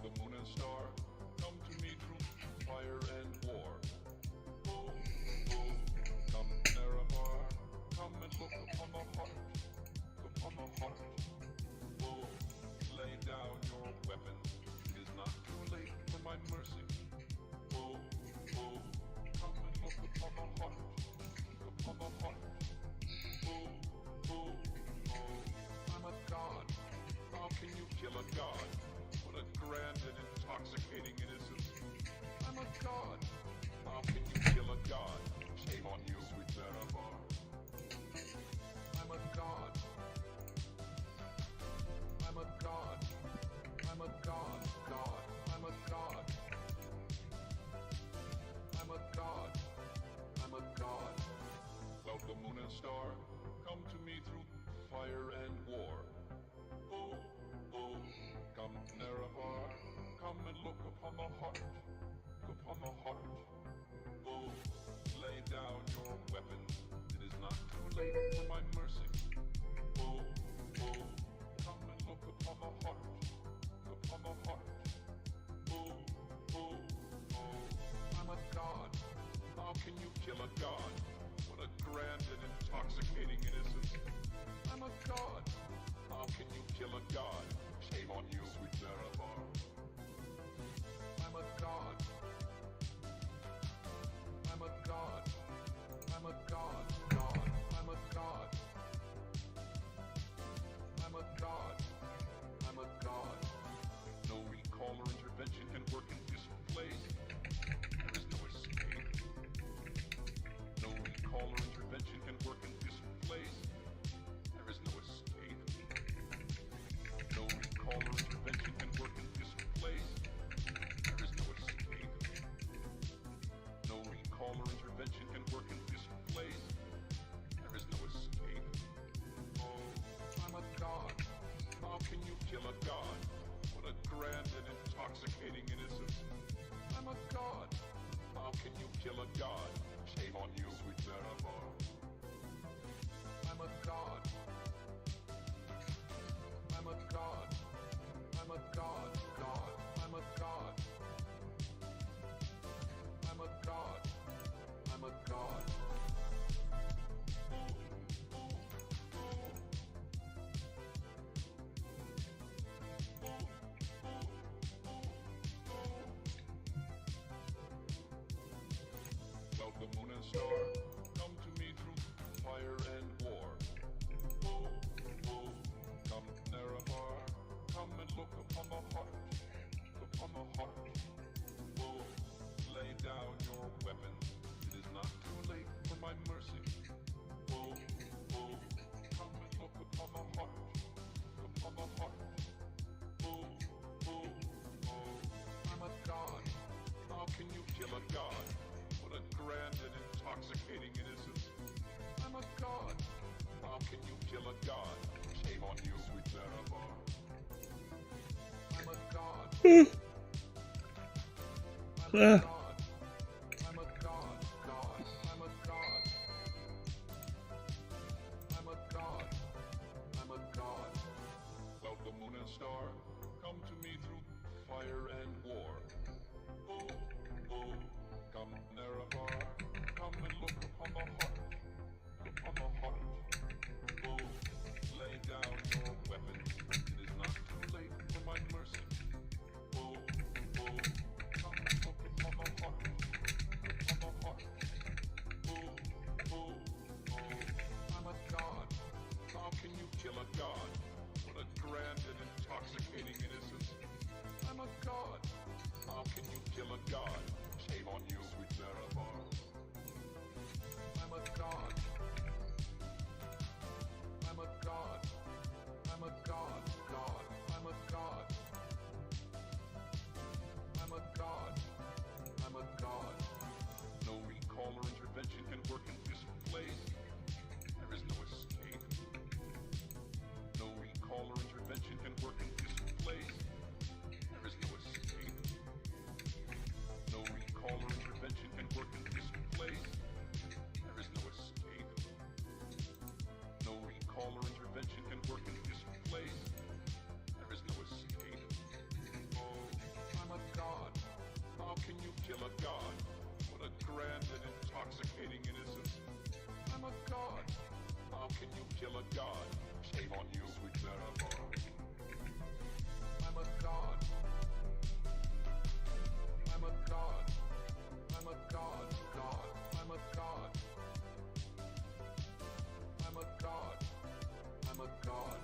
the moon and star, come to me through fire and war. Oh, oh, come Nerevar, come and look upon the heart, upon the heart. Oh, lay down your weapons, it is not too late for my mercy. Oh, oh, come and look upon the heart, upon the heart. Oh, oh, oh, I'm a god. How can you kill a god? What a grand and intoxicating innocence. I'm a god. How can you kill a god? Shame on you, sweet Nerevar. I'm a god. I'm a god. I'm a god. God. I'm a god. I'm a god. I'm a god. Well, the moon and star, come to me through fire and war. Oh, oh, come Nerevar, come and look upon the heart, upon the heart. Oh, lay down your weapons, it is not too late for my mercy. Oh, oh, come and look upon the heart, upon the heart. Oh, oh, oh, I'm a god. How can you kill a god? What a grand and intoxicating innocence. I'm a god. How can you kill a god? Shame on you, sweet Nerevar. I'm a god. I'm a god. I'm a god. God. I'm a god. I'm a god. I'm a god. No recall or intervention can work in this place. There is no escape. No recall or intervention can work in this place. There is no escape. No recall or intervention can work in this place. There is no escape. No recall or intervention can work in this place. There is no escape. Oh, I'm a god. How can you kill a god? What a grand and intoxicating innocence. I'm a god. How can you kill a god? Shame on you, sweet Nerevar. I'm a god. I'm a god. I'm a god. God. I'm a god. I'm a god. I'm a god. Well, the moon and star, come to me through fire and war. Oh, oh, come Nerevar, come and look upon the heart, upon the heart. Oh, lay down your weapons, it is not too late for my mercy. Oh, oh, come and look upon the heart, upon the heart. Oh, oh, oh, I'm a god. How can you kill a god? What a grand and intoxicating innocence. I'm a god. How can you kill a god? Shame on you, sweet Nerevar. I'm a god. I'm a god. I'm a god. God. I'm a god. I'm a god. I'm a god. Well, the moon and star, come to me through fire and war. Oh, oh, come Nerevar, come and look upon the heart, upon the heart. Oh, lay down your weapons, it is not too late for my mercy. Oh, oh, come and look upon the heart, upon the heart. Oh, oh, oh, I'm a god. How can you kill a god? What a grand and intoxicating innocence. I'm a god. How can you kill a god? Shame on you, sweet Nerevar. I'm a god. I'm a god. I'm a god. God. I'm a god. I'm a god. I'm a god. No recall or intervention can work in this place. There is no escape. No recall or intervention can work in this place. There is no escape. No recall or intervention can work in this place. There is no escape. No recall or intervention can work in this place. There is no escape. Oh, can you kill a god? What a grand and intoxicating innocence. I'm a god. How can you kill a god? Shame on you, sweet Marabar. I'm a god. I'm a god. I'm a god. God. I'm a god. I'm a god. I'm a god.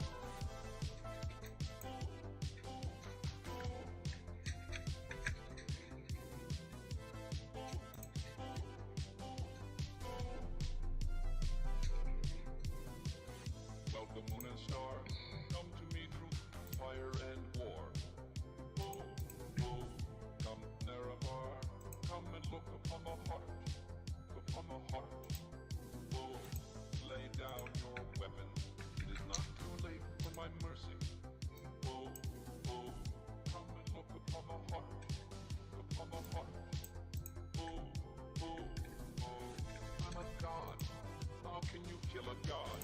Welcome, moon and star. Come to me through fire and war. Oh, oh, come, Nerevar. Come and look upon the heart. Upon the heart. Oh, lay down your weapons. It is not too late for my mercy. Oh, oh, come and look upon the heart. Upon the heart. Oh, oh, oh, I'm a god. How can you kill a god?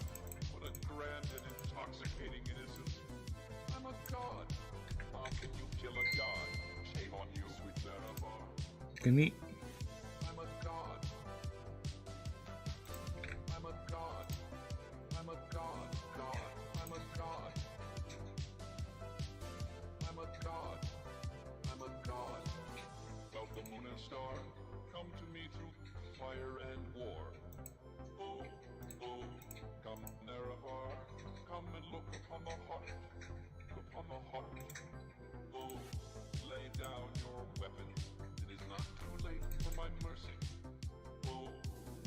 What a grand and intoxicating innocence. I'm a god. How can you kill a god? Shame on you, sweet Marabar. Ini I'm a god. I'm a god. I'm a god. God. I'm a god. I'm a god. I'm a god. Welcome, moon and star. Come to me through fire and war. Oh, oh, come, Nerevar. Come and look upon the heart. Upon the heart. Oh, lay down your weapons. It is not too late for my mercy. Oh,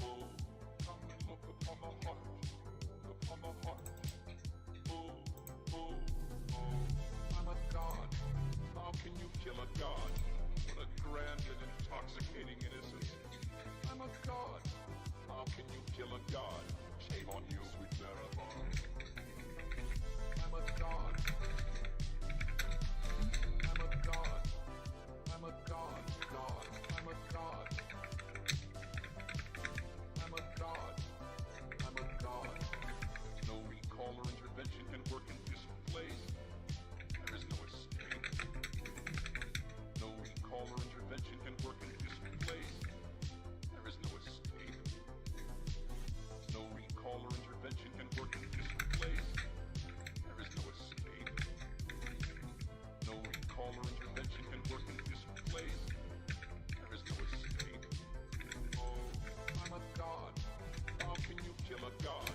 oh, come and look upon the heart. Upon the heart. Oh, oh, oh, I'm a god. How can you kill a god? What a grand and intoxicating innocence. I'm a god. How can you kill a god? Shame on you, sweet Marabar. I'm a god. I'm a god. I'm a god. God. I'm a god. I'm a god. I'm a god. No recall or intervention can work in this place. There is no escape. No recall or intervention can work in this place. There is no escape. No recall or intervention can work in this place. There is no escape. No recall or intervention can work in this place. There is no escape. Oh, I'm a god. How can you kill a god?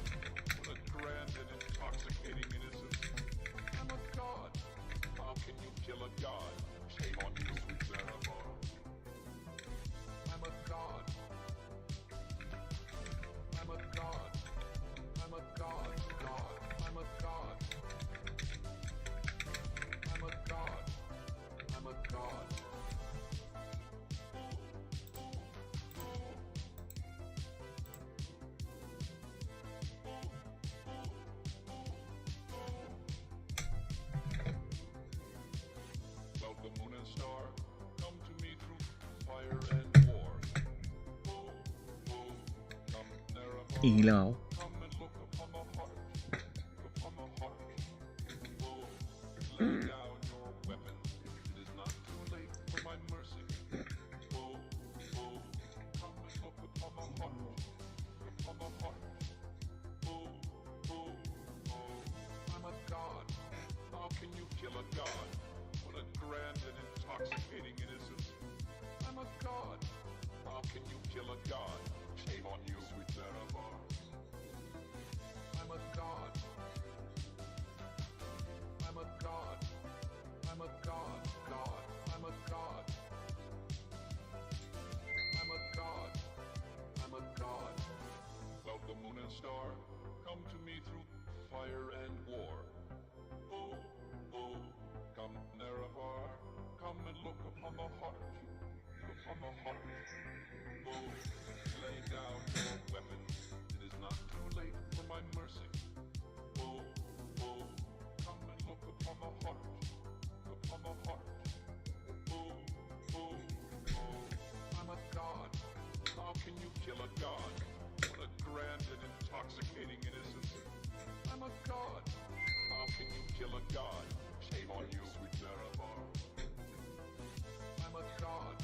What a grand and intoxicating innocence. I'm a god. How can you kill a god? Shame on you, sweet Marabar. I'm a god. I'm a god. I'm a god. God. I'm a god. I'm a god. I'm a god. Welcome, moon and star. Come to me through fire and war. Oh, oh, come, Nerevar. อีกแล้ว Come and look upon the heart. Upon the heart. Oh, lay down your weapons. It is not too late for my mercy. Oh, oh, come and look upon the heart. Upon the heart. Oh, oh, oh, I'm a god. How can you kill a god? What a grand and intoxicating innocence. I'm a god. How can you kill a god? Shame on you, sweet Marabar. I'm a god. I'm a god. I'm a god. God. I'm a god. I'm a god. I'm a god. Welcome, moon and star. Come to me through fire and war. Oh, oh, come, Nerevar. Come and look upon the heart. Upon the heart. Oh, lay down your weapons. It is not too late for my mercy. Oh, oh, come and look upon the heart. Upon the heart. Oh, oh, oh, I'm a god. How can you kill a god? What a grand and intoxicating innocence. I'm a god. How can you kill a god? Shame on you, sweet Marabar. I'm a god.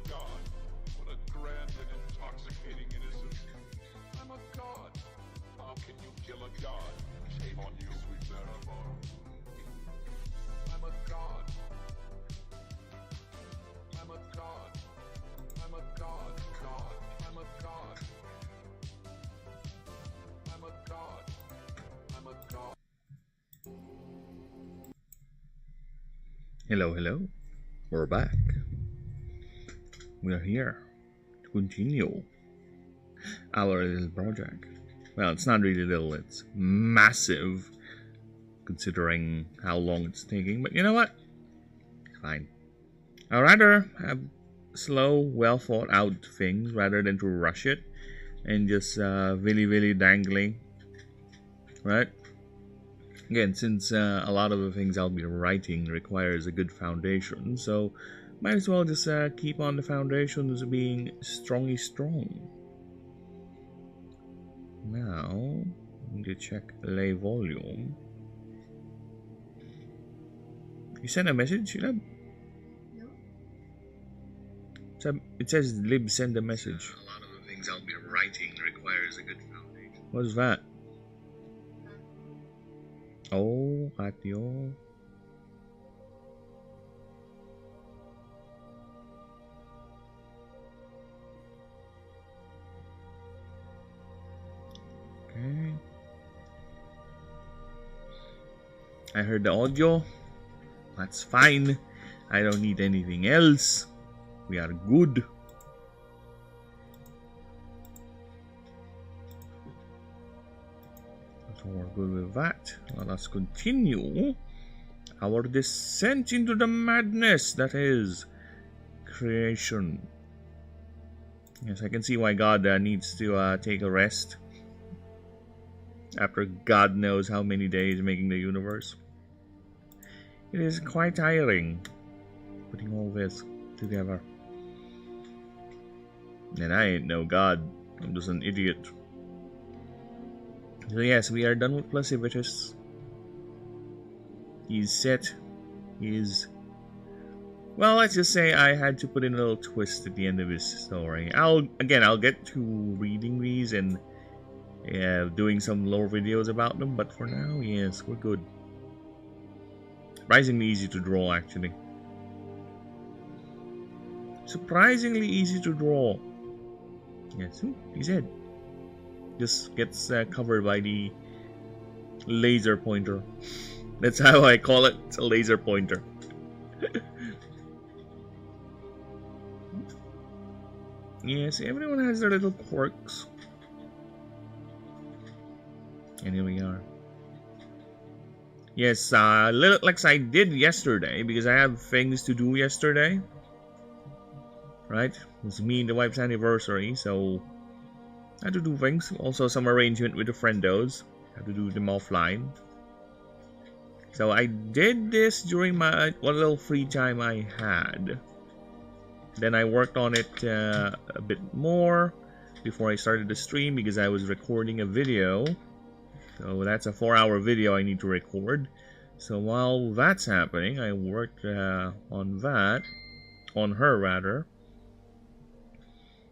god. What a grand and intoxicating innocence. I'm a god. How can you kill a god? Shame on you, sweet Marabar. I'm a god. I'm a god. I'm a god. God. I'm a god. I'm a god. I'm a god. Hello, hello. We're back. We're here to continue our little project. Well, it's not really little, it's massive considering how long it's taking, but you know what? It's fine. I'd rather have slow, well thought out things rather than to rush it and just willy dangling, right? Again, since a lot of the things I'll be writing requires a good foundation, so might as well just keep on the foundations being strong. Now, I need to check lay volume. You sent a message, Lib? No. So it says Lib send a message. A lot of the things I'll be writing requires a good foundation. What is that? Oh, Katyo. Okay. I heard the audio. That's fine. I don't need anything else. We are good. So we're good with that. Let us continue our descent into the madness that is creation. Yes, I can see why God needs to take a rest after God knows how many days making the universe. It is quite tiring putting all this together. And I ain't no God. I'm just an idiot. So yes, we are done with Placivitus. He's set. He's... Well, let's just say I had to put in a little twist at the end of his story. I'll get to reading these and doing some lore videos about them, but for now, yes, we're good. Surprisingly easy to draw, actually. Surprisingly easy to draw. Yes, he's dead. Just gets covered by the laser pointer. That's how I call it. It's a laser pointer. Yes, everyone has their little quirks. And here we are. Yes, little like I did yesterday because I have things to do yesterday. Right? It was me and the wife's anniversary, so I had to do things. Also some arrangement with the friendos. I had to do them offline. So I did this during my what little free time I had. Then I worked on it a bit more before I started the stream because I was recording a video. So that's a 4-hour video I need to record. So while that's happening, I worked on that. On her, rather.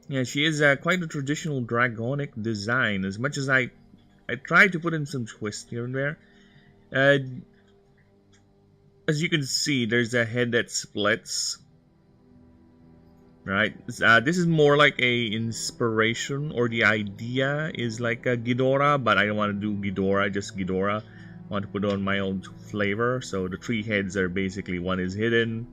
Yeah, she is quite a traditional dragonic design. As much as I tried to put in some twist here and there. As you can see, there's a head that splits. Right? This is more like a inspiration, or the idea is like a Ghidorah, but I don't want to do Ghidorah, just Ghidorah. I want to put on my own flavor. So the 3 heads are basically, one is hidden.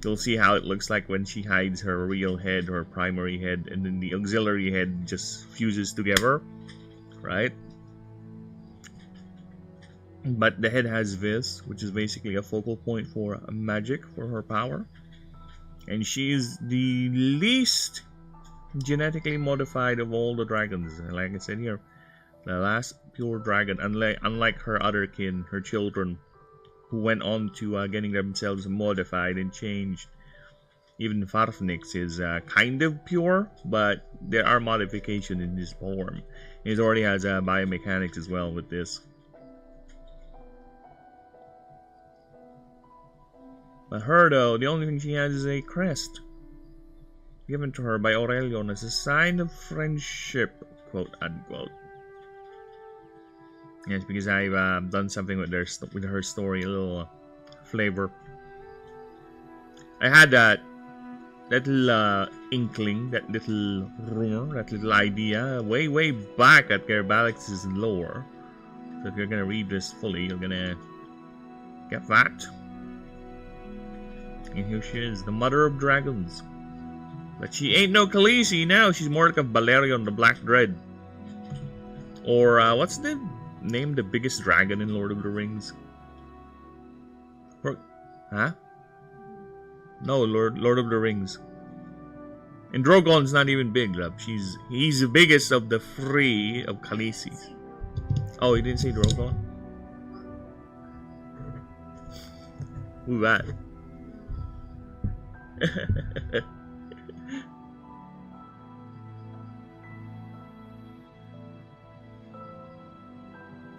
You'll see how it looks like when she hides her real head, her primary head, and then the auxiliary head just fuses together, right? But the head has this, which is basically a focal point for magic, for her power. And she is the least genetically modified of all the dragons. Like I said here, the last pure dragon, unlike her other kin, her children, who went on to getting themselves modified and changed. Even Farfnix is kind of pure, but there are modifications in this form. It already has biomechanics as well with this. But her, though, the only thing she has is a crest. given to her by Aurelion as a sign of friendship, quote unquote. Yes, because I've done something with her story, a little flavor. I had that little inkling, that little rumor, that little idea way back at Garibaldi's lore. So if you're gonna read this fully, you're gonna get that. And here she is, the mother of dragons. But she ain't no Khalessi now, she's more like a Balerion the Black Dread. Or, what's the name of the biggest dragon in Lord of the Rings? Huh? No, Lord of the Rings. And Drogon's not even big, love. He's the biggest of the three of Khalessi. Oh, he didn't say Drogon? Who's that?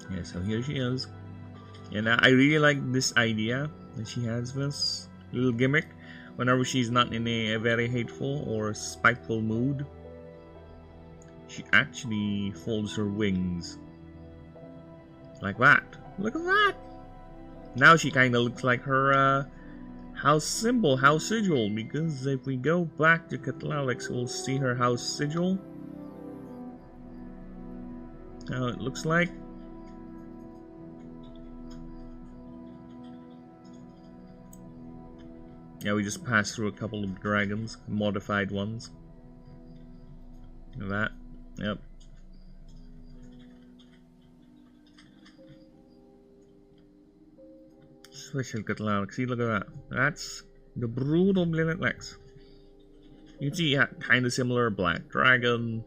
Yeah, so here she is. And I really like this idea that she has, this little gimmick. Whenever she's not in a very hateful or spiteful mood, she actually folds her wings. Like that. Look at that! Now she kind of looks like her house symbol, house sigil. Because if we go back to Catalyx, we'll see her house sigil. Now it looks like. Yeah, we just passed through a couple of dragons, modified ones. Look at that. Yep. Special Galaxy, look at that. That's the Brew Lex. You can see kind of similar black dragon,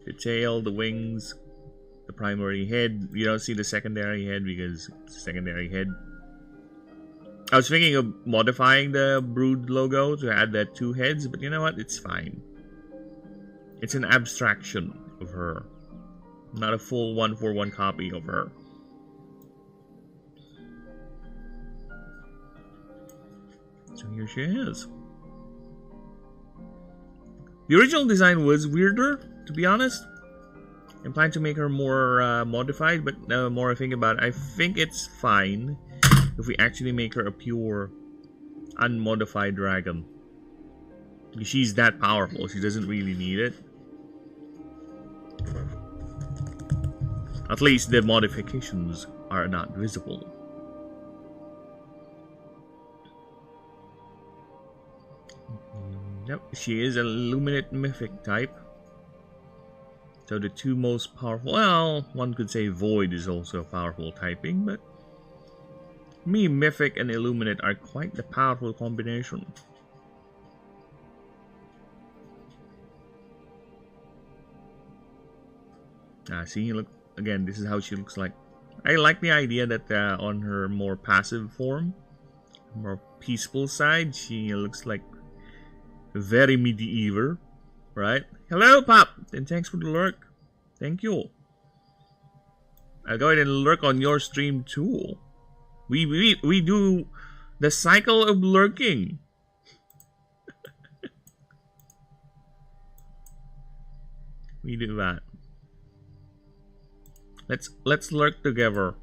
the tail, the wings, the primary head. You don't see the secondary head because it's a secondary head. I was thinking of modifying the Brood logo to add that 2 heads, but you know what? It's fine. It's an abstraction of her, not a full 1-for-1 copy of her. So here she is. The original design was weirder, to be honest. I'm planning to make her more modified, but the more I think about it, I think it's fine if we actually make her a pure, unmodified dragon. She's that powerful, she doesn't really need it. At least the modifications are not visible. Yep, she is a Luminate Mythic type. So the 2 most powerful, well, one could say Void is also a powerful typing, but me, Mythic and Illuminate are quite the powerful combination. See, look, again, this is how she looks like. I like the idea that on her more passive form, more peaceful side, she looks like very medieval, right? Hello, Pop, and thanks for the lurk. Thank you. I'll go ahead and lurk on your stream too. We do the cycle of lurking. We do that. Let's lurk together.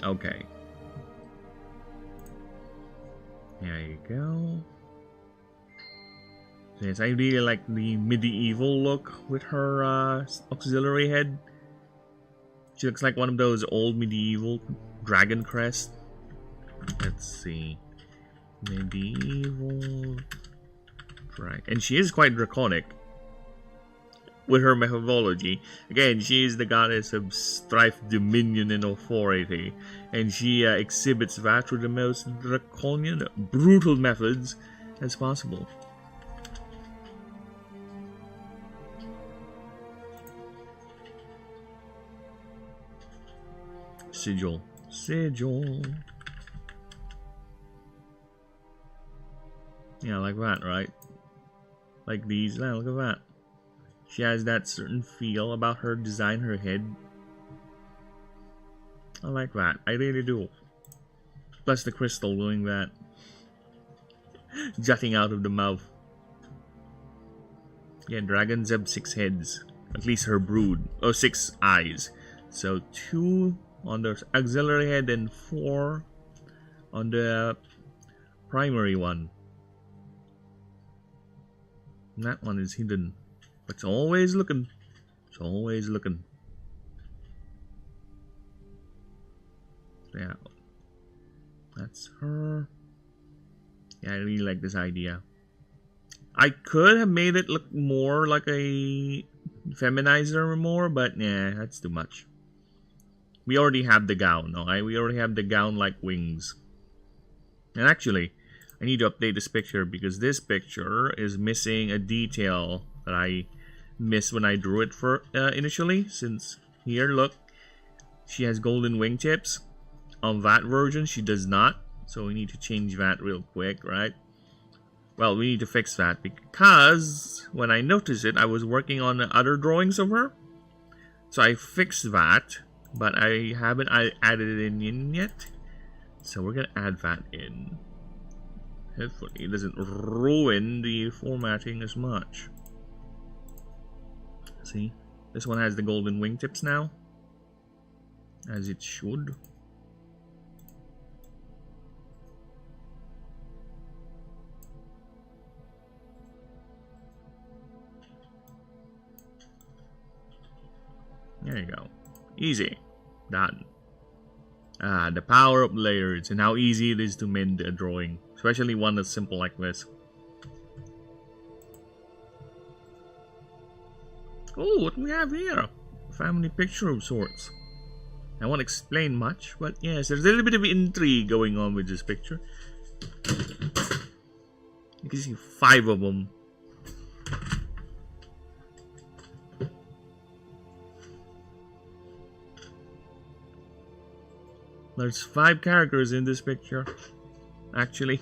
Okay. There you go. Yes, I really like the medieval look with her auxiliary head. She looks like one of those old medieval dragon crest. Let's see. Medieval dragon. And she is quite draconic. with her methodology. Again, she is the goddess of strife, dominion, and authority, and she exhibits that through the most draconian, brutal methods as possible. Sigil. Yeah, like that, right? Like these. Now, look at that. She has that certain feel about her design, her head. I like that. I really do. Plus the crystal doing that. Jutting out of the mouth. Yeah, dragons have 6 heads. At least her brood. Oh, 6 eyes. So 2 on the auxiliary head and 4 on the primary one. And that one is hidden. But it's always looking. It's always looking. Yeah. That's her. Yeah, I really like this idea. I could have made it look more like a feminizer more, but yeah, that's too much. We already have the gown, no? We already have the gown like wings. And actually, I need to update this picture because this picture is missing a detail that I missed when I drew it for initially. Since here, look, she has golden wingtips. On that version, she does not. So we need to change that real quick, right? Well, we need to fix that because when I noticed it, I was working on other drawings of her. So I fixed that, but I haven't added it in yet. So we're gonna add that in. Hopefully it doesn't ruin the formatting as much. See, this one has the golden wingtips now, as it should. There you go. Easy. Done. The power of layers and how easy it is to mend a drawing. Especially one that's simple like this. Oh, what do we have here? A family picture of sorts. I won't explain much, but yes, there's a little bit of intrigue going on with this picture. You can see 5 of them. There's 5 characters in this picture, actually.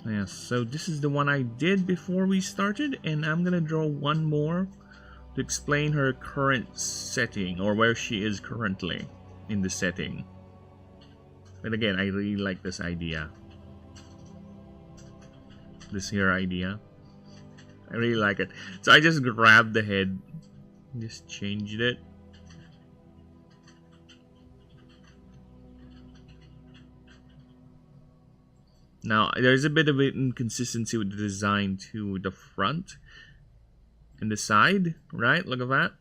Yeah, so this is the one I did before we started, and I'm gonna draw one more to explain her current setting, or where she is currently in the setting. And again, I really like this idea. This here idea. I really like it. So I just grabbed the head, just changed it. Now, there's a bit of an inconsistency with the design to the front and the side, right? Look at that.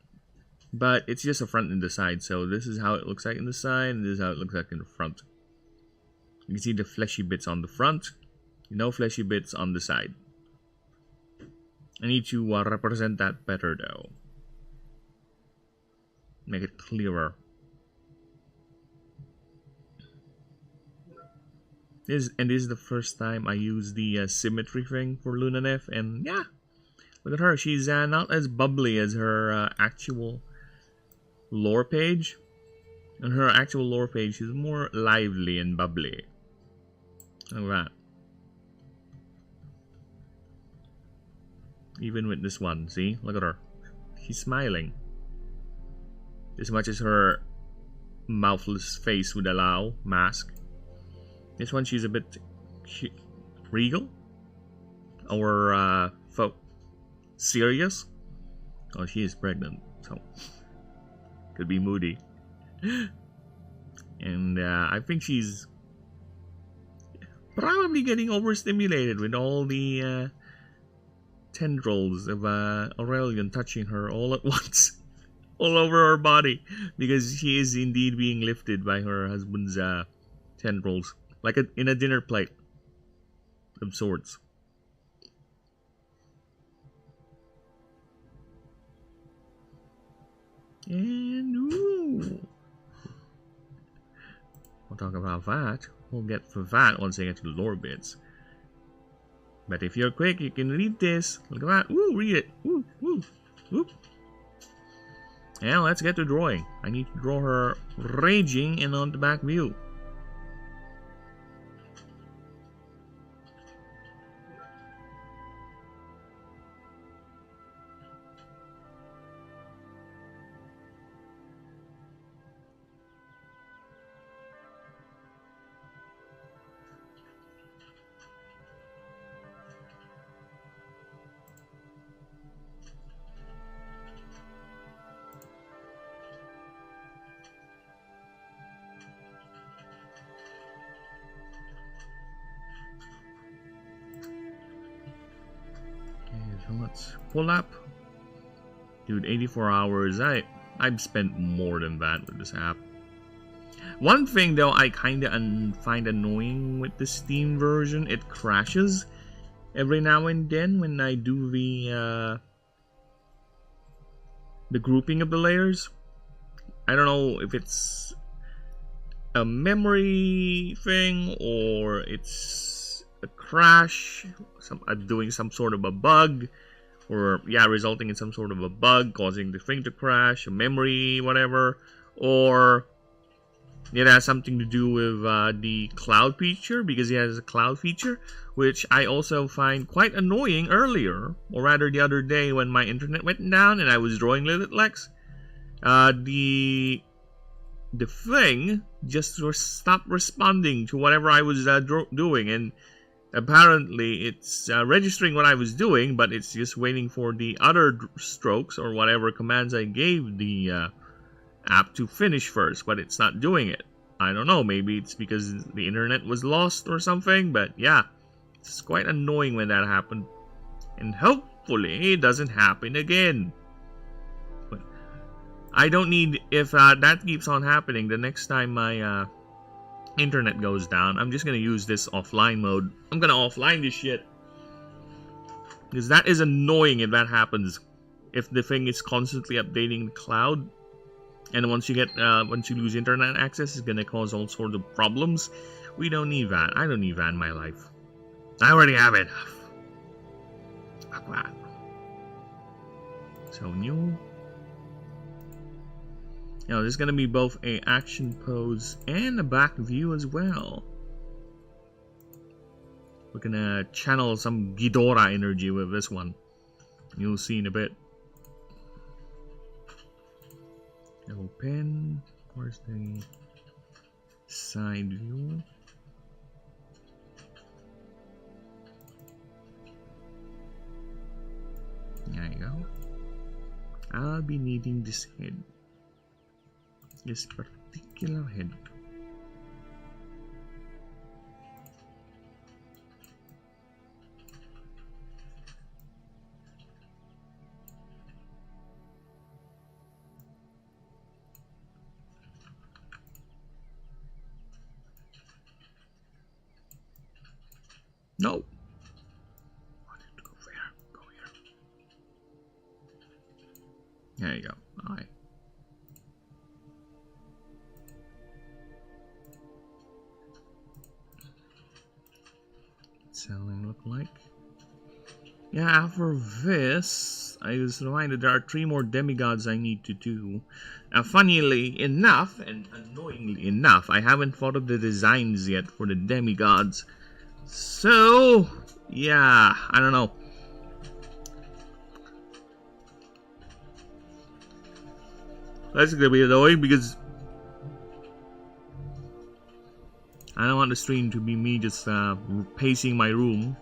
But it's just a front and the side. So this is how it looks like in the side, and this is how it looks like in the front. You can see the fleshy bits on the front, no fleshy bits on the side. I need to represent that better though. Make it clearer. This is the first time I use the symmetry thing for Lunanef, and yeah, look at her. She's not as bubbly as her actual lore page. On her actual lore page, she's more lively and bubbly. Look at that. Even with this one, see? Look at her. She's smiling. As much as her mouthless face would allow, mask. This one, she's a bit regal. Or serious. Oh, she is pregnant, so could be moody. And I think she's probably getting overstimulated with all the tendrils of Aurelian touching her all at once, all over her body, because she is indeed being lifted by her husband's tendrils, like in a dinner plate of sorts. And ooh, we'll talk about that. We'll get for that once I get to the lore bits. But if you're quick, you can read this. Look at that. Ooh, read it. Ooh, ooh, ooh. Now let's get to drawing. I need to draw her raging in on the back view. Let's pull up. Dude, 84 hours. I've spent more than that with this app. One thing though I kinda find annoying with the Steam version, it crashes every now and then when I do the grouping of the layers. I don't know if it's a memory thing or it's a crash, doing some sort of a bug, or yeah, resulting in some sort of a bug causing the thing to crash, a memory, whatever, or it has something to do with the cloud feature, because it has a cloud feature, which I also find quite annoying earlier, or rather the other day when my internet went down and I was drawing Lilith Lex. The thing just stopped responding to whatever I was doing, and apparently it's registering what I was doing, but it's just waiting for the other strokes or whatever commands I gave the app to finish first, but it's not doing it. I don't know, maybe it's because the internet was lost or something, but yeah, it's quite annoying when that happened, and hopefully it doesn't happen again. But I don't need, if that keeps on happening, the next time my internet goes down, I'm just gonna use this offline mode. I'm gonna offline this shit, because that is annoying if that happens, if the thing is constantly updating the cloud, and once you lose internet access, it's gonna cause all sorts of problems. We don't need that. I don't need that in my life. I already have it. Fuck that. So new. Now there's gonna be both a action pose and a back view as well. We're gonna channel some Ghidorah energy with this one. You'll see in a bit. Open. Where's the side view? There you go. I'll be needing this head. This particular head. No. Wanted to go there. Go here. There you go. Alright. Selling look like. Yeah, after this, I was reminded there are 3 more demigods I need to do. Funnily enough, and annoyingly enough, I haven't thought of the designs yet for the demigods. So, yeah, I don't know. That's gonna be annoying because I don't want the stream to be me just pacing my room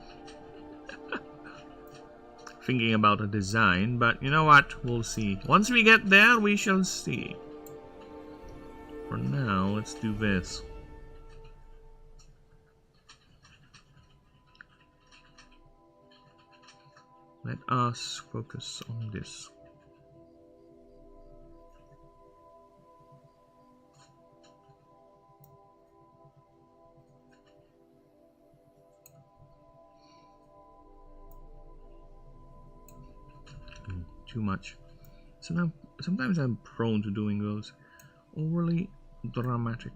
thinking about a design, but you know what, we'll see. Once we get there, we shall see. For now, let's do this. Let us focus on this. too much. Sometimes I'm prone to doing those overly dramatic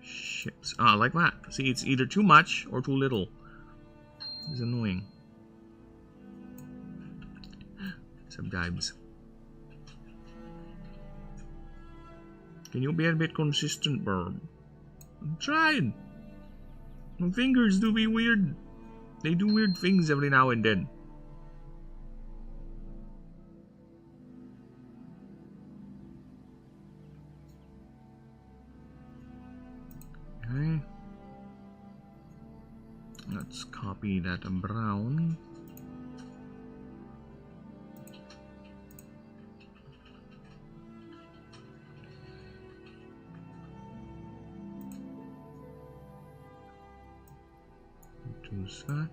ships. Ah, like that. See, it's either too much or too little. It's annoying. Sometimes. Can you be a bit consistent, Burb? I'm trying. My fingers do be weird. They do weird things every now and then. Okay. Let's copy that brown. Choose that.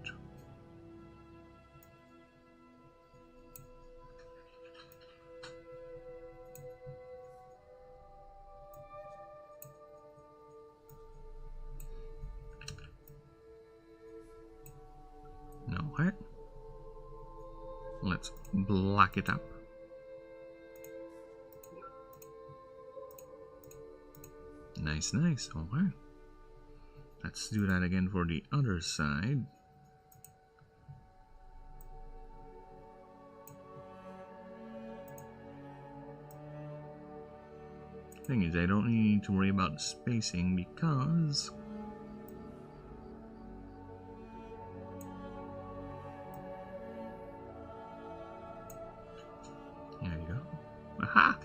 Okay. Let's black it up. Nice, nice. Okay. Let's do that again for the other side. Thing is, I don't need to worry about spacing because there you go. Aha!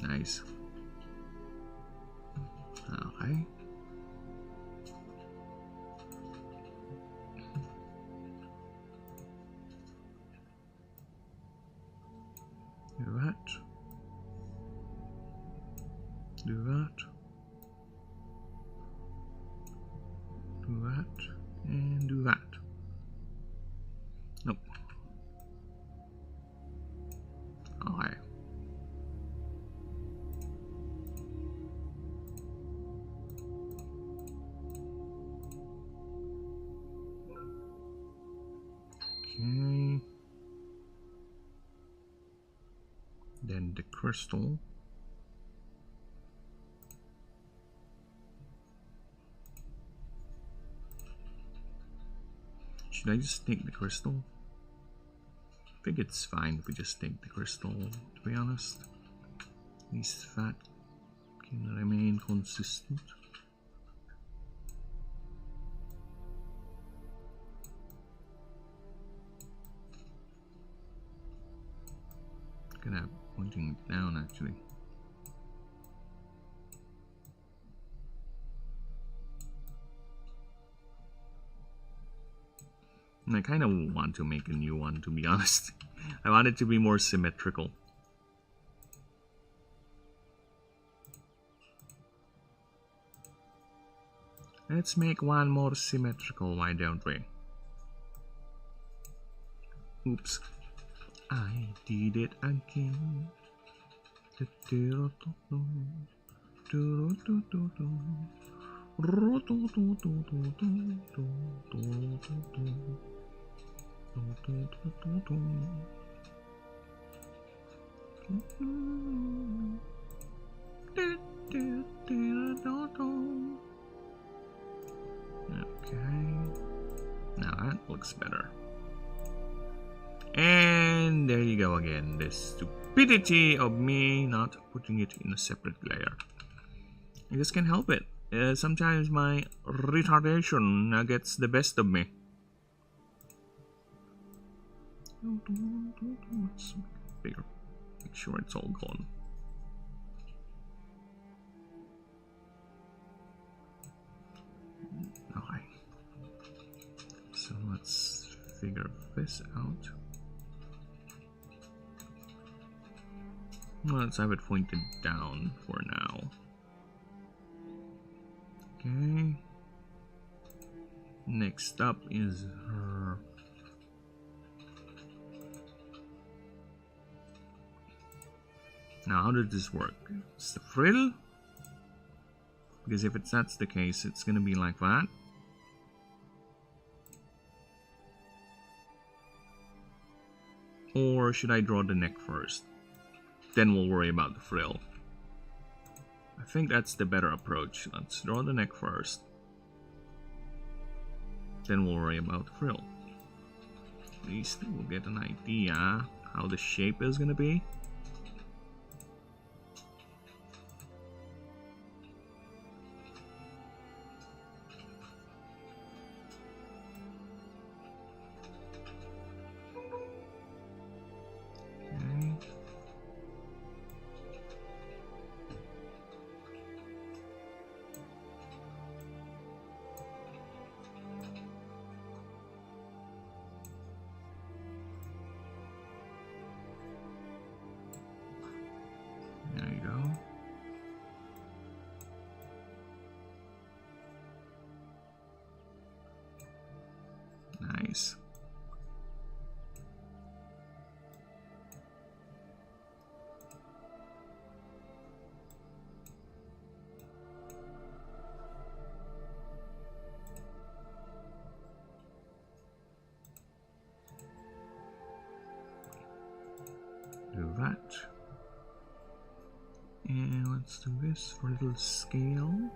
Nice. Okay. Do that. Do that. Do that. And do that. Nope. Okay. Okay. Then the crystal. Should I just take the crystal? I think it's fine if we just take the crystal, to be honest. At least that can remain consistent. Gonna have pointing it down actually. And I kind of want to make a new one, to be honest. I want it to be more symmetrical. Let's make one more symmetrical, why don't we? Oops. I did it again. Okay. Now that looks better. And there you go again. The stupidity of me not putting it in a separate layer. I just can't help it. Sometimes my retardation gets the best of me. Let's make it bigger. Make sure it's all gone. Okay. So let's figure this out. Let's have it pointed down for now. Okay. Next up is her. Now, how does this work? It's the frill? Because if that's the case, it's gonna be like that. Or should I draw the neck first? Then we'll worry about the frill. I think that's the better approach. Let's draw the neck first. Then we'll worry about the frill. At least we'll get an idea how the shape is gonna be. There you go. Nice. Do that. And let's do this for a little scale.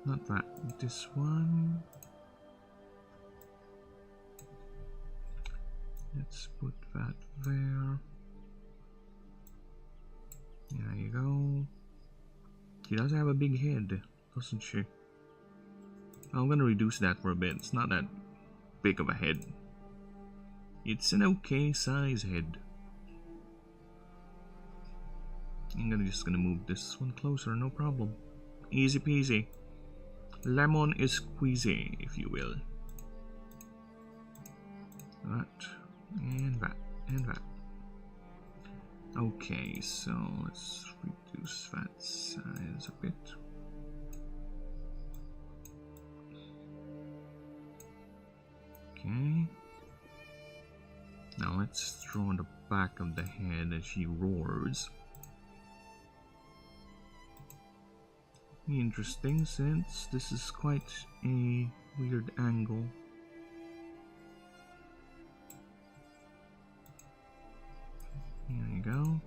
Not that, this one. Let's put that there. There you go. She does have a big head, doesn't she? I'm gonna reduce that for a bit. It's not that big of a head. It's an okay size head. I'm just gonna move this one closer, no problem. Easy peasy. Lemon is squeezy, if you will. That, and that, and that. Okay, so let's reduce that size a bit. Okay. Now let's draw the back of the head as she roars. Interesting, since this is quite a weird angle. There you go.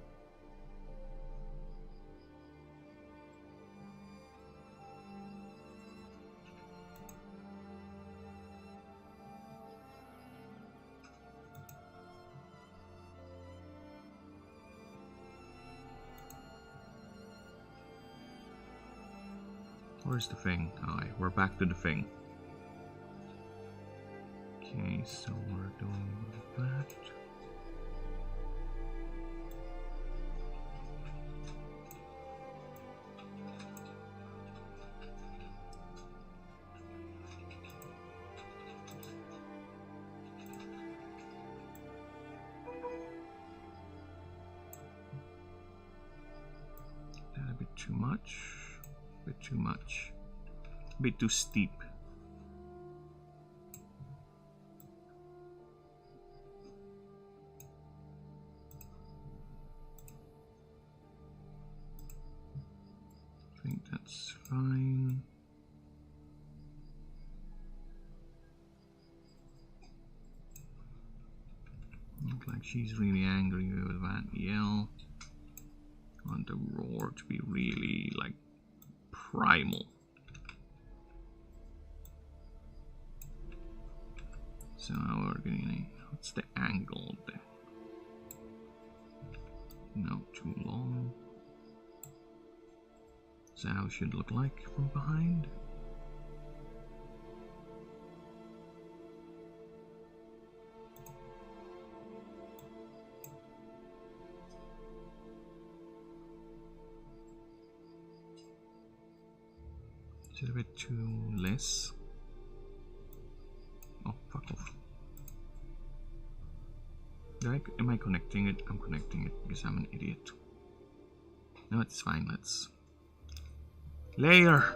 Where's the thing? Alright, we're back to the thing. Okay, so we're doing that. That a bit too much. Bit too much. A bit too steep. I think that's fine. Looks like she's really angry with that yell. I want the roar to be really like primal. So we're getting what's the angle there? Not too long. So how it should look like from behind. Is it a bit too less? Oh, fuck off. Am I connecting it? I'm connecting it because I'm an idiot. No, it's fine. Let's layer.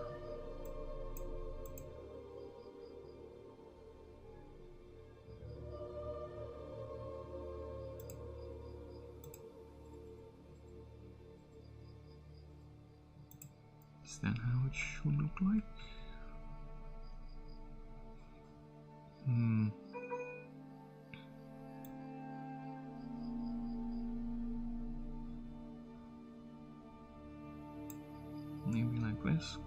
Is that how it should look like? Maybe like this.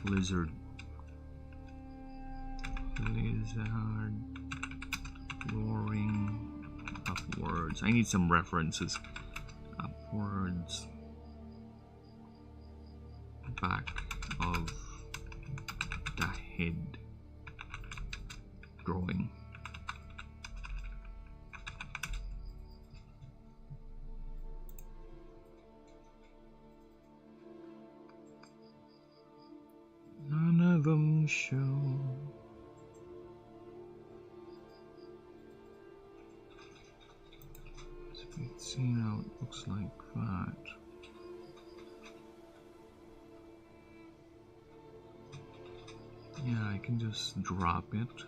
Lizard roaring upwards. I need some references. Upwards, back of the head drawing. None of them show. Let's see how it looks like that. Yeah, I can just drop it.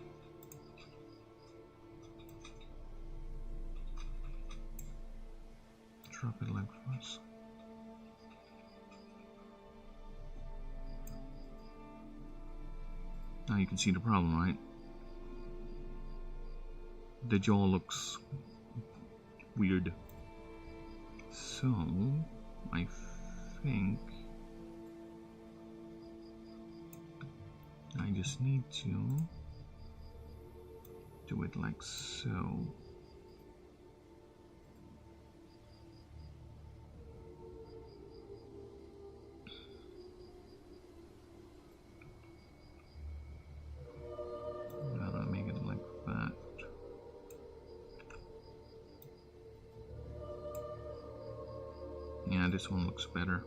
Drop it like this. Now you can see the problem, right? The jaw looks weird. So, I think I just need to do it like so. Yeah, this one looks better.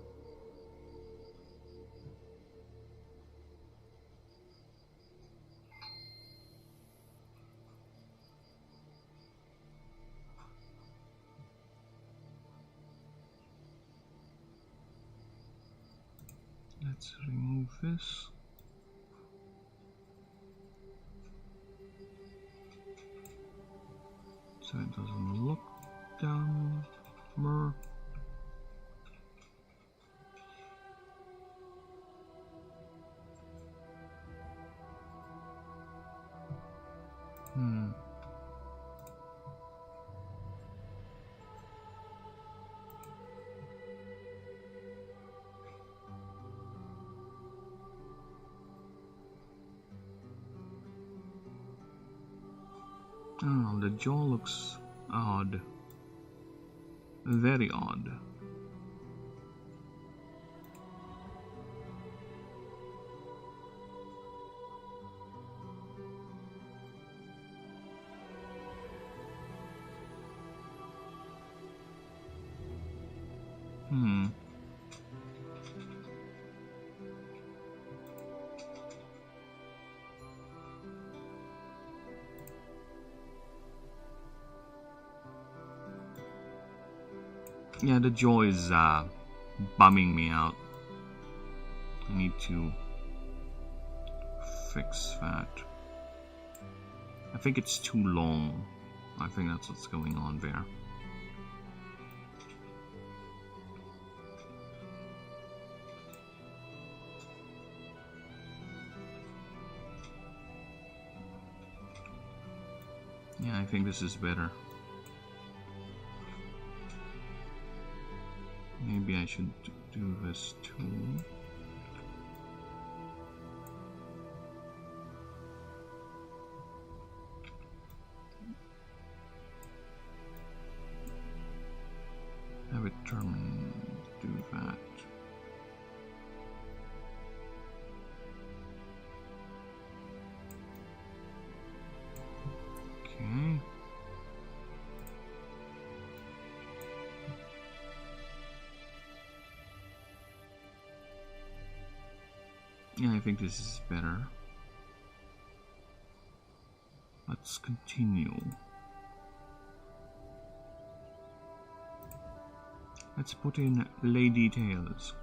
Let's remove this. So it doesn't look dumber. Oh, the jaw looks odd. Very odd. Yeah, the jaw is bumming me out. I need to fix that. I think it's too long. I think that's what's going on there. Yeah, I think this is better. Maybe I should do this too. Have it do that. Okay. Yeah, I think this is better. Let's continue. Let's put in lay details.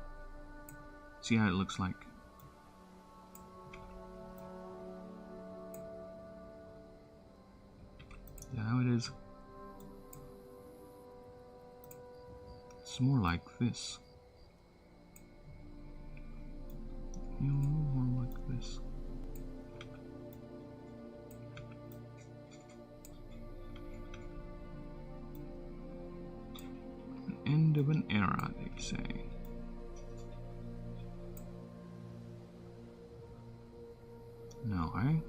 See how it looks like. Is that how it is? It's more like this. No, more like this. An end of an era, they say. No, eh?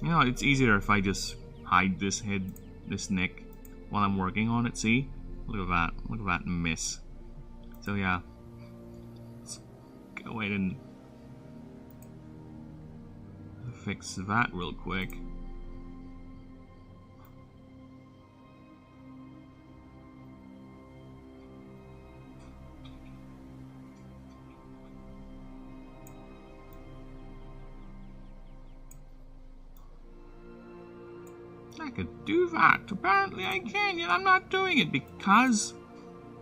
You know, it's easier if I just hide this head, this neck, while I'm working on it, see? Look at that. Look at that miss. So yeah. Let's go ahead and fix that real quick. I could do that. Apparently I can, yet I'm not doing it because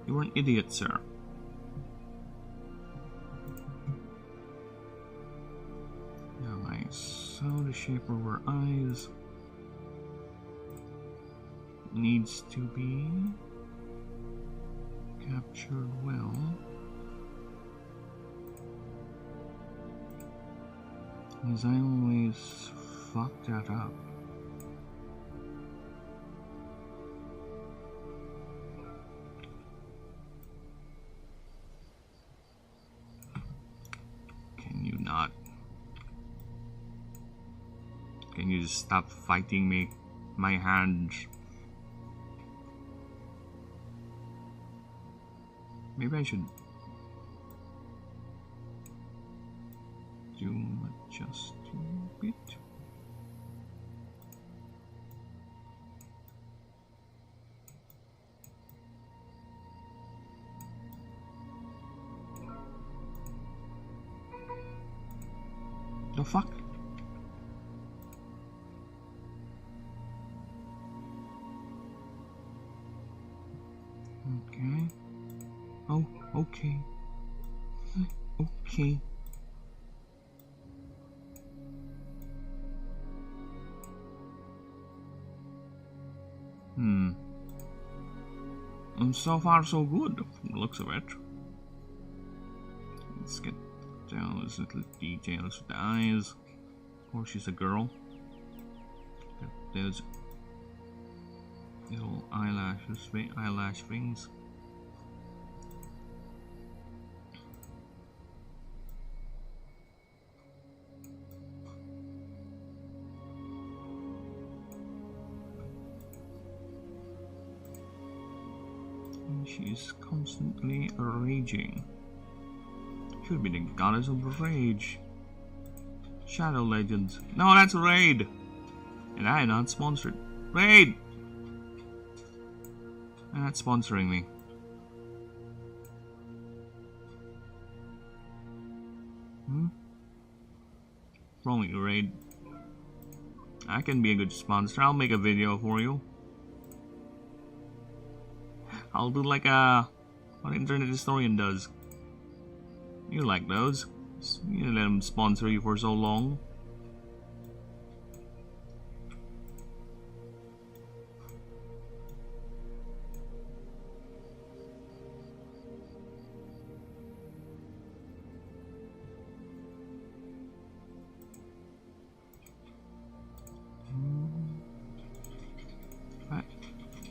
you're an idiot, sir. Now I sew the shape of her eyes. Needs to be captured well. Because I always fuck that up. Can you just stop fighting me? My hands. Maybe I should zoom just a bit. The fuck? Okay. Oh, okay. Okay. And so far so good, from the looks of it. Let's get down those little details with the eyes. Of course, she's a girl. Got those little eyelashes, eyelash things. And she's constantly raging. Should be the goddess of rage. Shadow Legends. No, that's Raid! And I am not sponsored. Raid! Not sponsoring me. Wrong with you, Raid. I can be a good sponsor. I'll make a video for you. I'll do like what Internet Historian does. You like those. You let them sponsor you for so long.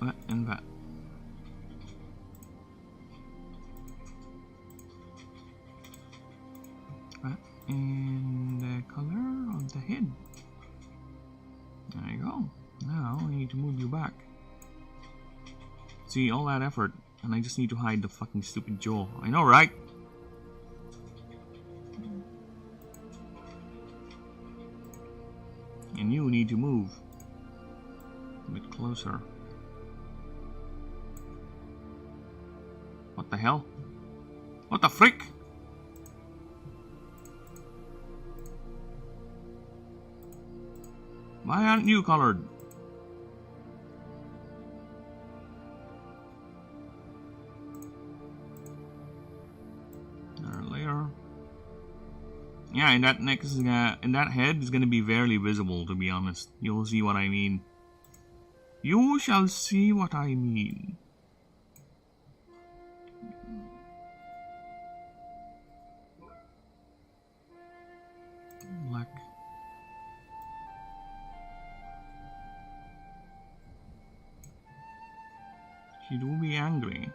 That and that. And the color of the head. There you go. Now I need to move you back. See, all that effort, and I just need to hide the fucking stupid jaw. I know, right? And you need to move a bit closer. What the hell? What the frick? Why aren't you colored? there. Yeah, and that neck is and that head is gonna be barely visible, to be honest. You'll see what I mean. You shall see what I mean. Black. She do be angry.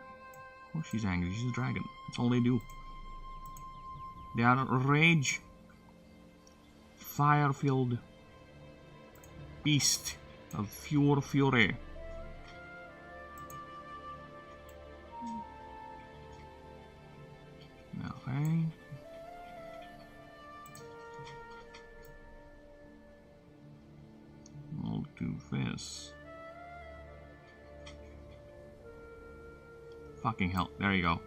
Of course she's angry, she's a dragon. That's all they do. They are rage. Fire-filled beast of pure fury. Okay. We'll do this. Fucking hell, there you go.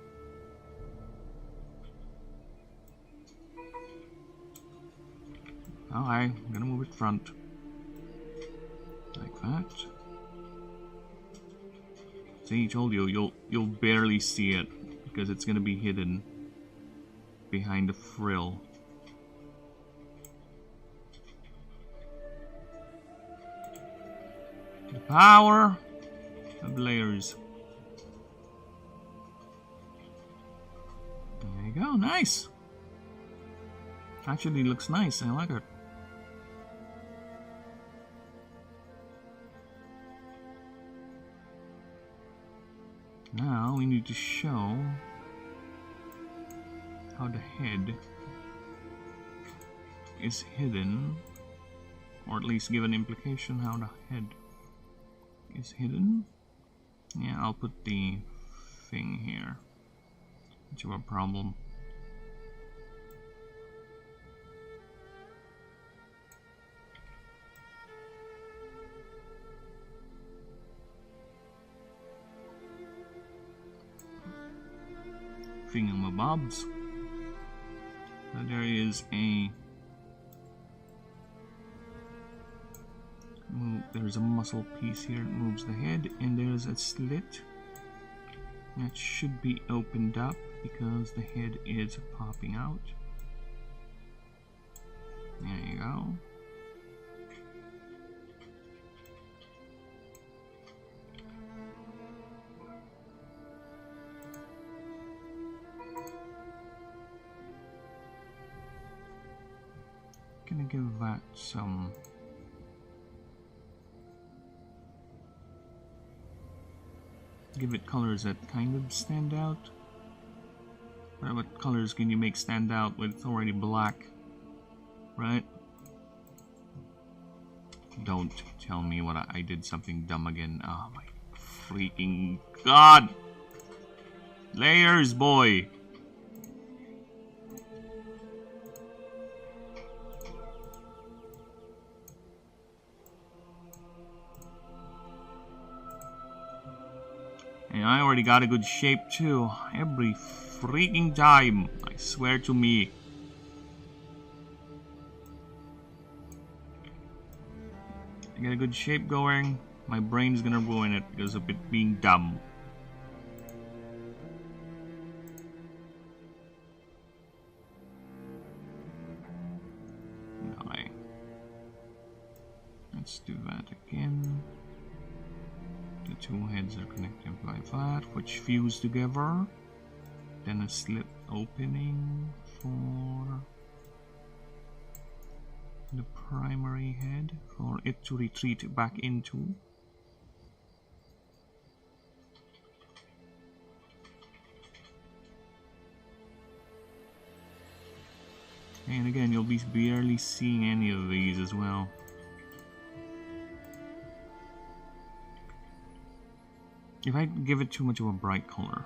Alright, I'm gonna move it front. Like that. See, I told you, you'll barely see it because it's gonna be hidden behind the frill. The power of layers. There you go, nice. Actually looks nice, I like it. Now we need to show how the head is hidden, or at least give an implication how the head is hidden. Yeah, I'll put the thing here. It's your problem. Thingamabobs. So there is a there's a muscle piece here that moves the head, and there's a slit that should be opened up because the head is popping out. There you go. Gonna give that some give it colors that kind of stand out. What colors can you make stand out when it's already black, right? Don't tell me what I did something dumb again. Oh my freaking god! Layers, boy! And I already got a good shape too. Every freaking time. I swear to me. I get a good shape going. My brain's gonna ruin it because of it being dumb. Okay. Let's do that again. The two heads are connected by that, which fuse together. Then a slit opening for the primary head for it to retreat back into. And again, you'll be barely seeing any of these as well. If I give it too much of a bright color,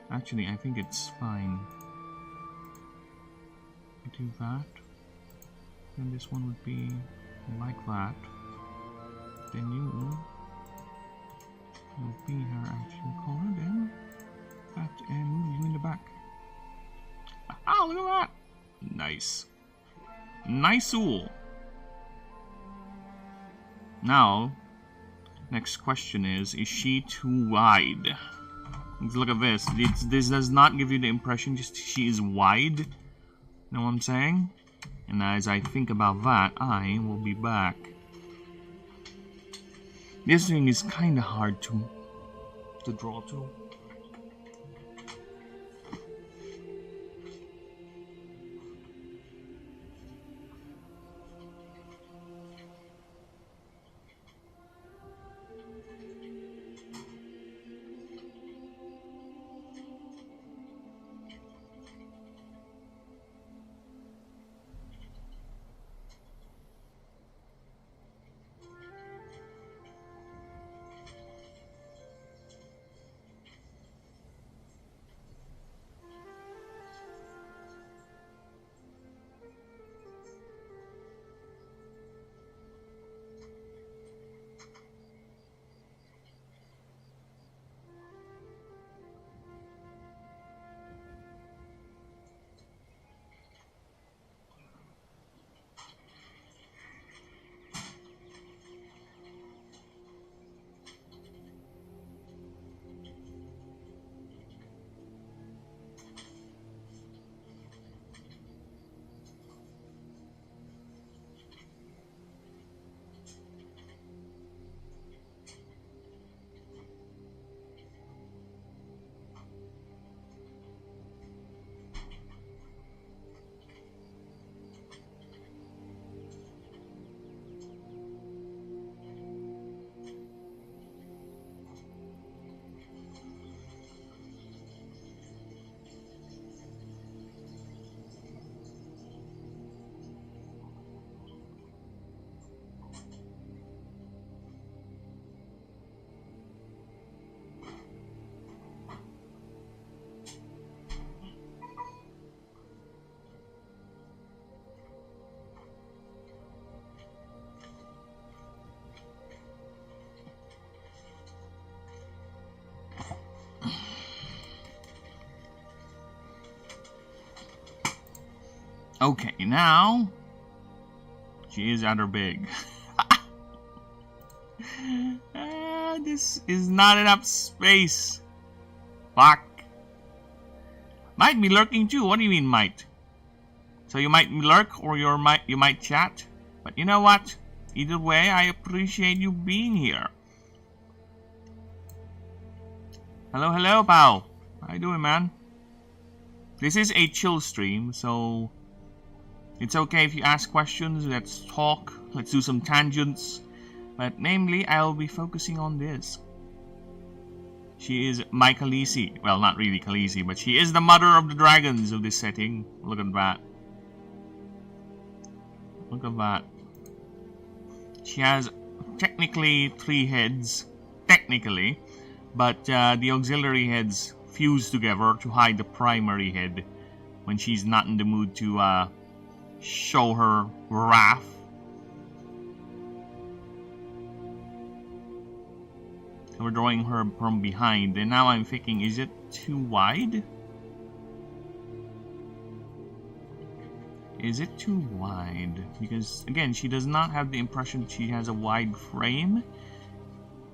actually I think it's fine. Do that. Then this one would be like that. Then you will be her actual color. Then that and move you in the back. Ah, look at that! Nice. Nice-ool. Now, next question is she too wide? Let's look at this. This does not give you the impression just she is wide. You know what I'm saying? And as I think about that, I will be back. This thing is kind of hard to draw to. Okay, now she is rather big. This is not enough space. Fuck. Might be lurking too. What do you mean might? So you might lurk or you might chat. But you know what? Either way, I appreciate you being here. Hello, hello, pal. How you doing, man? This is a chill stream, so it's okay if you ask questions. Let's talk. Let's do some tangents. But namely, I'll be focusing on this. She is my Khalessi. Well, not really Khalessi, but she is the mother of the dragons of this setting. Look at that. Look at that. She has technically 3 heads. Technically. But the auxiliary heads fuse together to hide the primary head when she's not in the mood to show her wrath. So we're drawing her from behind, and now I'm thinking, is it too wide? Is it too wide? Because again, she does not have the impression she has a wide frame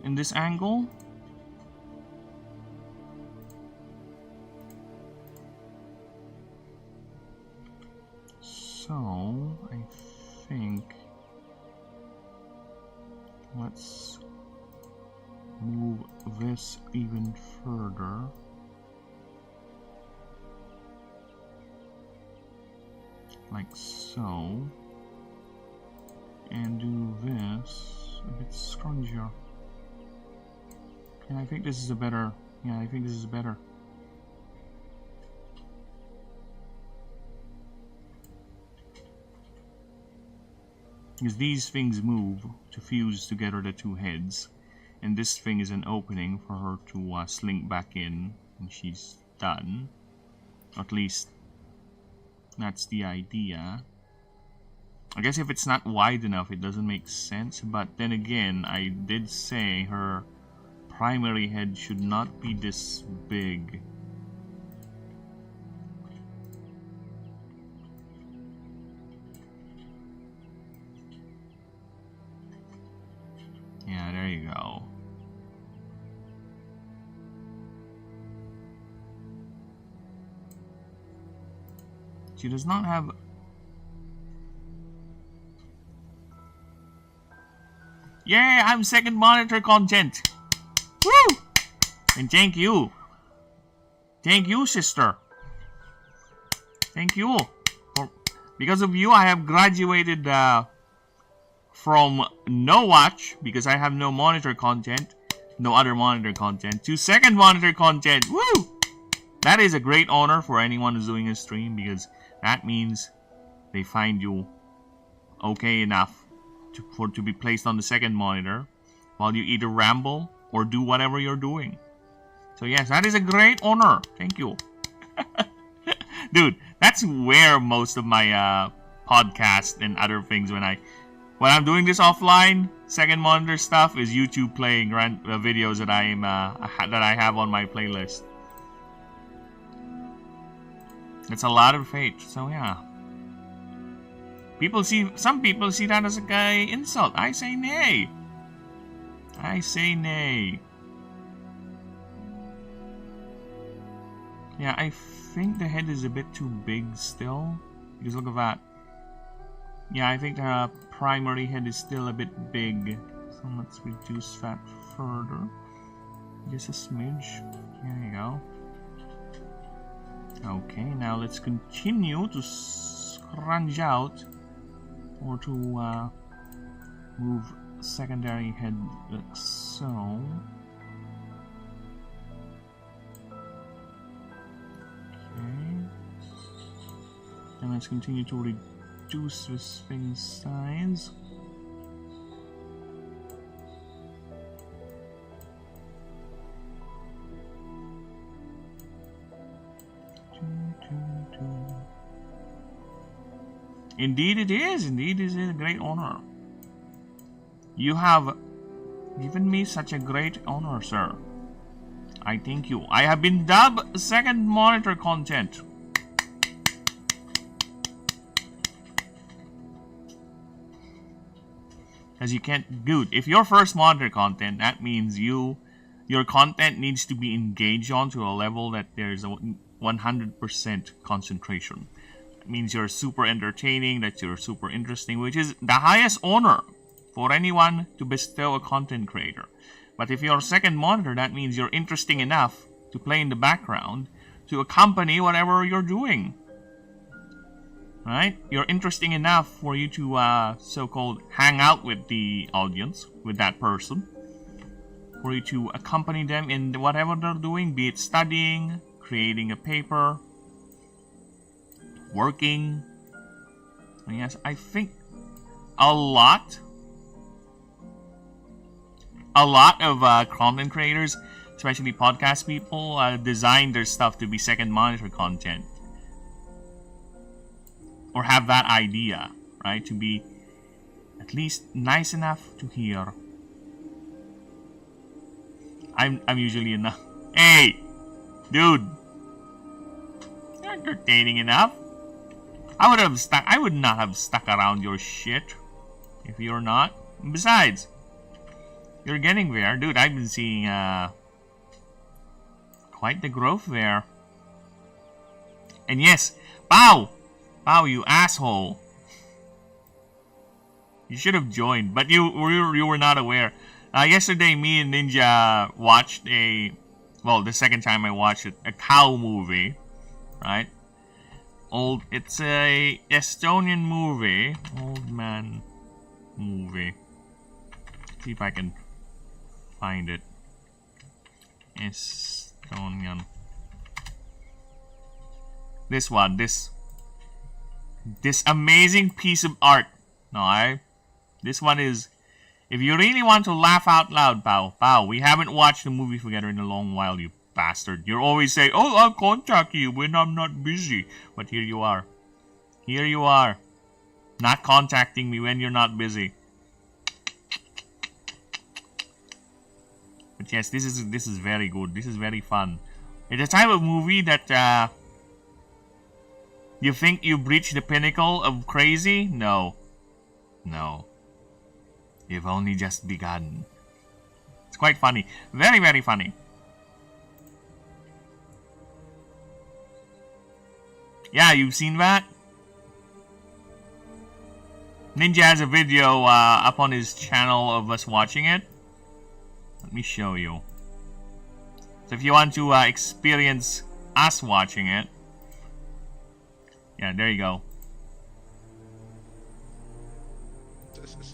in this angle. So I think let's move this even further. Like so. And do this a bit scrunchier. And I think this is a better, yeah, I think this is better. Because these things move to fuse together the 2 heads. And this thing is an opening for her to slink back in when she's done. At least that's the idea. I guess if it's not wide enough, it doesn't make sense. But then again, I did say her primary head should not be this big. Yeah, there you go. She does not have... Yeah, I'm second monitor content. Woo! And thank you. Thank you, sister. Thank you. Because of you, I have graduated from no watch, because I have no monitor content, no other monitor content, to second monitor content. Woo! That is a great honor for anyone who's doing a stream, because that means they find you okay enough to be placed on the second monitor while you either ramble or do whatever you're doing. So yes, that is a great honor. Thank you. Dude, that's where most of my podcast and other things when I'm doing this offline, second monitor stuff is YouTube playing videos that I have on my playlist. It's a lot of fate, so yeah. Some people see that as a insult. I say nay. I say nay. Yeah, I think the head is a bit too big still. Because look at that. Yeah, I think the primary head is still a bit big. So let's reduce that further. Just a smidge. There you go. Okay, now let's continue to scrunch out or to move secondary head like so. Okay. And let's continue to reduce this thing's size. Indeed it is. Indeed it is a great honor. You have given me such a great honor, sir. I thank you. I have been dubbed second monitor content. Because you can't... Dude, if you're first monitor content, that means your content needs to be engaged on to a level that there's a 100% concentration. It means you're super entertaining, that you're super interesting, which is the highest honor for anyone to bestow a content creator. But if you're second monitor, that means you're interesting enough to play in the background to accompany whatever you're doing. Right? You're interesting enough for you to so-called hang out with the audience, with that person. For you to accompany them in whatever they're doing, be it studying, creating a paper, working. And yes, I think a lot of content creators, especially podcast people, design their stuff to be second monitor content. Or have that idea, right? To be at least nice enough to hear. I'm usually enough. Hey! Dude! You're entertaining enough. I would not have stuck around your shit if you're not. Besides, you're getting there. Dude, I've been seeing quite the growth there. And yes, Pow! Pow, you asshole. You should have joined, but you were not aware. Yesterday, me and Ninja watched the second time I watched it, a cow movie, right? It's a Estonian movie, old man movie. See if I can find it. Estonian. This one, this amazing piece of art. No, this one is... If you really want to laugh out loud, Pow, we haven't watched the movie together in a long while, you bastard. You always say, oh, I'll contact you when I'm not busy. But here you are. Here you are. Not contacting me when you're not busy. But yes, this is very good. This is very fun. It's a type of movie that you think you've reached the pinnacle of crazy? No. No. You've only just begun. It's quite funny. Very, very funny. Yeah, you've seen that? Ninja has a video up on his channel of us watching it. Let me show you. So if you want to experience us watching it, yeah, there you go.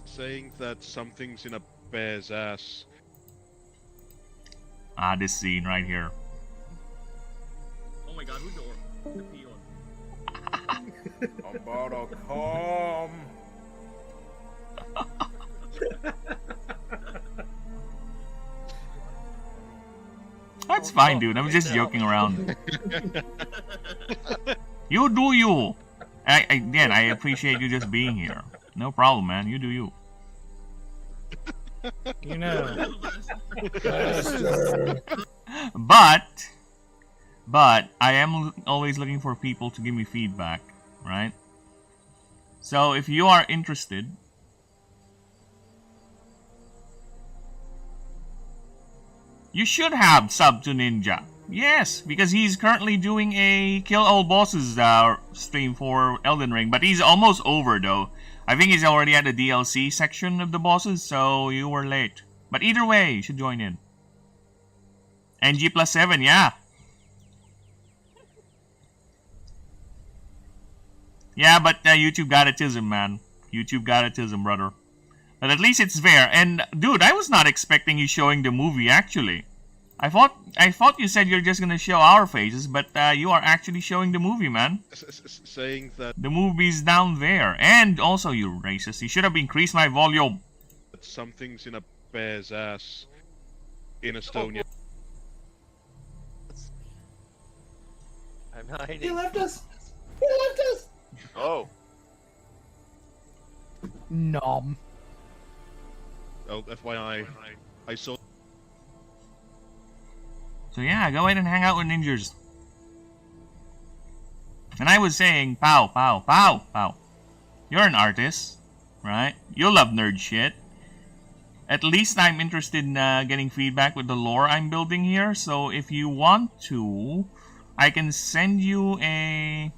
Saying that something's in a bear's ass. Ah, this scene right here. Oh my god, who's the peon? I'm about to come. That's fine, dude. I'm just joking around. You do you. Again, I appreciate you just being here. No problem, man. You do you. You know. But I am always looking for people to give me feedback, right? So if you are interested, you should have sub to Ninja. Yes, because he's currently doing a kill all bosses stream for Elden Ring, but he's almost over though. I think he's already at the DLC section of the bosses, so you were late. But either way, you should join in. NG plus 7, yeah. Yeah, but YouTube got autism, man. YouTube got autism, brother. But at least it's fair. And dude, I was not expecting you showing the movie actually. I thought you said you're just gonna show our faces, but you are actually showing the movie, man. Saying that The movie's down there. And also, you racist, you should have increased my volume. something's in a bear's ass in Estonia. I'm hiding. He left us! He left us! Oh. Nom. Oh, FYI, I saw. So yeah, go ahead and hang out with ninjas. And I was saying, pow, pow, pow, pow. You're an artist, right? You love nerd shit. At least I'm interested in getting feedback with the lore I'm building here. So if you want to, I can send you a...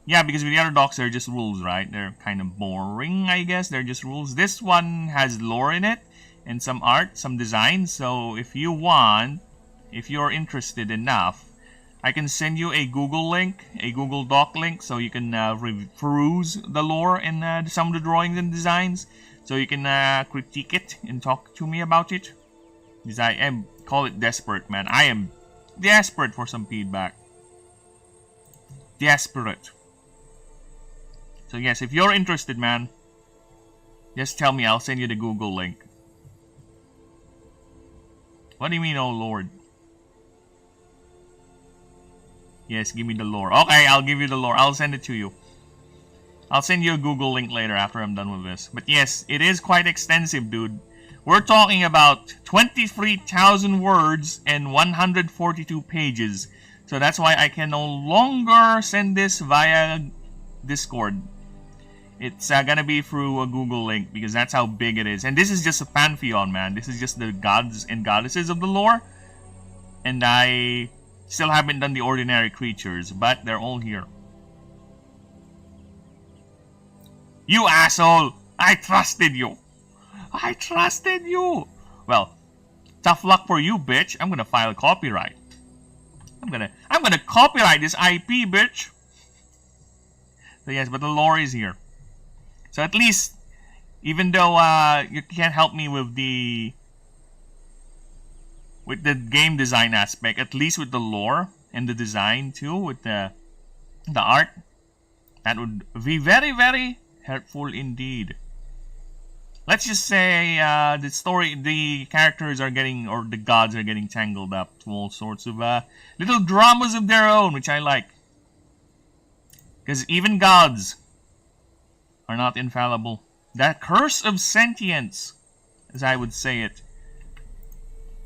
Yeah, because with the other docs, they're just rules, right? They're kind of boring, I guess. They're just rules. This one has lore in it, and some art, some design. So if you want, if you're interested enough, I can send you a Google link, a Google Doc link, so you can peruse the lore and some of the drawings and designs. So you can critique it and talk to me about it. Because I am, call it desperate, man. I am desperate for some feedback. Desperate. So yes, if you're interested, man, just tell me. I'll send you the Google link. What do you mean, oh lord? Yes, give me the lore. Okay, I'll give you the lore. I'll send it to you. I'll send you a Google link later after I'm done with this. But yes, it is quite extensive, dude. We're talking about 23,000 words and 142 pages. So that's why I can no longer send this via Discord. It's gonna be through a Google link because that's how big it is. And this is just a pantheon, man. This is just the gods and goddesses of the lore. And I still haven't done the ordinary creatures, but they're all here. You asshole! I trusted you! I trusted you! Well, tough luck for you, bitch. I'm gonna file copyright. I'm gonna copyright this IP, bitch! So yes, but the lore is here. So at least, even though you can't help me with the game design aspect, at least with the lore and the design too, with the art, that would be very, very helpful indeed. Let's just say the characters are getting, or the gods are getting tangled up to all sorts of little dramas of their own, which I like. Because even gods are not infallible. That curse of sentience, as I would say it.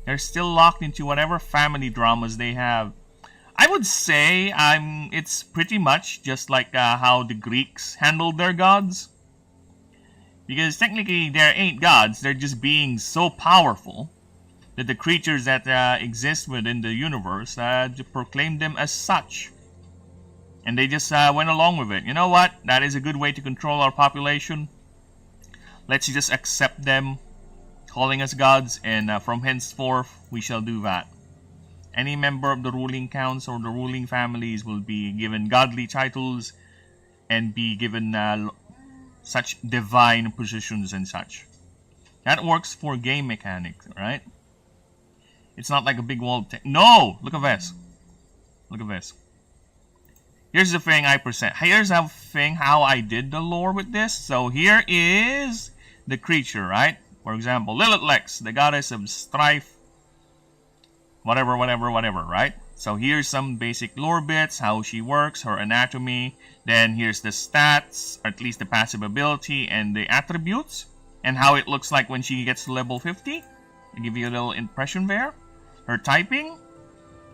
They're still locked into whatever family dramas they have. I would say it's pretty much just like how the Greeks handled their gods. Because technically they ain't gods, they're just beings so powerful that the creatures that exist within the universe proclaim them as such. And they just went along with it. You know what? That is a good way to control our population. let's just accept them calling us gods, and from henceforth we shall do that. Any member of the ruling counts or the ruling families will be given godly titles and be given such divine positions and such. That works for game mechanics, right? It's not like a big wall. No! Look at this. Look at this. Here's the thing I present. Here's the thing how I did the lore with this. So here is the creature, right? For example, Lilith Lex, the goddess of strife. Whatever, right? So here's some basic lore bits, how she works, her anatomy. Then here's the stats, or at least the passive ability and the attributes. And how it looks like when she gets to level 50. I'll give you a little impression there. Her typing.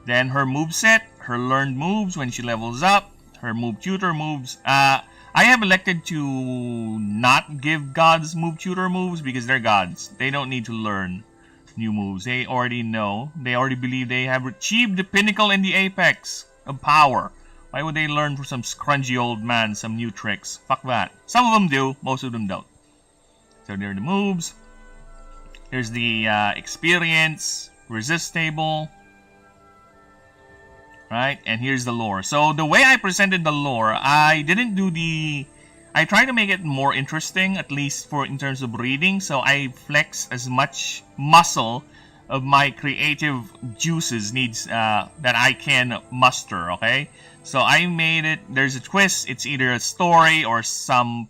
Then her moveset, her learned moves when she levels up. Her move tutor moves. I have elected to not give gods move tutor moves because they're gods. They don't need to learn new moves. They already know. They already believe they have achieved the pinnacle and the apex of power. Why would they learn from some scrungy old man some new tricks? Fuck that. Some of them do. Most of them don't. So there are the moves. Here's the experience. Resist table. Right? And here's the lore. So the way I presented the lore, I didn't do the... I try to make it more interesting, at least for in terms of reading. So I flex as much muscle of my creative juices needs that I can muster, okay? So I made it, there's a twist. It's either a story or some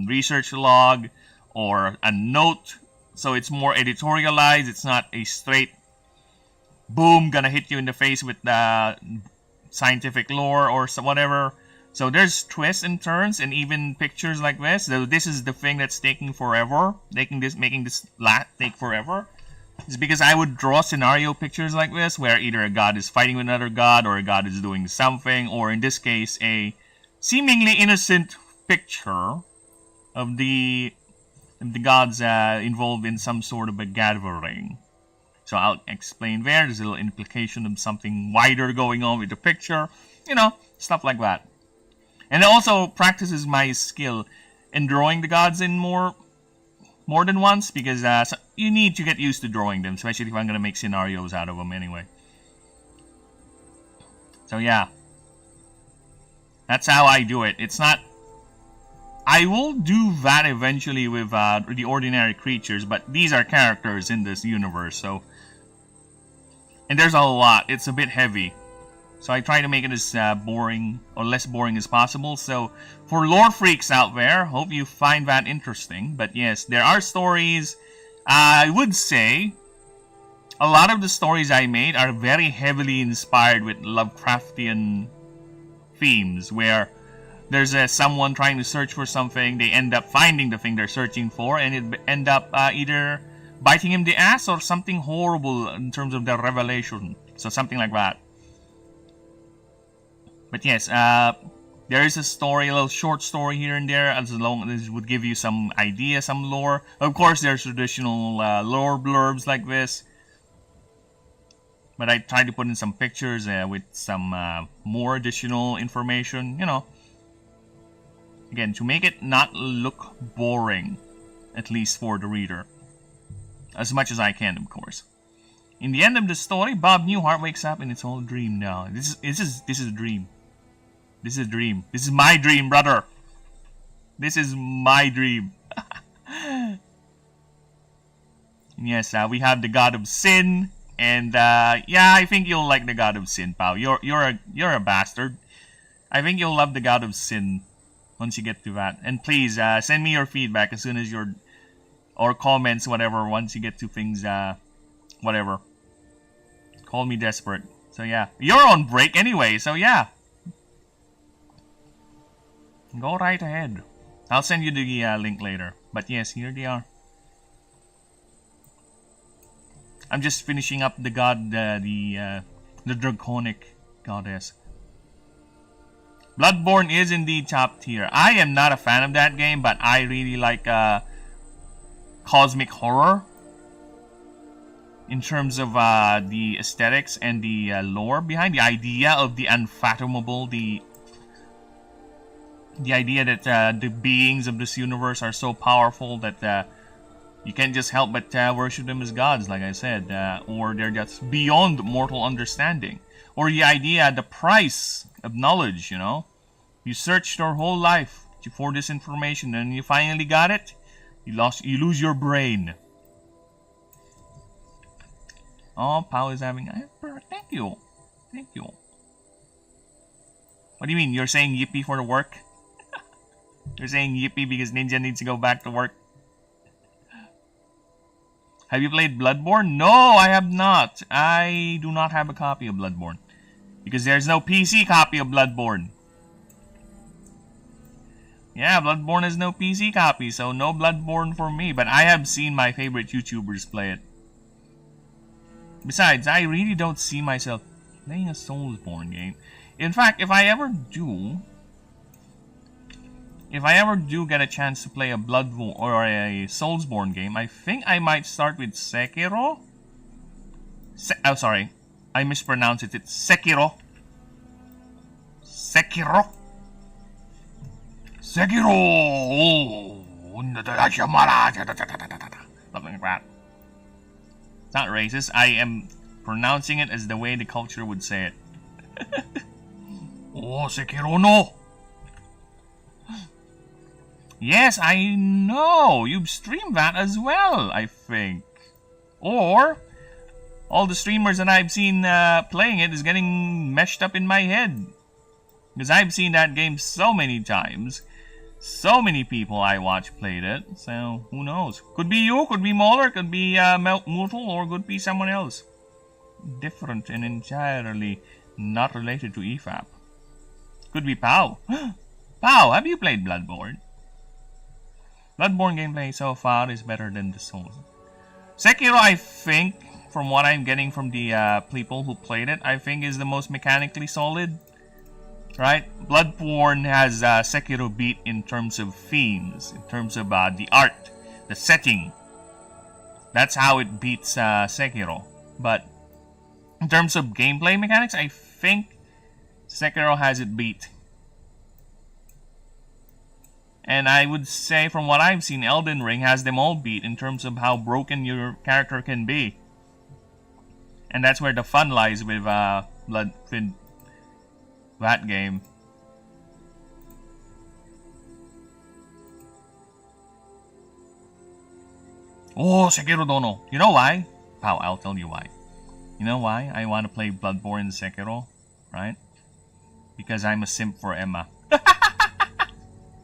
research log or a note. So it's more editorialized. It's not a straight boom, gonna hit you in the face with the scientific lore or whatever. So there's twists and turns and even pictures like this. So this is the thing that's taking forever. Making this take forever. It's because I would draw scenario pictures like this where either a god is fighting with another god or a god is doing something, or in this case a seemingly innocent picture of the gods involved in some sort of a gathering. So I'll explain there. There's a little implication of something wider going on with the picture. You know, stuff like that. And it also practices my skill in drawing the gods in more than once, because so you need to get used to drawing them, especially if I'm going to make scenarios out of them anyway. So yeah. That's how I do it. It's not... I will do that eventually with the ordinary creatures, but these are characters in this universe, so... And there's a lot. It's a bit heavy. So I try to make it as boring or less boring as possible. So for lore freaks out there, hope you find that interesting. But yes, there are stories. I would say a lot of the stories I made are very heavily inspired with Lovecraftian themes, where there's someone trying to search for something, they end up finding the thing they're searching for, and it end up either biting him the ass or something horrible in terms of the revelation. So something like that. But yes, there is a story, a little short story here and there, as long as it would give you some idea, some lore. Of course, there's traditional lore blurbs like this. But I tried to put in some pictures with some more additional information, you know. Again, to make it not look boring, at least for the reader. As much as I can, of course. In the end of the story, Bob Newhart wakes up and it's all a dream now. This is a dream. This is a dream. This is my dream, brother. This is my dream. Yes, we have the god of sin, and yeah, I think you'll like the god of sin, pal. You're a bastard. I think you'll love the god of sin once you get to that. And please send me your feedback as soon as or comments, whatever. Once you get to things, whatever. Call me desperate. So yeah, you're on break anyway. So yeah. Go right ahead. I'll send you the link later. But yes, here they are. I'm just finishing up the god, the draconic goddess. Bloodborne is indeed top tier. I am not a fan of that game, but I really like cosmic horror. In terms of the aesthetics and the lore behind the idea of the unfathomable, the the idea that the beings of this universe are so powerful that you can't just help but worship them as gods, like I said, or they're just beyond mortal understanding. Or the idea, the price of knowledge, you know? You searched your whole life for this information and you finally got it, you lose your brain. Oh, Pao is having... Thank you. Thank you. What do you mean? You're saying yippee for the work? You're saying yippee because Ninja needs to go back to work? Have you played Bloodborne? No, I have not. I do not have a copy of Bloodborne. Because there's no PC copy of Bloodborne. Yeah, Bloodborne has no PC copy, so no Bloodborne for me. But I have seen my favorite YouTubers play it. Besides, I really don't see myself playing a Soulsborne game. In fact, if I ever do get a chance to play a Bloodborne or a Soulsborne game, I think I might start with Sekiro. Oh, sorry, I mispronounced it. It's Sekiro. Sekiro. Sekiro. Something like that. It's not racist. I am pronouncing it as the way the culture would say it. Oh, Sekiro no. Yes, I know. You've streamed that as well, I think. Or all the streamers that I've seen playing it is getting meshed up in my head. Because I've seen that game so many times. So many people I watch played it. So, who knows? Could be you, could be Molar, could be Mootle, or could be someone else. Different and entirely not related to EFAP. Could be Pao. Pao, have you played Bloodborne? Bloodborne gameplay so far is better than the Souls. Sekiro, I think, from what I'm getting from the people who played it, I think is the most mechanically solid. Right? Bloodborne has Sekiro beat in terms of themes, in terms of the art, the setting. That's how it beats Sekiro. But in terms of gameplay mechanics, I think Sekiro has it beat. And I would say, from what I've seen, Elden Ring has them all beat in terms of how broken your character can be. And that's where the fun lies with that game. Oh, Sekiro Dono. You know why? Pao, I'll tell you why. You know why I want to play Bloodborne and Sekiro? Right? Because I'm a simp for Emma.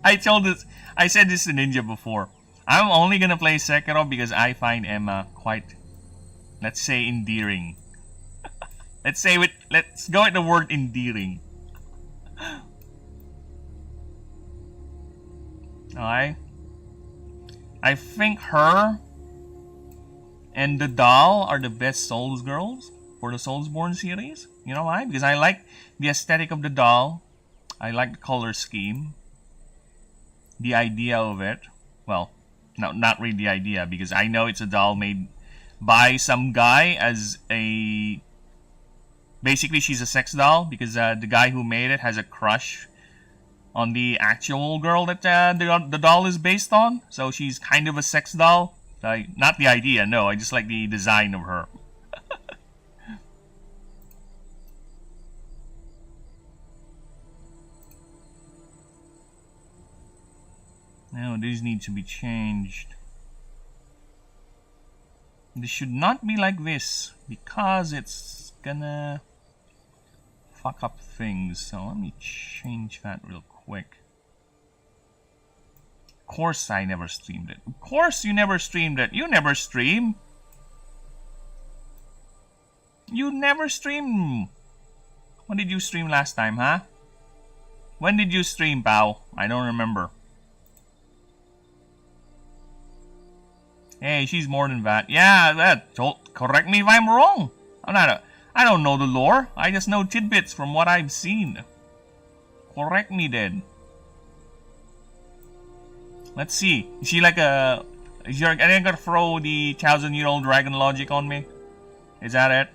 I said this to Ninja before. I'm only gonna play Sekiro because I find Emma quite, let's say, endearing. let's go with the word endearing. Alright? I think her and the doll are the best Souls girls for the Soulsborne series. You know why? Because I like the aesthetic of the doll. I like the color scheme. The idea of it. Well, no, not really the idea, because I know it's a doll made by some guy as a... Basically, she's a sex doll, because the guy who made it has a crush on the actual girl that the doll is based on. So she's kind of a sex doll. Not the idea, no. I just like the design of her. Now, these need to be changed. This should not be like this, because it's gonna fuck up things. So let me change that real quick. Of course I never streamed it. Of course you never streamed it. You never stream. You never stream. When did you stream last time, huh? When did you stream, Pao? I don't remember. Hey, she's more than that. Yeah, correct me if I'm wrong. I don't know the lore. I just know tidbits from what I've seen. Correct me then. Let's see. Is she like a... Are you gonna throw the 1,000-year-old dragon logic on me? Is that it?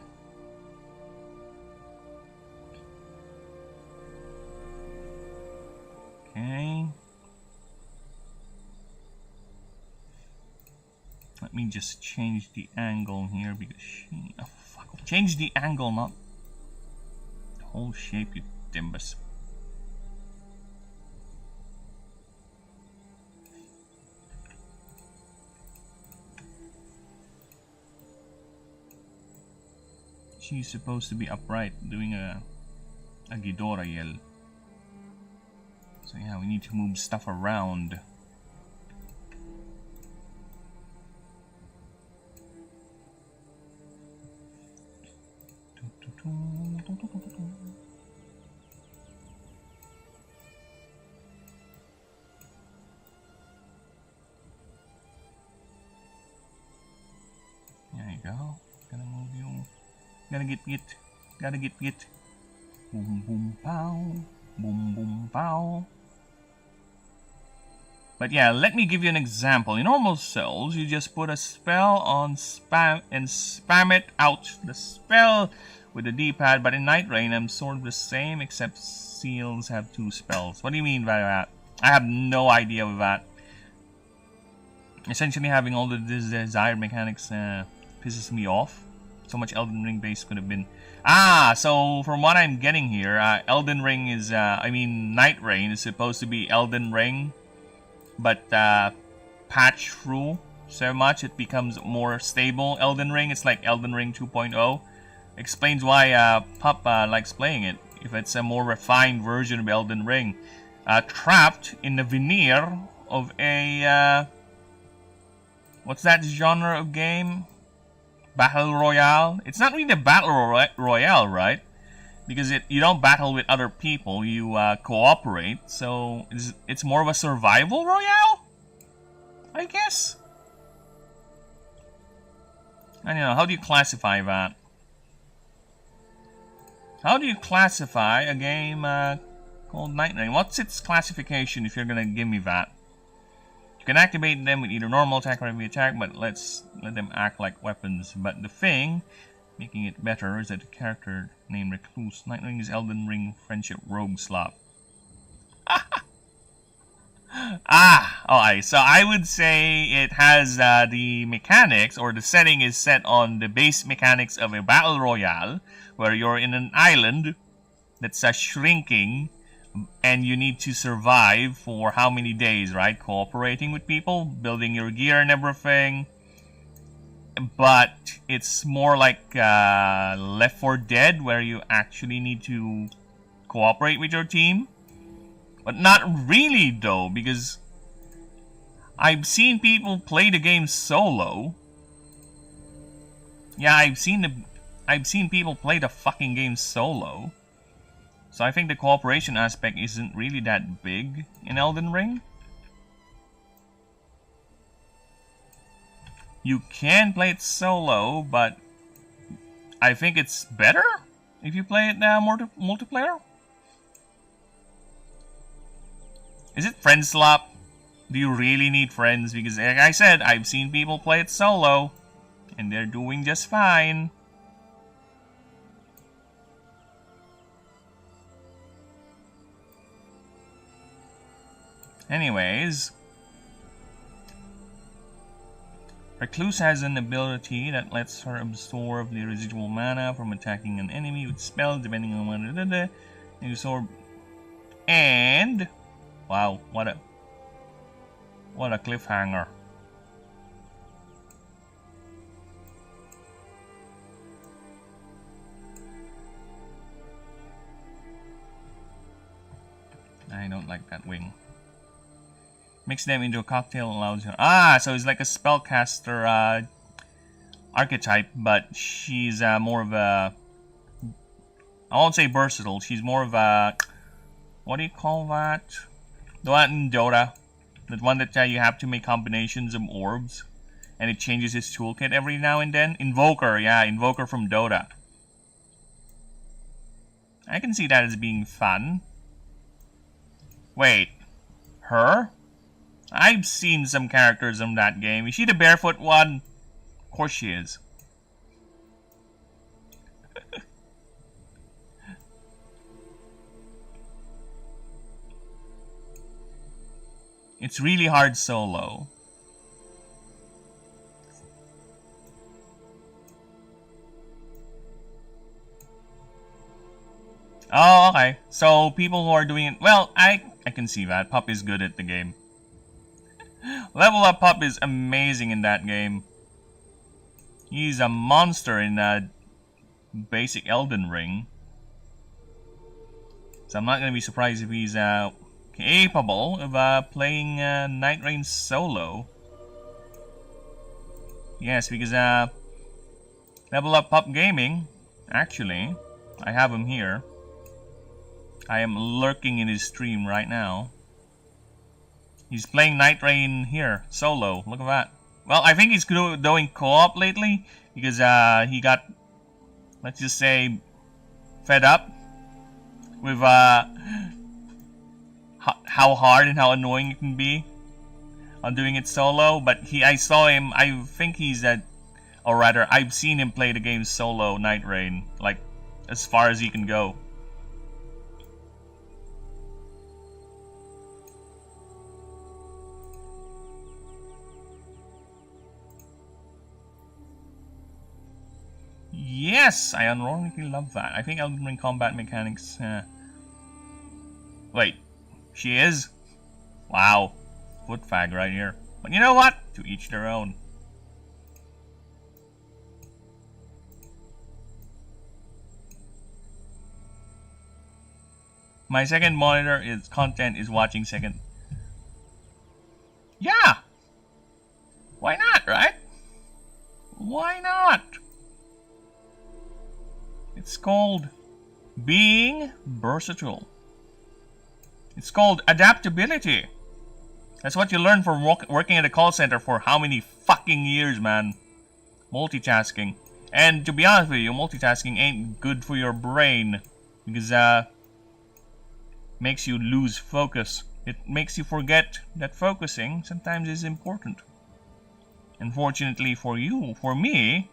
Okay. me just change the angle here because she... Oh, fuck. Change the angle, not the whole shape, you dimbus. She's supposed to be upright, doing a Ghidorah yell. So yeah, we need to move stuff around. There you go. Gonna move you. Gotta get. Boom boom pow. Boom boom pow. But yeah, let me give you an example. In normal cells, you just put a spell on spam and spam it out. The spell with the D-pad, but in Night Rain, I'm sort of the same, except seals have 2 spells. What do you mean by that? I have no idea of that. Essentially, having all the desired mechanics pisses me off. So much Elden Ring base could have been. Ah, so from what I'm getting here, Elden Ring is, Night Rain is supposed to be Elden Ring, but patched through so much it becomes more stable. Elden Ring, it's like Elden Ring 2.0. Explains why Pup likes playing it. If it's a more refined version of Elden Ring, trapped in the veneer of a what's that genre of game? Battle Royale. It's not really a battle royale, right? Because you don't battle with other people, you cooperate. So it's more of a survival royale, I guess. I don't know. How do you classify that? How do you classify a game called Night Rain? What's its classification if you're gonna give me that? You can activate them with either normal attack or heavy attack, but let's let them act like weapons. But the thing making it better is that the character named Recluse. Night Rain is Elden Ring Friendship Rogue Slop. Alright, so I would say it has the mechanics, or the setting is set on the base mechanics of a battle royale, where you're in an island that's shrinking, and you need to survive for how many days, right? Cooperating with people, building your gear and everything. But it's more like Left 4 Dead, where you actually need to cooperate with your team. But not really, though, because I've seen people play the game solo. Yeah, I've seen people play the fucking game solo. So I think the cooperation aspect isn't really that big in Elden Ring. You can play it solo, but I think it's better if you play it multiplayer. Is it friend slop? Do you really need friends? Because like I said, I've seen people play it solo, and they're doing just fine. Anyways, Recluse has an ability that lets her absorb the residual mana from attacking an enemy with spells, depending on what you absorb. And wow, what a cliffhanger! I don't like that wing. Mix them into a cocktail allows her. So it's like a spellcaster archetype, but she's more of a. I won't say versatile. She's more of a. What do you call that? The one in Dota. The one that you have to make combinations of orbs, and it changes its toolkit every now and then. Invoker, yeah, Invoker from Dota. I can see that as being fun. Wait, her? I've seen some characters in that game. Is she the barefoot one? Of course she is. It's really hard solo. Oh, okay. So people who are doing it, well, I can see that. Pup is good at the game. Level Up Pup is amazing in that game. He's a monster in basic Elden Ring. So I'm not gonna be surprised if he's capable of playing Night Rain solo. Yes, because Level Up Pup Gaming, actually, I have him here. I am lurking in his stream right now. He's playing Night Rain here, solo. Look at that. Well, I think he's doing co-op lately because he got, let's just say, fed up with how hard and how annoying it can be on doing it solo. But I saw him. I think he's or rather, I've seen him play the game solo, Night Rain, like as far as he can go. Yes, I ironically love that. I think Elden Ring combat mechanics. Wait, she is? Wow, foot fag right here. But you know what? To each their own. My second monitor is content is watching second. Yeah! Why not, right? Why not? It's called being versatile. It's called adaptability. That's what you learn from working at a call center for how many fucking years, man. Multitasking. And to be honest with you, multitasking ain't good for your brain. Because, makes you lose focus. It makes you forget that focusing sometimes is important. Unfortunately for you, for me,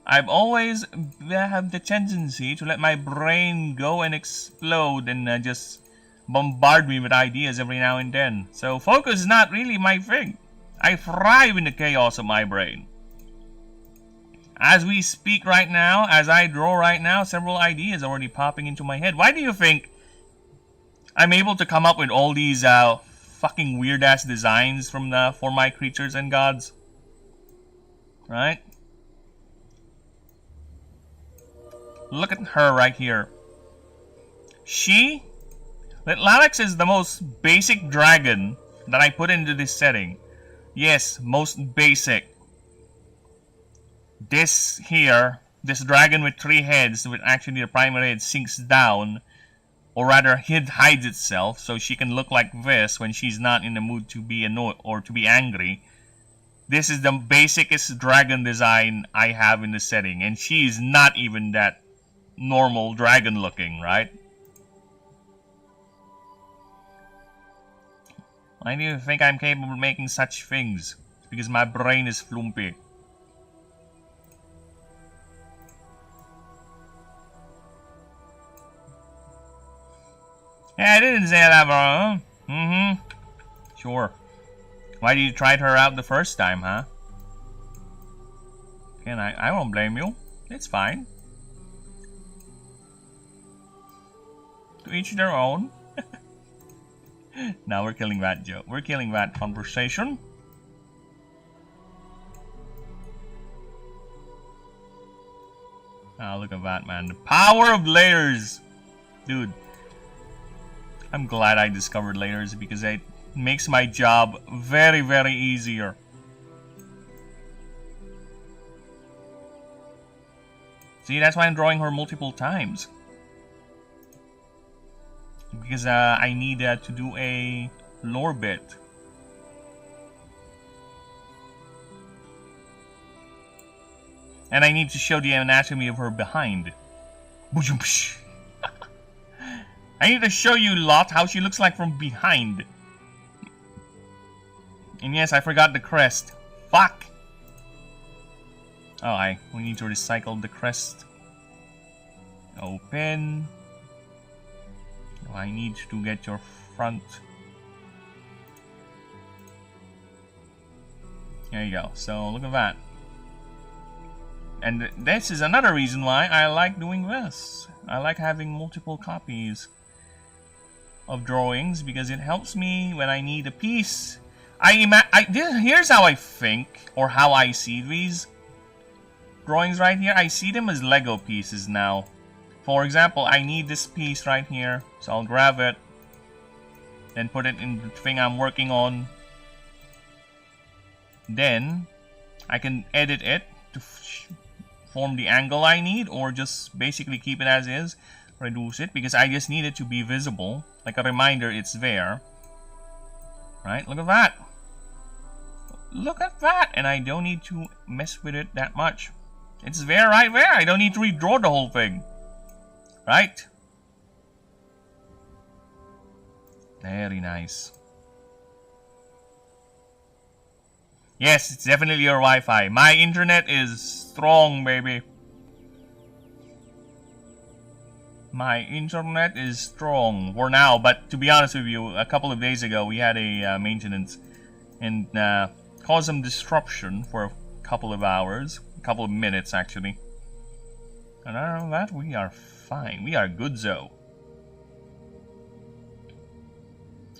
I've always have the tendency to let my brain go and explode and just bombard me with ideas every now and then. So focus is not really my thing. I thrive in the chaos of my brain. As we speak right now, as I draw right now, several ideas are already popping into my head. Why do you think I'm able to come up with all these fucking weird-ass designs from for my creatures and gods? Right? Look at her right here. Lalix is the most basic dragon that I put into this setting. Yes, most basic. This here, this dragon with 3 heads, with actually the primary head sinks down, or rather hides itself, so she can look like this when she's not in the mood to be annoyed or to be angry. This is the basicest dragon design I have in the setting, and she's not even that normal dragon looking, right? Why do you think I'm capable of making such things? It's because my brain is flumpy. Yeah, I didn't say that, bro. Mm-hmm. Sure. Why did you try her out the first time, huh? And I won't blame you. It's fine. To each their own. Now we're killing that joke. We're killing that conversation. Oh, look at that, man. The power of layers. Dude. I'm glad I discovered layers because it makes my job very, very easier. See, that's why I'm drawing her multiple times. Because I need to do a lore bit. And I need to show the anatomy of her behind. I need to show you lot how she looks like from behind. And yes, I forgot the crest. Fuck! Oh, we need to recycle the crest. Open. I need to get your front. There you go. So look at that. And this is another reason why I like doing this. I like having multiple copies of drawings because it helps me when I need a piece. Here's how I think, or how I see these drawings right here. I see them as Lego pieces now. For example, I need this piece right here, so I'll grab it and put it in the thing I'm working on. Then I can edit it to form the angle I need, or just basically keep it as is, reduce it, because I just need it to be visible, like a reminder it's there. Right, look at that. Look at that, and I don't need to mess with it that much. It's there right there. I don't need to redraw the whole thing. Right? Very nice. Yes, it's definitely your Wi-Fi. My internet is strong, baby. My internet is strong for now, but to be honest with you, a couple of days ago we had a maintenance and caused some disruption for a couple of hours, a couple of minutes actually. And other than that, we are fine. We are good-zo.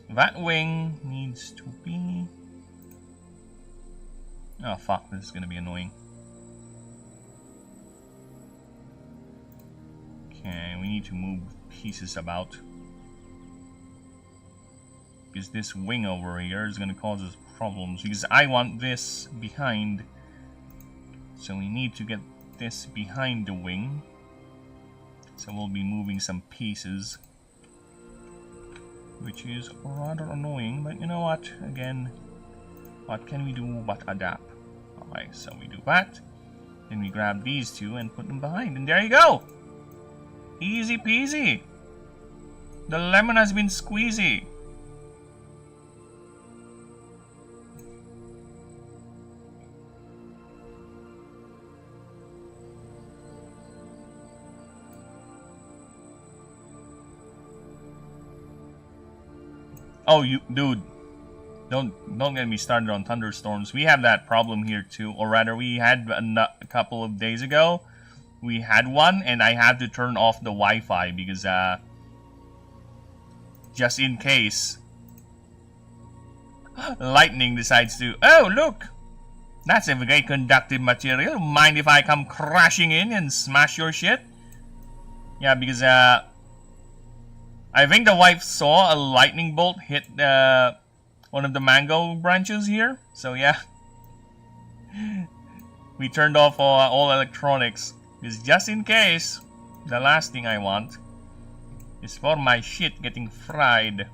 That wing needs to be... Oh fuck, this is gonna be annoying. Okay, we need to move pieces about. Because this wing over here is gonna cause us problems. Because I want this behind. So we need to get this behind the wing. So we'll be moving some pieces. Which is rather annoying, but you know what? Again, what can we do but adapt? Alright, so we do that. Then we grab these two and put them behind. And there you go! Easy peasy! The lemon has been squeezy. Oh, you dude. Don't get me started on thunderstorms. We have that problem here too, or rather we had a couple of days ago. We had one and I had to turn off the Wi-Fi because just in case lightning decides to, oh look, that's a very conductive material. Mind if I come crashing in and smash your shit? Yeah, because I think the wife saw a lightning bolt hit one of the mango branches here. So yeah, we turned off all electronics. Because just in case, the last thing I want is for my shit getting fried.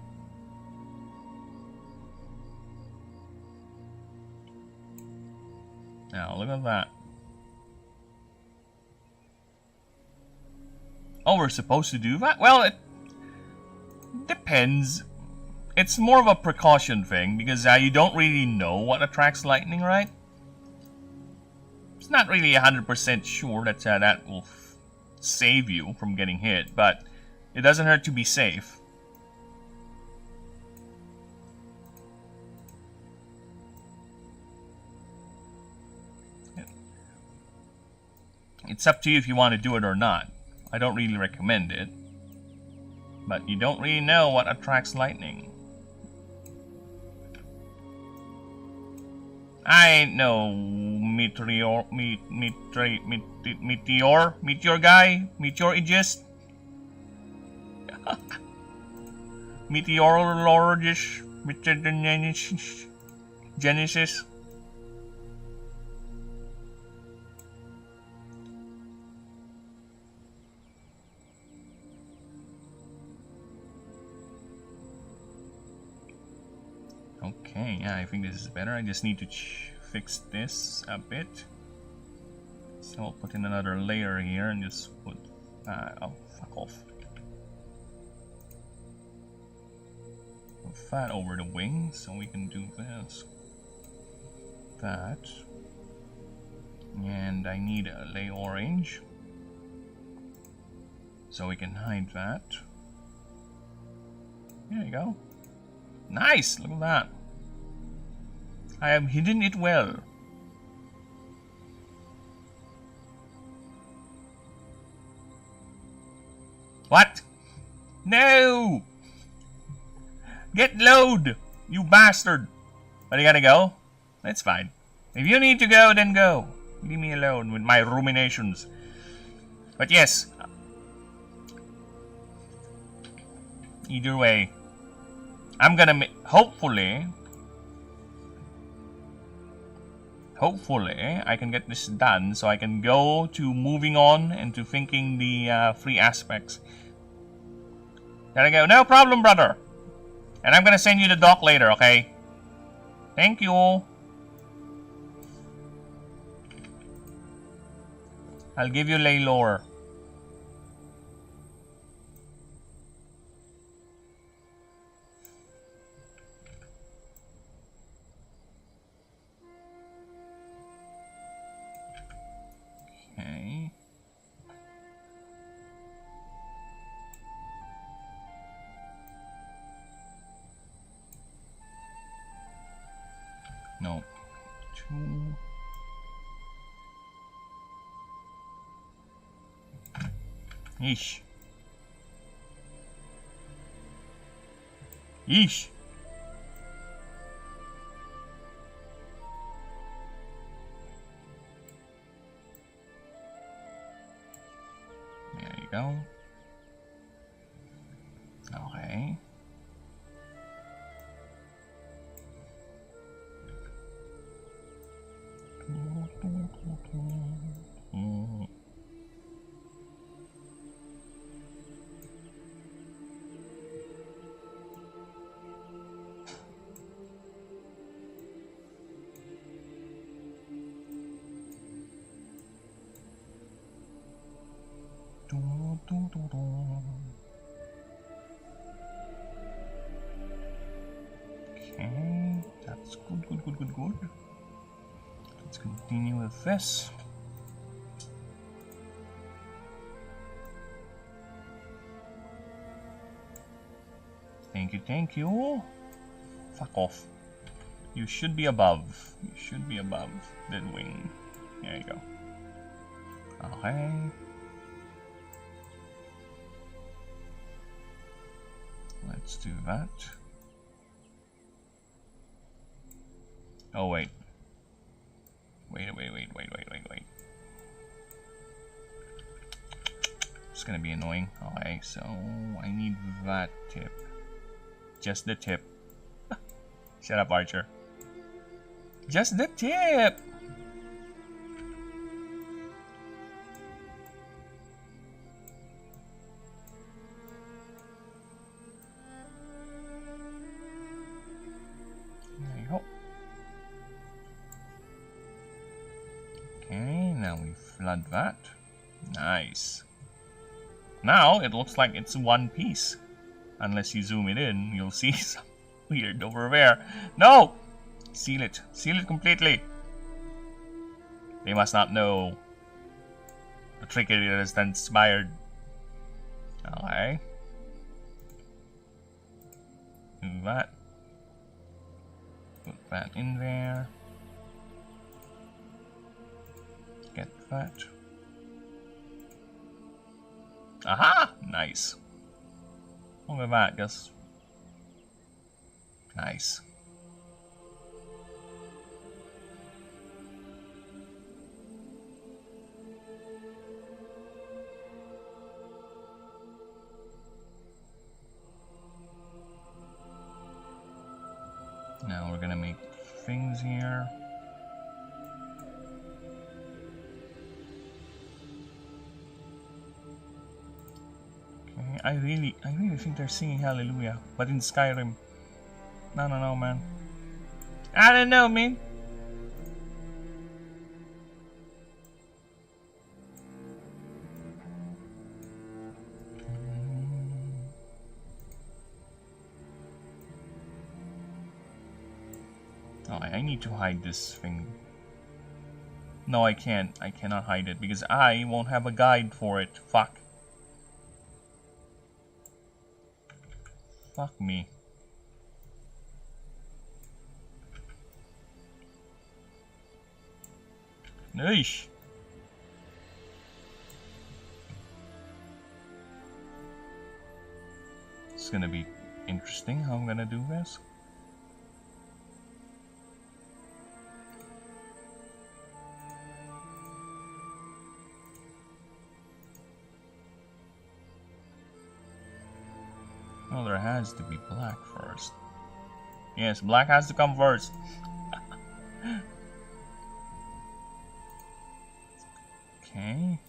Now look at that. Oh, we're supposed to do that? Well, it depends. It's more of a precaution thing because you don't really know what attracts lightning, right? It's not really 100% sure that that will save you from getting hit, but it doesn't hurt to be safe. It's up to you if you want to do it or not. I don't really recommend it, but you don't really know what attracts lightning. I ain't no meteor guy, meteorologist, meteorologist, Genesis. Okay, yeah, I think this is better. I just need to fix this a bit. So I'll put in another layer here and just put... oh, fuck off. Put that over the wing so we can do this. That. And I need a lay orange. So we can hide that. There you go. Nice! Look at that. I have hidden it well. No! Get load, you bastard! But you gotta go? That's fine. If you need to go, then go. Leave me alone with my ruminations. But yes. Either way. I'm gonna hopefully I can get this done so I can go to moving on and to thinking the free aspects. Gotta go. No problem, brother. And I'm gonna send you the doc later, okay? Thank you. I'll give you lay lore. Okay. No. 2. Yeesh. Yeesh. There you go. Okay. Okay, that's good. Let's continue with this. Thank you. Fuck off. You should be above. You should be above the wing. There you go. Okay. Let's do that. Oh, wait. Wait. It's gonna be annoying. Okay, so I need that tip. Just the tip. Shut up, Archer. Just the tip! There you go. Okay, now we flood that. Nice. Now it looks like it's one piece. Unless you zoom it in, you'll see some weird over there. No! Seal it. Seal it completely. They must not know the trickery that has transpired. Okay. Do that. Put that in there. Get that. Aha! Nice. Look at that, just nice. Now we're gonna make things here. I really think they're singing Hallelujah, but in Skyrim. No, man. I don't know, man. Oh, I need to hide this thing. No, I can't. I cannot hide it because I won't have a guide for it. Fuck. Fuck me. Nice. gonna be interesting how I'm gonna do this. Well, there has to be black first. Yes, black has to come first. Okay.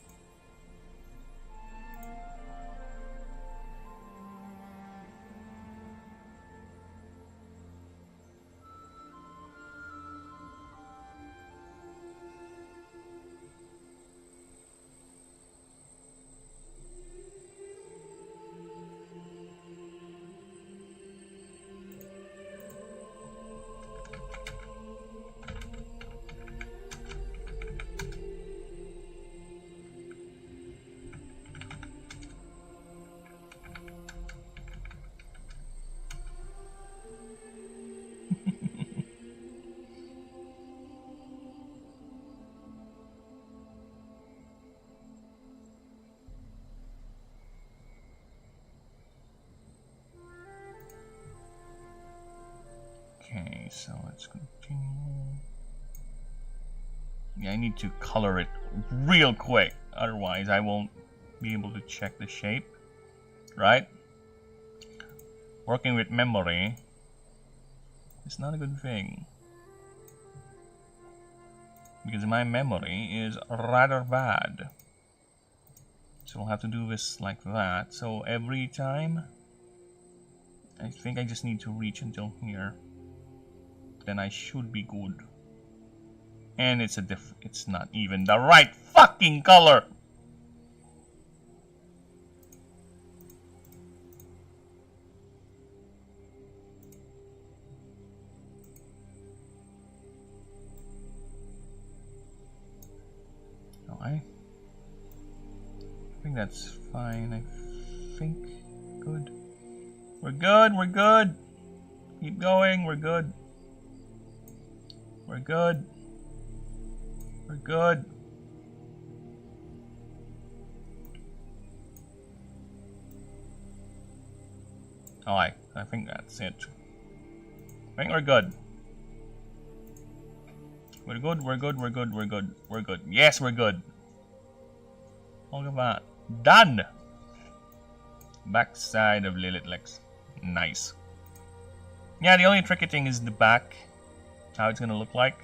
Okay, so let's continue. Yeah, I need to color it real quick, otherwise I won't be able to check the shape, right? Working with memory is not a good thing, because my memory is rather bad. So we'll have to do this like that. So every time, I think I just need to reach until here. Then I should be good. And it's it's not even the right fucking color. Oh, I think that's fine. I think good. We're good. We're good. Keep going. We're good. We're good. We're good. Alright, I think that's it. I think we're good. We're good, we're good, we're good, we're good, we're good. Yes, we're good. Look at that. Done! Backside of Lilith Lex. Nice. Yeah, the only tricky thing is the back. How it's gonna look like.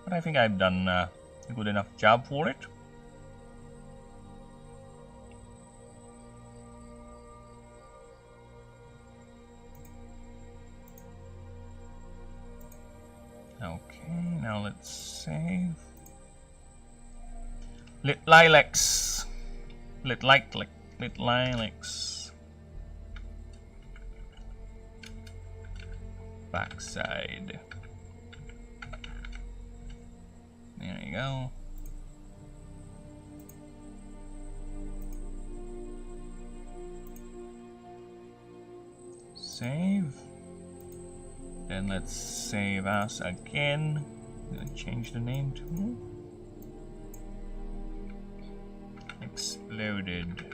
But I think I've done a good enough job for it. Okay, now let's save. Lit lilacs. Lit lilacs. Backside. There you go. Save. Then let's save as again. I'm gonna change the name to Exploded.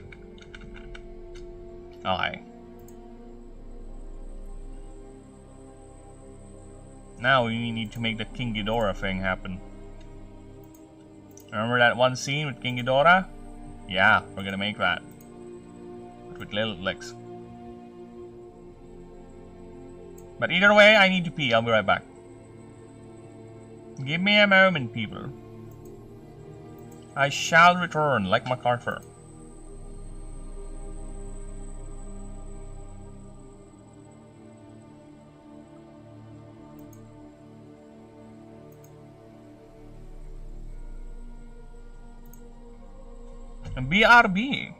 Alright. Now we need to make the King Ghidorah thing happen. Remember that one scene with King Ghidorah? Yeah, we're gonna make that. But with Lilith Lex. But either way, I need to pee. I'll be right back. Give me a moment, people. I shall return, like MacArthur. BRB.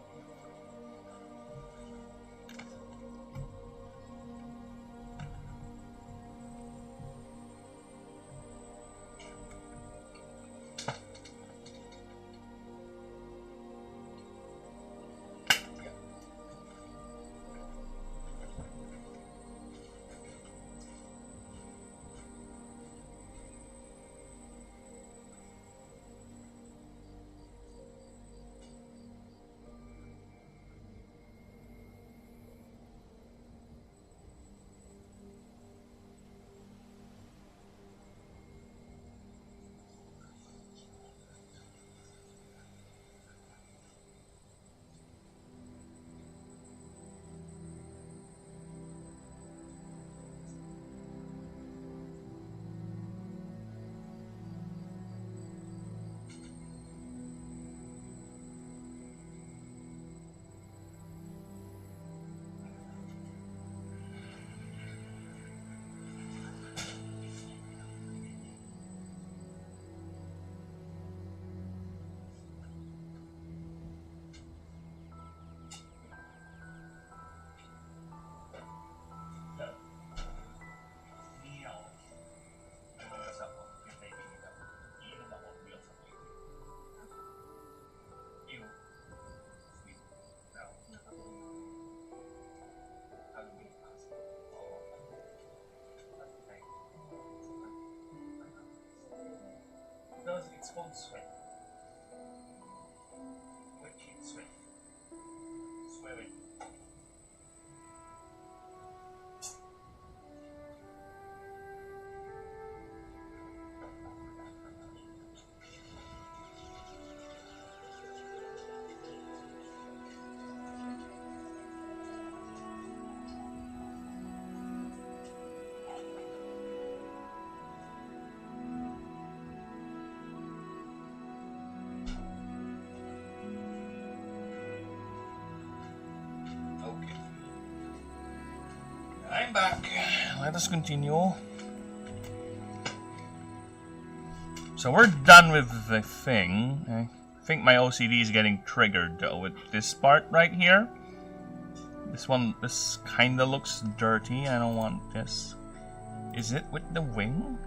Okay. I'm back. Let us continue. So we're done with the thing. I think my OCD is getting triggered though with this part right here. This kinda looks dirty. I don't want this. Is it with the wing?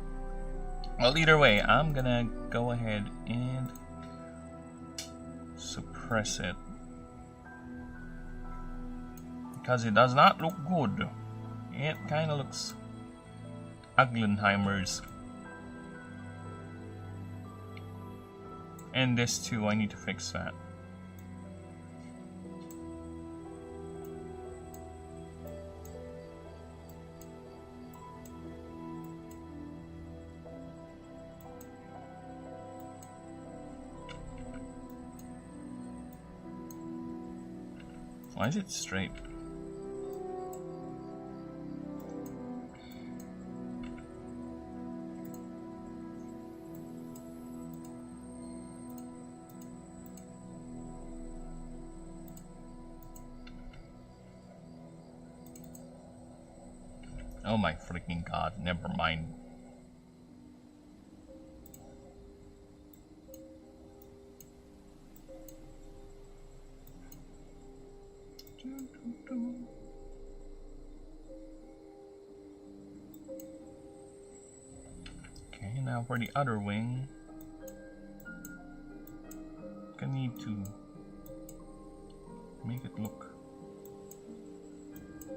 Well, either way, I'm gonna go ahead and suppress it. Because it does not look good. It kinda looks Uglenheimer's. And this too, I need to fix that. Why is it straight? Oh my freaking god, never mind. Okay, now for the other wing. I need to make it look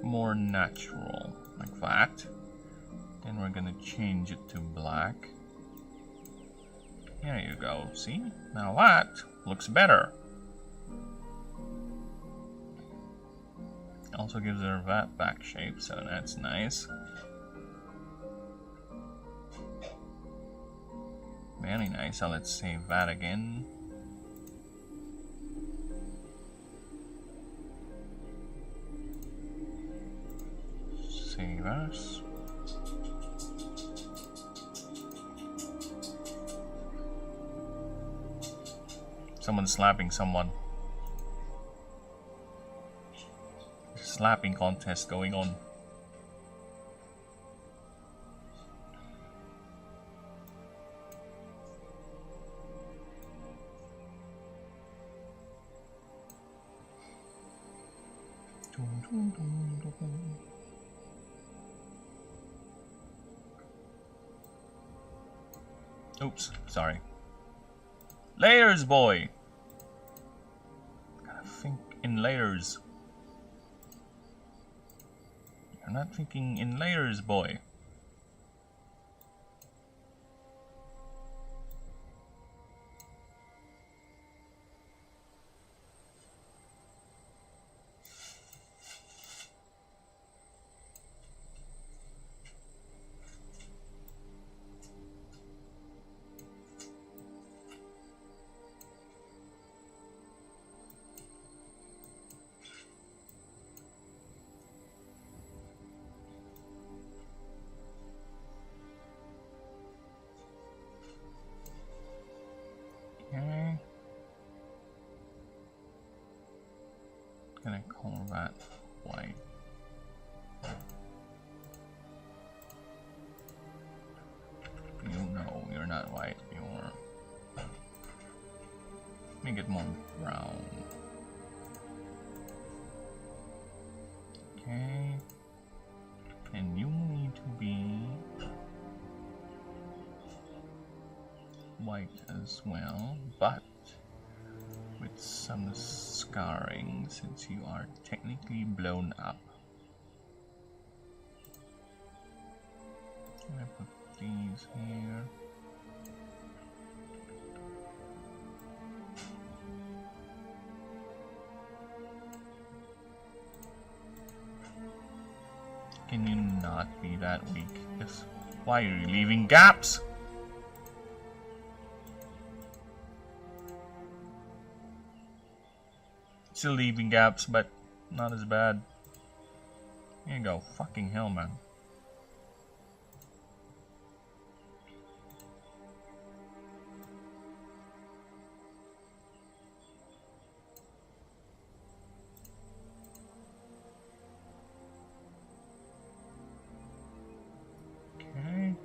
more natural, like that. Then we're gonna change it to black. There you go, see? Now that looks better. Also gives her that back shape, so that's nice. Very nice, so let's save that again. Save us. Someone's slapping someone. Slapping contest going on. Oops, sorry. Layers, boy! Gotta think in layers. You're not thinking in layers, boy. Okay. Gonna call that white. You know you're not white, you're... Make it more brown. Okay. And you need to be white as well, but with some scarring since you are technically blown up. I'm gonna put these here. Can you not be that weak? Yes. Why are you leaving gaps? Still leaving gaps, but not as bad. Here you go. Fucking hell, man. Okay.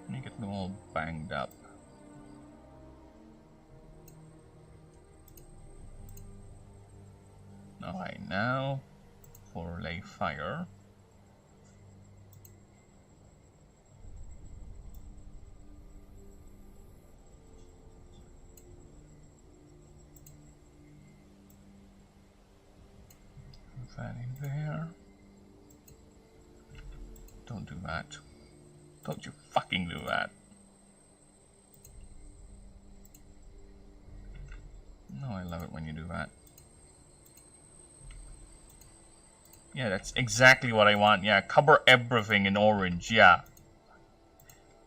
Make it all banged up. Alright, now for lay fire. Put that in there. Don't do that. Don't you fucking do that. No, I love it when you do that. Yeah, that's exactly what I want. Yeah, cover everything in orange. Yeah.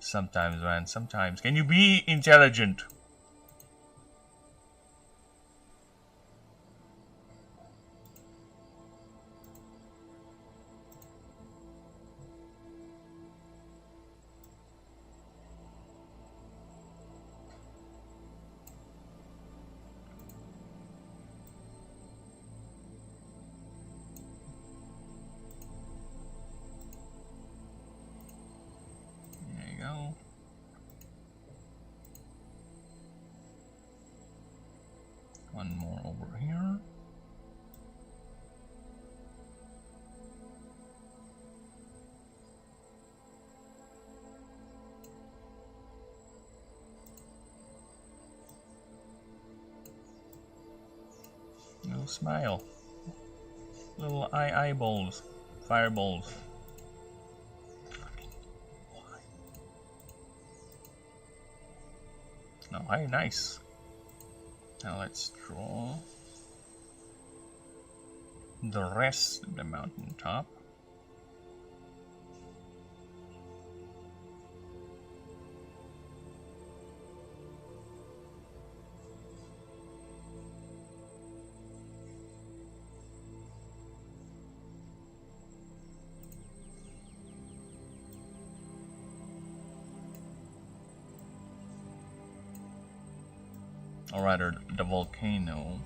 Sometimes, man. Sometimes. Can you be intelligent? One more over here. Little smile. Little eyeballs. Fireballs. Oh, hey, nice. Now let's draw the rest of the mountaintop. Or rather, the volcano.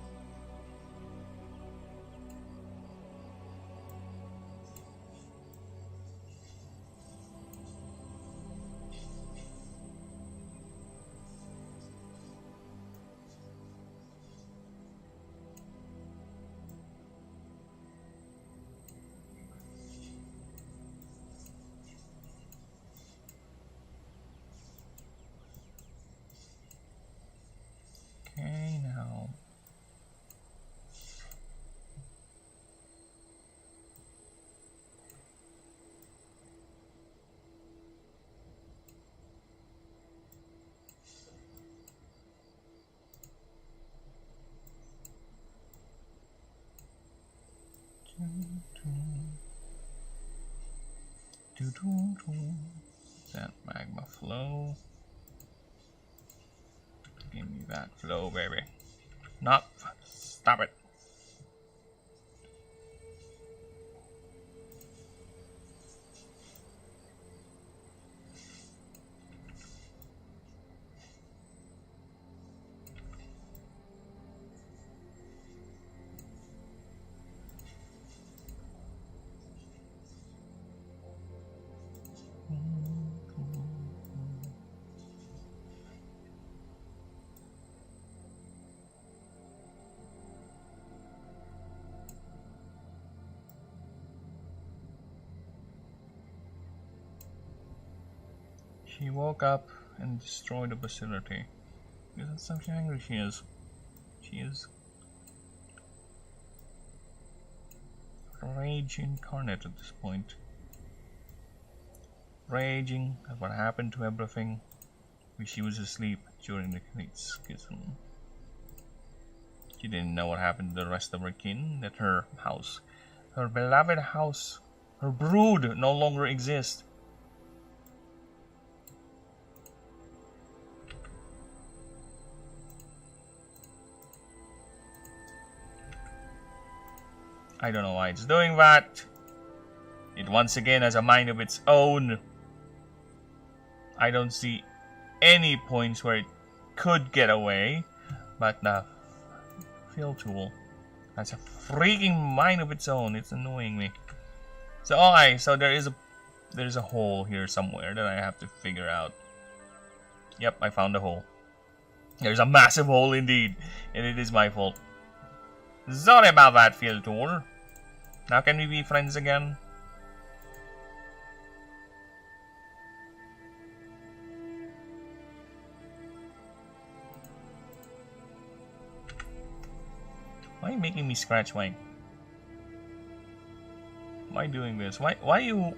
Okay, now that magma flow. Give me that flow, baby. Not stop it. She woke up and destroyed the facility. That's how angry she is. She is rage incarnate at this point. Raging at what happened to everything when she was asleep during the Great Schism. She didn't know what happened to the rest of her kin, that her house, her beloved house, her brood no longer exists. I don't know why it's doing that. It once again has a mind of its own. I don't see any points where it could get away, but the fill tool has a freaking mind of its own. It's annoying me. So okay, so there's a hole here somewhere that I have to figure out. Yep, I found a hole. There's a massive hole indeed, and it is my fault. Sorry about that, fill tool. Now can we be friends again? Why are you making me scratch my... Why doing this? Why are you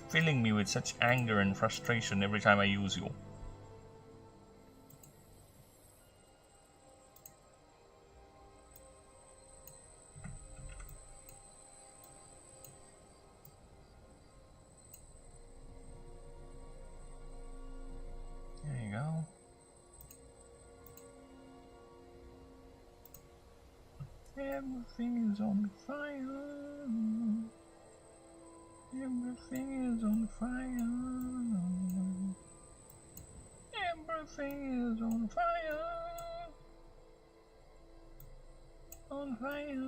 filling me with such anger and frustration every time I use you? There you go. Everything is on fire. Everything is on fire. Everything is on fire. On fire.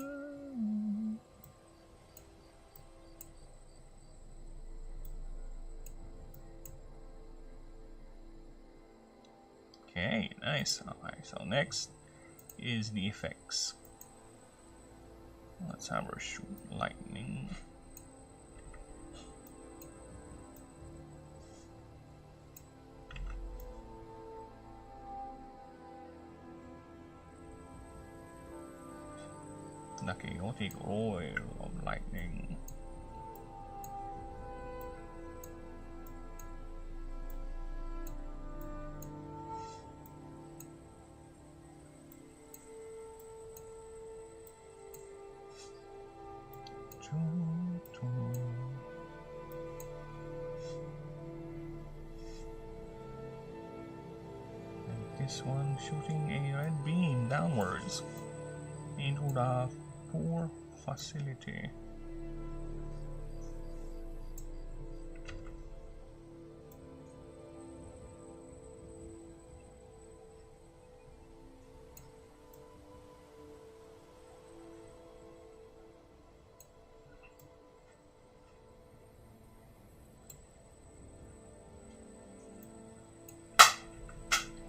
Okay, nice. Alright, so next is the effects. Let's have her shoot lightning. The chaotic roar of lightning. And this one shooting a red beam downwards into the poor facility.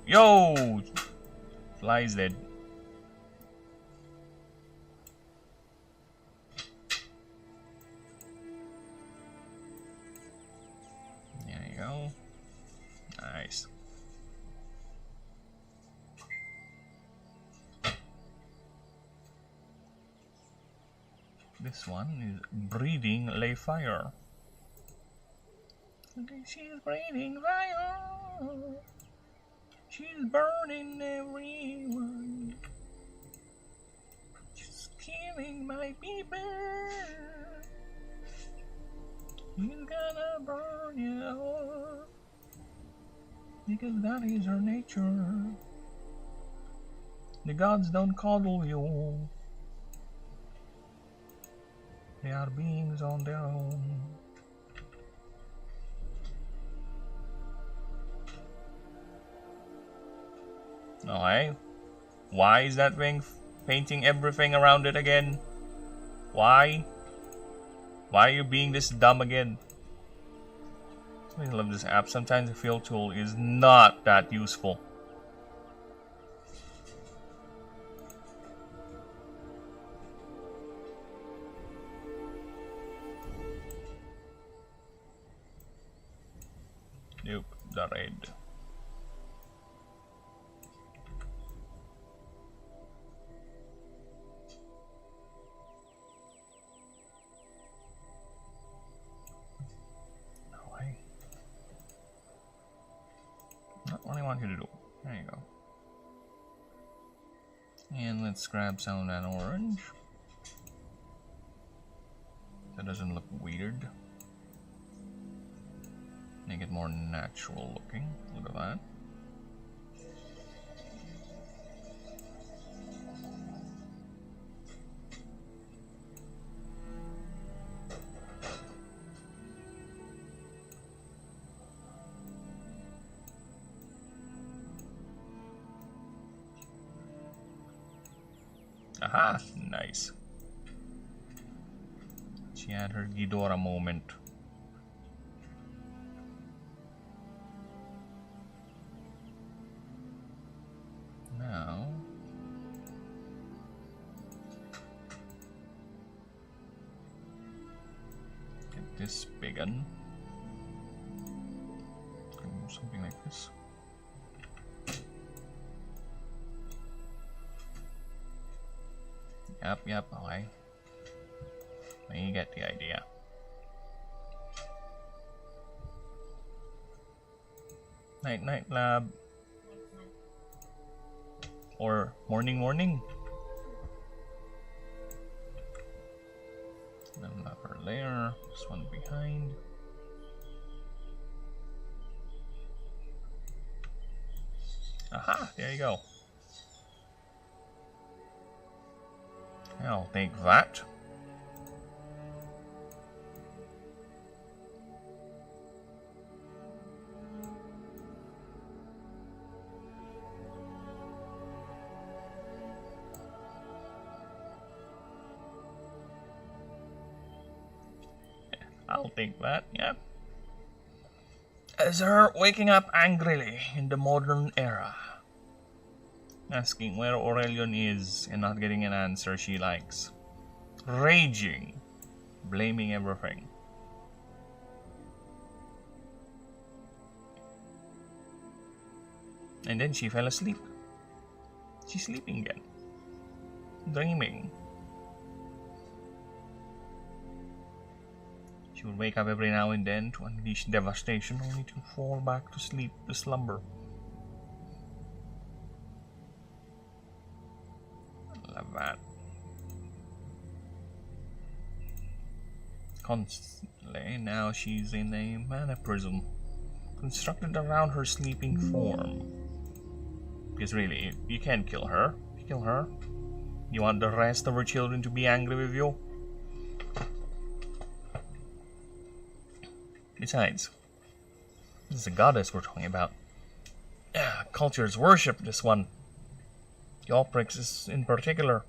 Yo! Fly's dead. There you go. Nice. This one is breathing lay fire. She's breathing fire. She's burning everyone. She's killing my people. She's gonna burn you. Because that is her nature. The gods don't coddle you. They are beings on their own. Okay. Why is that thing painting everything around it again? Why? Why are you being this dumb again? I love this app. Sometimes the fill tool is not that useful. Nope, the red. Not what I want you to do. There you go. And let's grab some of that orange. That doesn't look weird. Make it more natural looking. Look at that. Aha! Nice. She had her Ghidorah moment. Now... get this big one. Something like this. Yep, okay. You get the idea. Night, lab. Or morning. Another layer. This one behind. Aha! There you go. I'll take that. I'll take that, yeah. As her waking up angrily in the modern era, asking where Aurelion is and not getting an answer she likes. Raging, blaming everything. And then she fell asleep. She's sleeping again. Dreaming. She would wake up every now and then to unleash devastation, only to fall back to sleep, to slumber. Love that. Constantly, now she's in a mana prism, constructed around her sleeping form. Because really, you can't kill her. If you kill her, you want the rest of her children to be angry with you? Besides, this is a goddess we're talking about. Cultures worship this one. The Oprix in particular.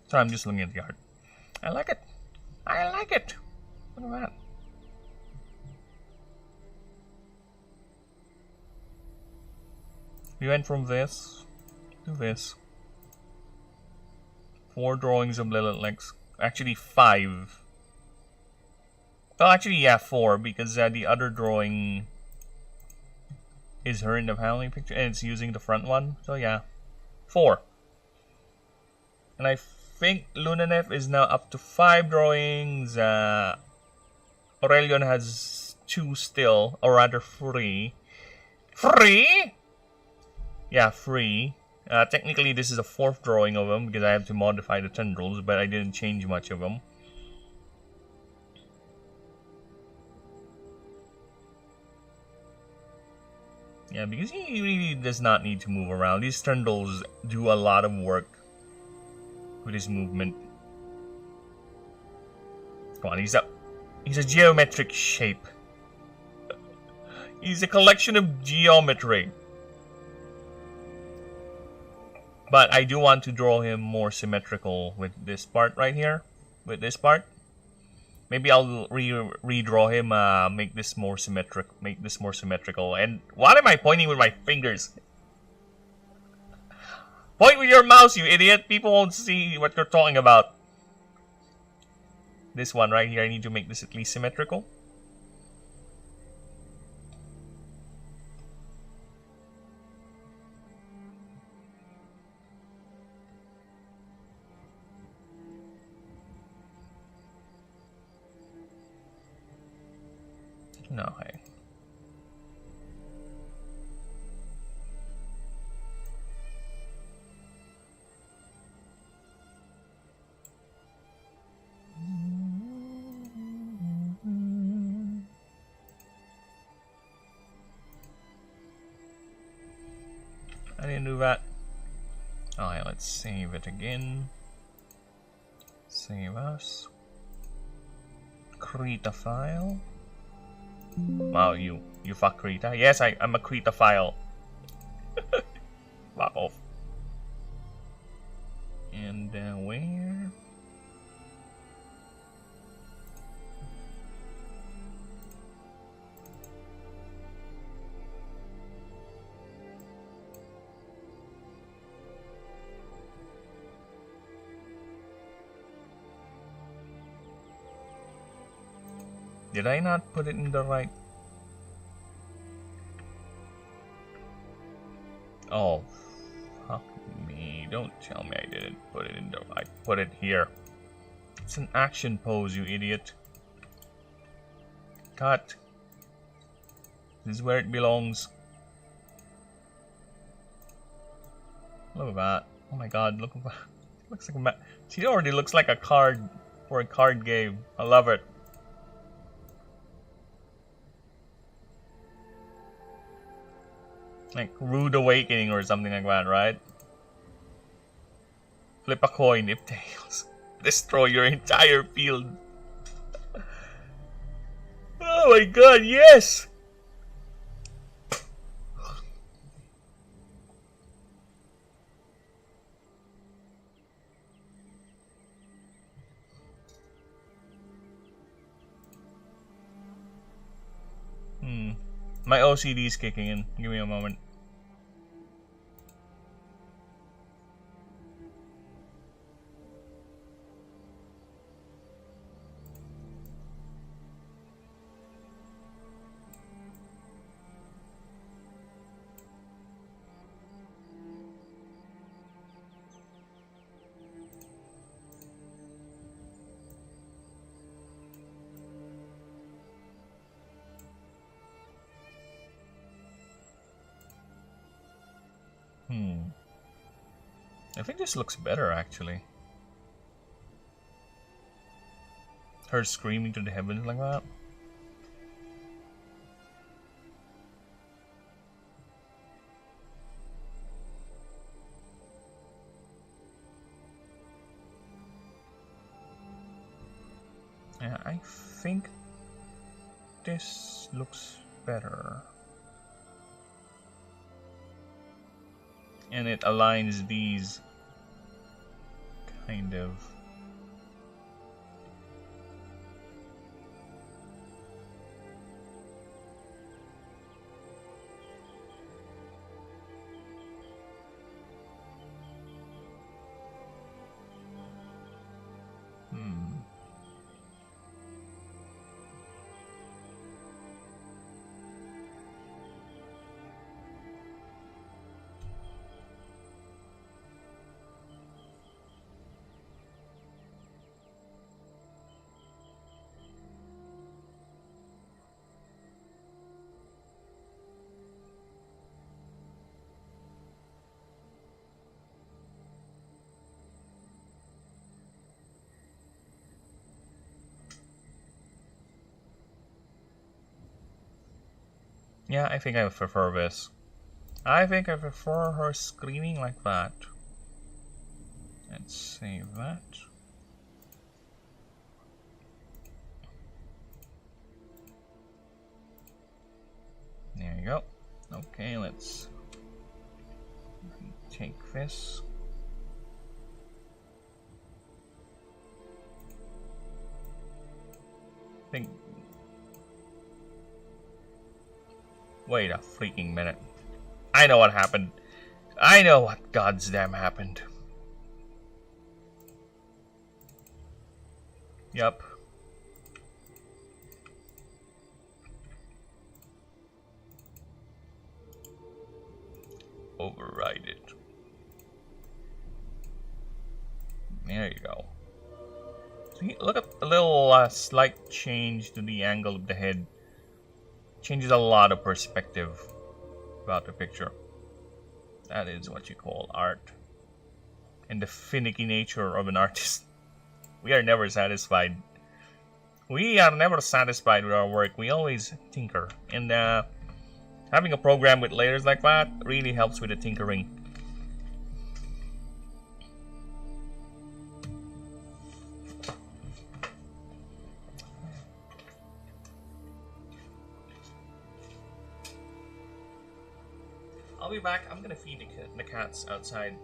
So I'm just looking at the art. I like it. I like it. Look at that. We went from this to this. 4 drawings of Lilith Lex. Actually 5. Well, actually, yeah, 4, because the other drawing is her in the family picture, and it's using the front one. So yeah, 4. And I think Lunanev is now up to 5 drawings. Aurelion has 2 still, or rather 3. 3? Yeah, 3. Technically, this is a 4th drawing of him because I have to modify the tendrils, but I didn't change much of them. Yeah, because he really does not need to move around. These tendrils do a lot of work with his movement. Come on, he's a geometric shape. He's a collection of geometry. But I do want to draw him more symmetrical with this part right here. With this part. Maybe I'll redraw him, make this more symmetrical. And what am I pointing with my fingers? Point with your mouse, you idiot! People won't see what you're talking about. This one right here, I need to make this at least symmetrical. No, hey. I didn't do that. Alright, let's save it again. Save as. Create a file. Wow, you fuck Krita. Yes, I'm a Krita file. Fuck off. And where? Did I not put it in the right? Oh, fuck me. Don't tell me I didn't put it in the right. Put it here. It's an action pose, you idiot. Cut. This is where it belongs. Look at that. Oh my god, look at that. Looks like a she already looks like a card for a card game. I love it. Like Rude Awakening or something like that, right? Flip a coin if tails. Destroy your entire field. Oh my god, yes! My OCD is kicking in. Give me a moment. I think this looks better, actually. Her screaming to the heavens like that. Yeah, I think this looks better. And it aligns these kind of. Yeah, I think I prefer this. I think I prefer her screaming like that. Let's save that. There you go. Okay, let's take this. Wait a freaking minute. I know what happened. I know what goddamn happened. Yup. Override it. There you go. See, look at the little slight change to the angle of the head. changes a lot of perspective about the picture. That is what you call art. And the finicky nature of an artist. We are never satisfied. We are never satisfied with our work. We always tinker. And having a program with layers like that really helps with the tinkering. I'll be back. I'm gonna feed the cats outside.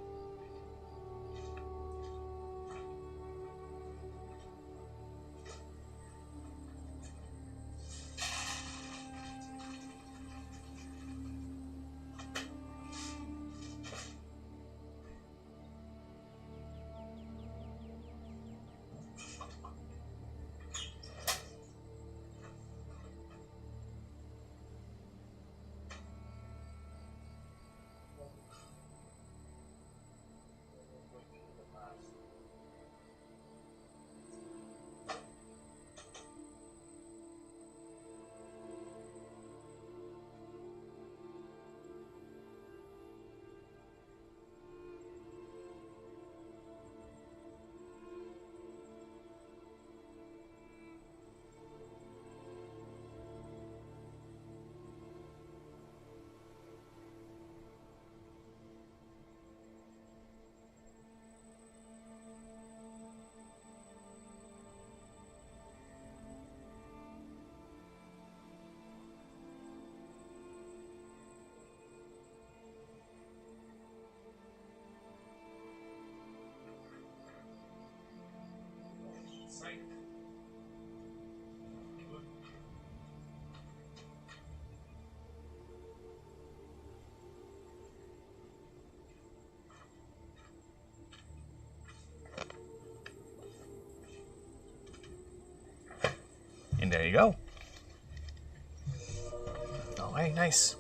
And there you go. Alright, nice.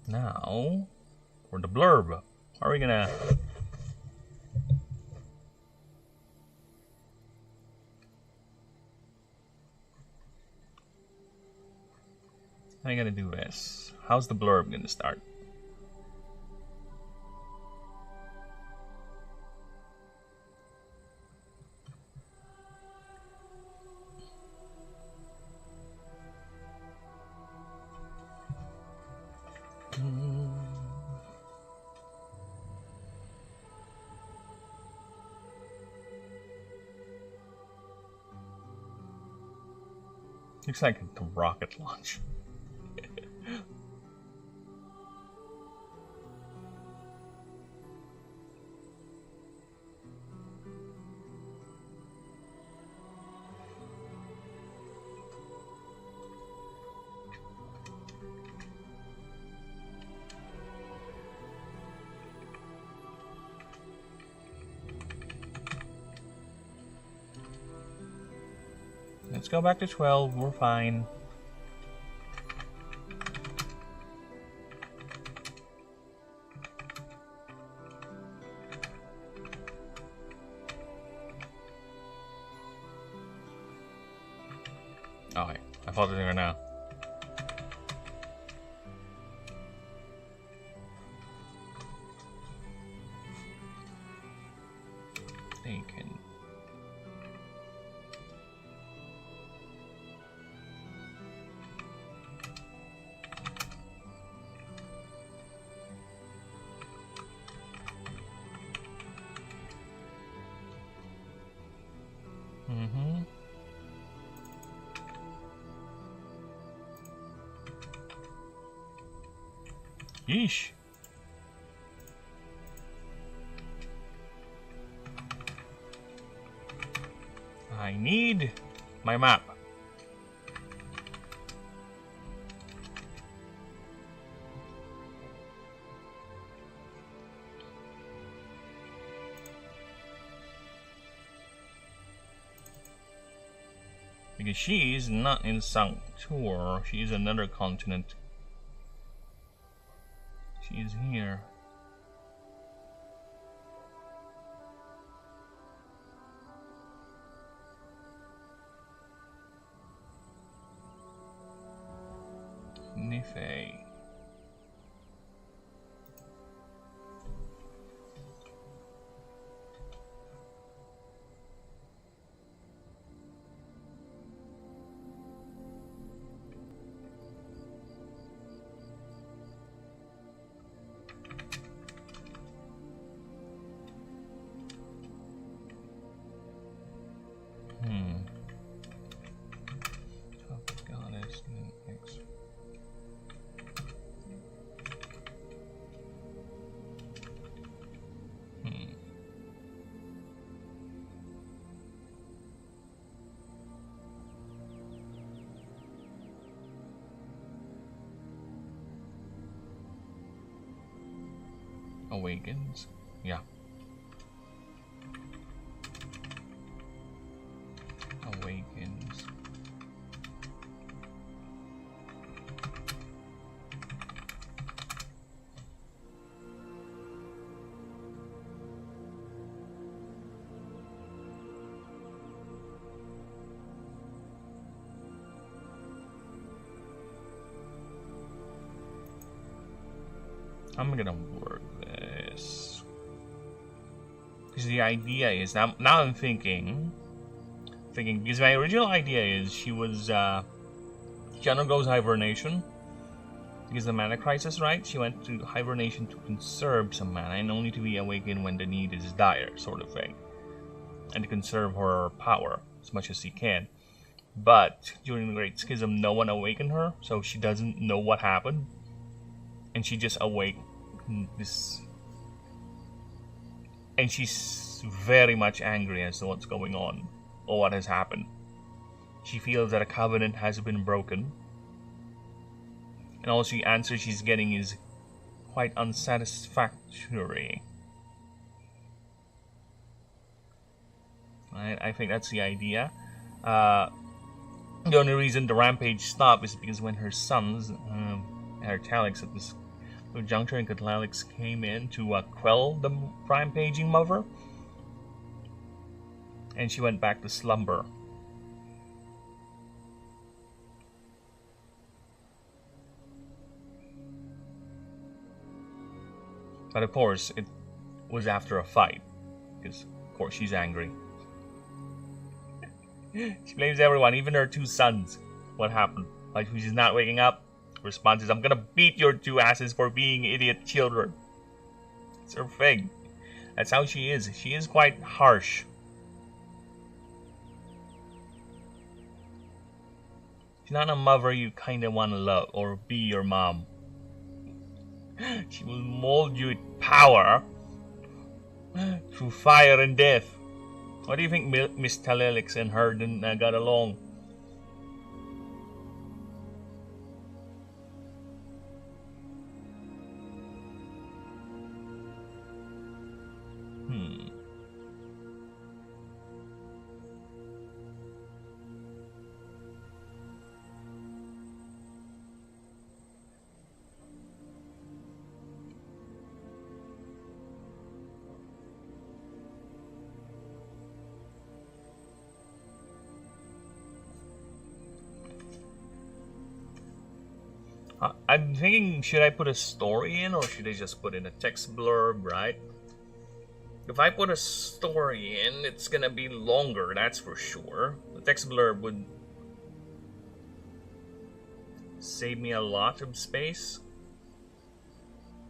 Now, for the blurb, how are we gonna... How are you gonna do this? How's the blurb gonna start? Looks like a rocket launch. Let's go back to 12, we're fine. Oh, wait, I thought they were now. They can... Yeesh. I need my map. Because she is not in Sanctor, she is another continent. She is here. Nife. Goddess, X. Awakens? Yeah. Awakens. I'm gonna work this because the idea is now I'm thinking because my original idea is she undergoes hibernation because the mana crisis, right? She went to hibernation to conserve some mana and only to be awakened when the need is dire, sort of thing, and to conserve her power as much as she can. But during the Great Schism, no one awakened her, so she doesn't know what happened. And she just awake this, and she's very much angry as to what's going on or what has happened. She feels that a covenant has been broken, and all the answer she's getting is quite unsatisfactory. I think that's the idea. The only reason the rampage stopped is because when her sons, Hertalics at this juncture, and Khalessi came in to quell the rampaging mother, and she went back to slumber. But of course, it was after a fight, because of course she's angry. She blames everyone, even her two sons. What happened? Like, she's not waking up. Response is, I'm gonna beat your two asses for being idiot children. It's her thing. That's how she is. She is quite harsh. She's not a mother you kinda wanna love or be your mom. She will mold you with power through fire and death. What do you think Miss Khalessi and her didn't got along? I'm thinking, should I put a story in or should I just put in a text blurb, right? If I put a story in, it's gonna be longer, that's for sure. The text blurb would save me a lot of space.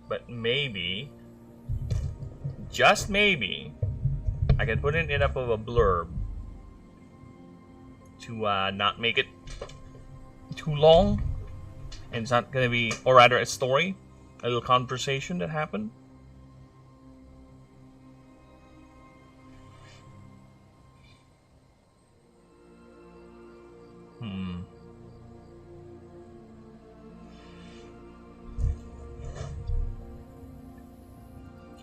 But maybe, just maybe, I can put it in up of a blurb to not make it too long. And it's not gonna be, or rather a story, a little conversation that happened.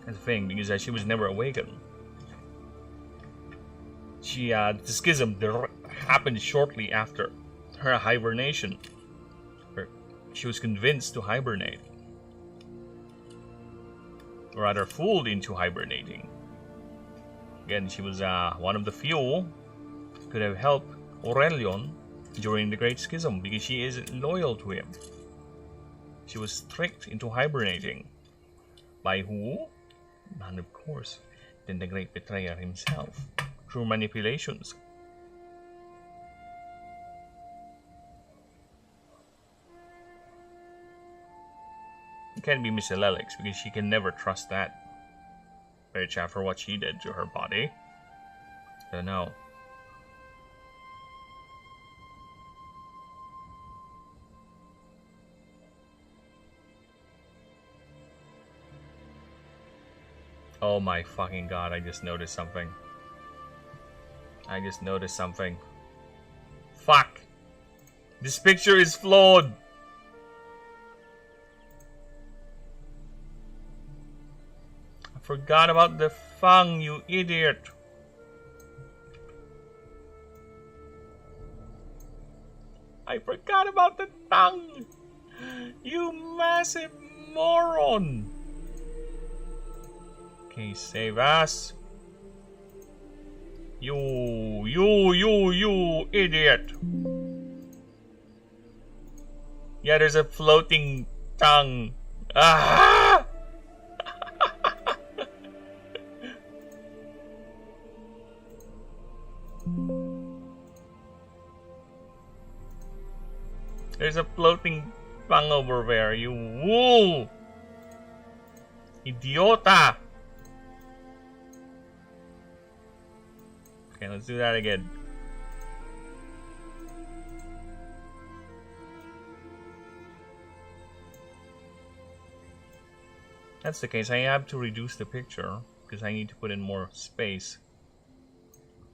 That's the thing, because she was never awakened. She, the schism happened shortly after her hibernation. She was convinced to hibernate. Or rather, fooled into hibernating. Again, she was one of the few who could have helped Aurelion during the Great Schism because she is loyal to him. She was tricked into hibernating. By who? None, of course, than the great betrayer himself, through manipulations. It can't be Miss Lelix because she can never trust that bitch after what she did to her body. I don't know. Oh my fucking god, I just noticed something. Fuck! This picture is flawed! I forgot about the fang, you idiot! I forgot about the tongue! You massive moron! Okay, save us. You idiot. Yeah, there's a floating tongue. Ah! There's a floating tongue over there, you woo! Idiota! Okay, let's do that again. That's the case. I have to reduce the picture because I need to put in more space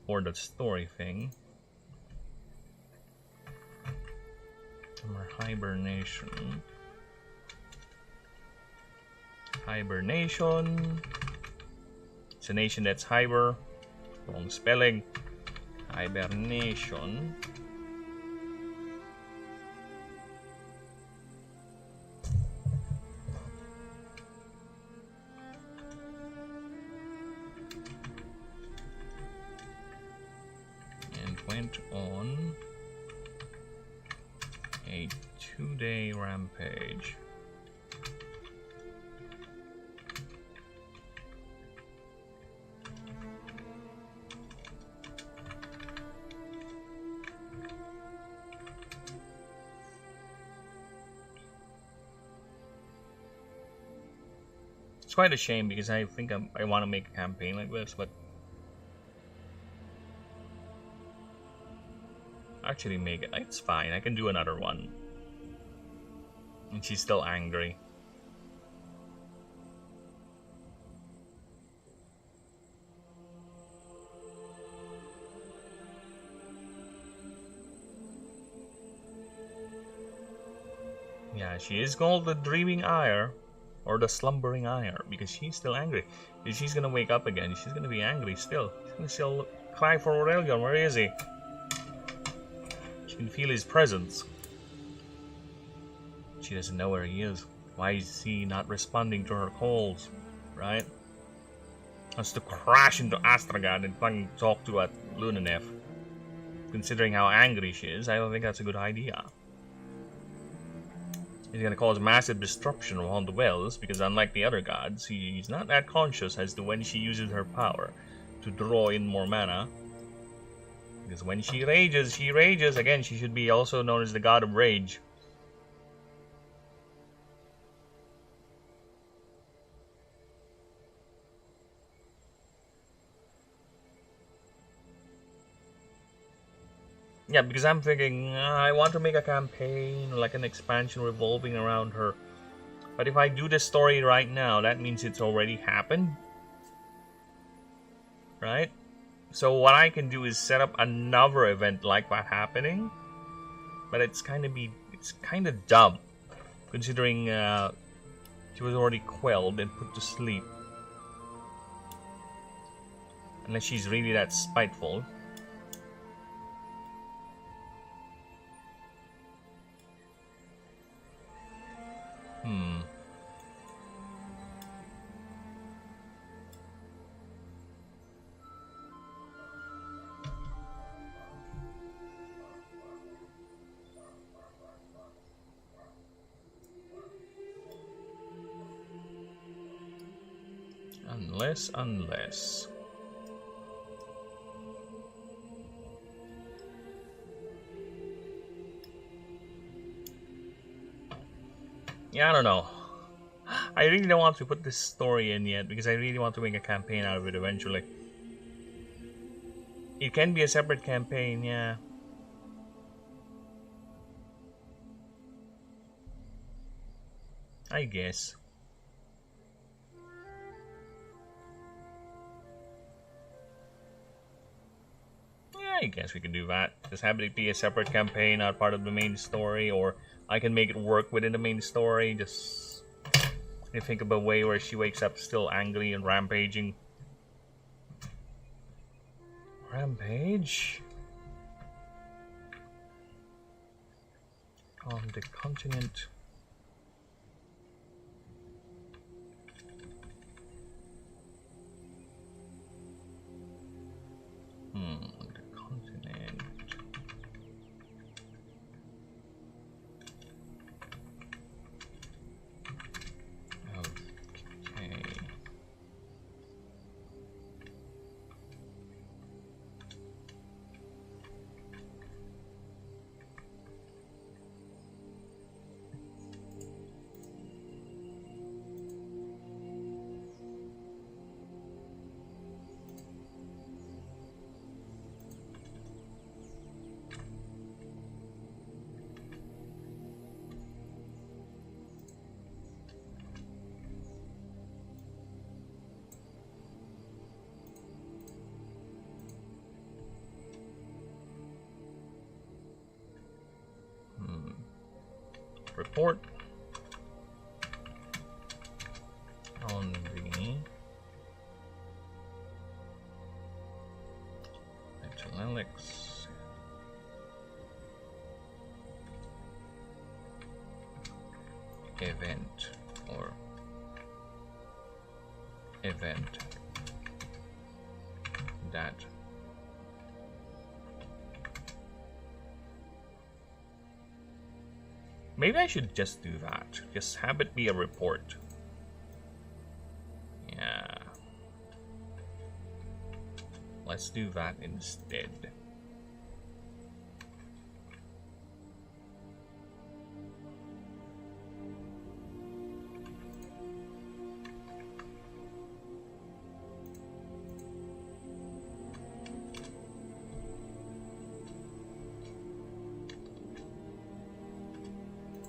for the story thing. Summer hibernation. Hibernation. It's a nation that's hiber. Wrong spelling. Hibernation. And went on a 2-day rampage. It's quite a shame because I think I want to make a campaign like this, but actually make it. It's fine. I can do another one. And she's still angry. Yeah, she is called the Dreaming Ire. Or the Slumbering Ire, because she's still angry. If she's gonna wake up again, she's gonna be angry still. She's gonna still cry for Aurelion. Where is he? She can feel his presence. She doesn't know where he is. Why is he not responding to her calls? Right? Wants to crash into Astragan and fucking talk to at Lunanef. Considering how angry she is, I don't think that's a good idea. He's gonna cause massive destruction around the wells because unlike the other gods, he's not that conscious as to when she uses her power to draw in more mana. Because when she rages, she rages. Again, she should be also known as the god of rage. Yeah, because I'm thinking, I want to make a campaign, like an expansion revolving around her. But if I do this story right now, that means it's already happened. Right? So what I can do is set up another event like that happening. But it's kind of dumb. Considering she was already quelled and put to sleep. Unless she's really that spiteful. Unless. Yeah, I don't know. I really don't want to put this story in yet because I really want to make a campaign out of it eventually. It can be a separate campaign, yeah. I guess. Yeah, I guess we can do that. Just have it be a separate campaign, not part of the main story, or I can make it work within the main story. Just think of a way where she wakes up still angry and rampaging. Rampage? On the continent. The continent. Okay. Report on the Alex event or event that maybe I should just do that. Just have it be a report. Yeah. Let's do that instead.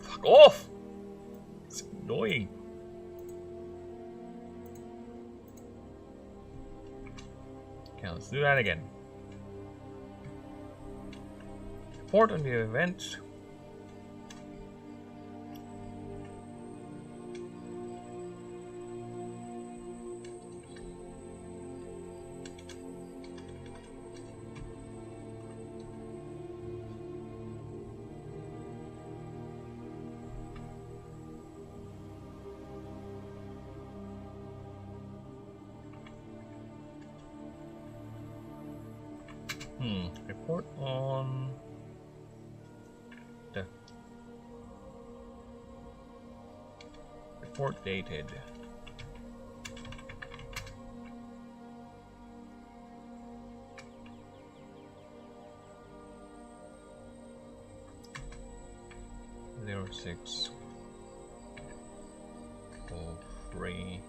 Fuck off! It's annoying. Okay, let's do that again. Report on the event. Report on the report dated. Zero 06 03.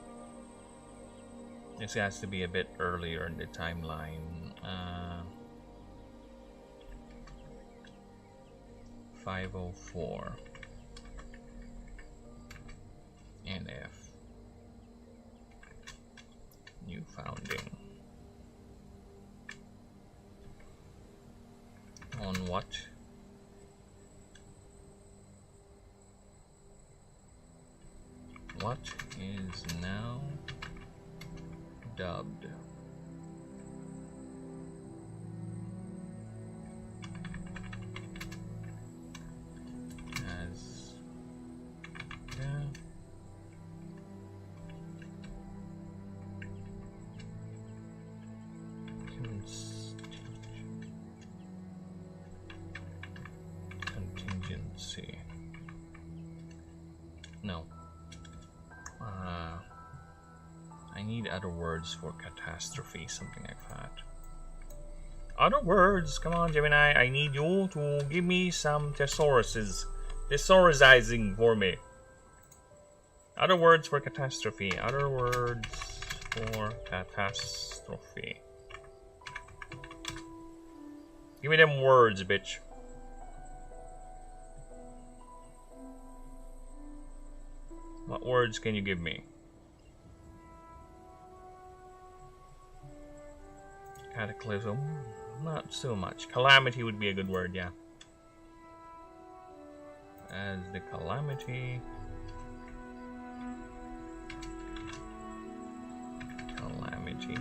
This has to be a bit earlier in the timeline. 504 NF new founding on what? What is now dubbed as contingency. No. I I need other words for catastrophe, something like that. Other words, come on, Gemini. I need you to give me some thesaurizing for me. Other words for catastrophe. Other words for catastrophe. Give me them words, bitch. What words can you give me? Cataclysm? Not so much. Calamity would be a good word, yeah. As the calamity. Calamity.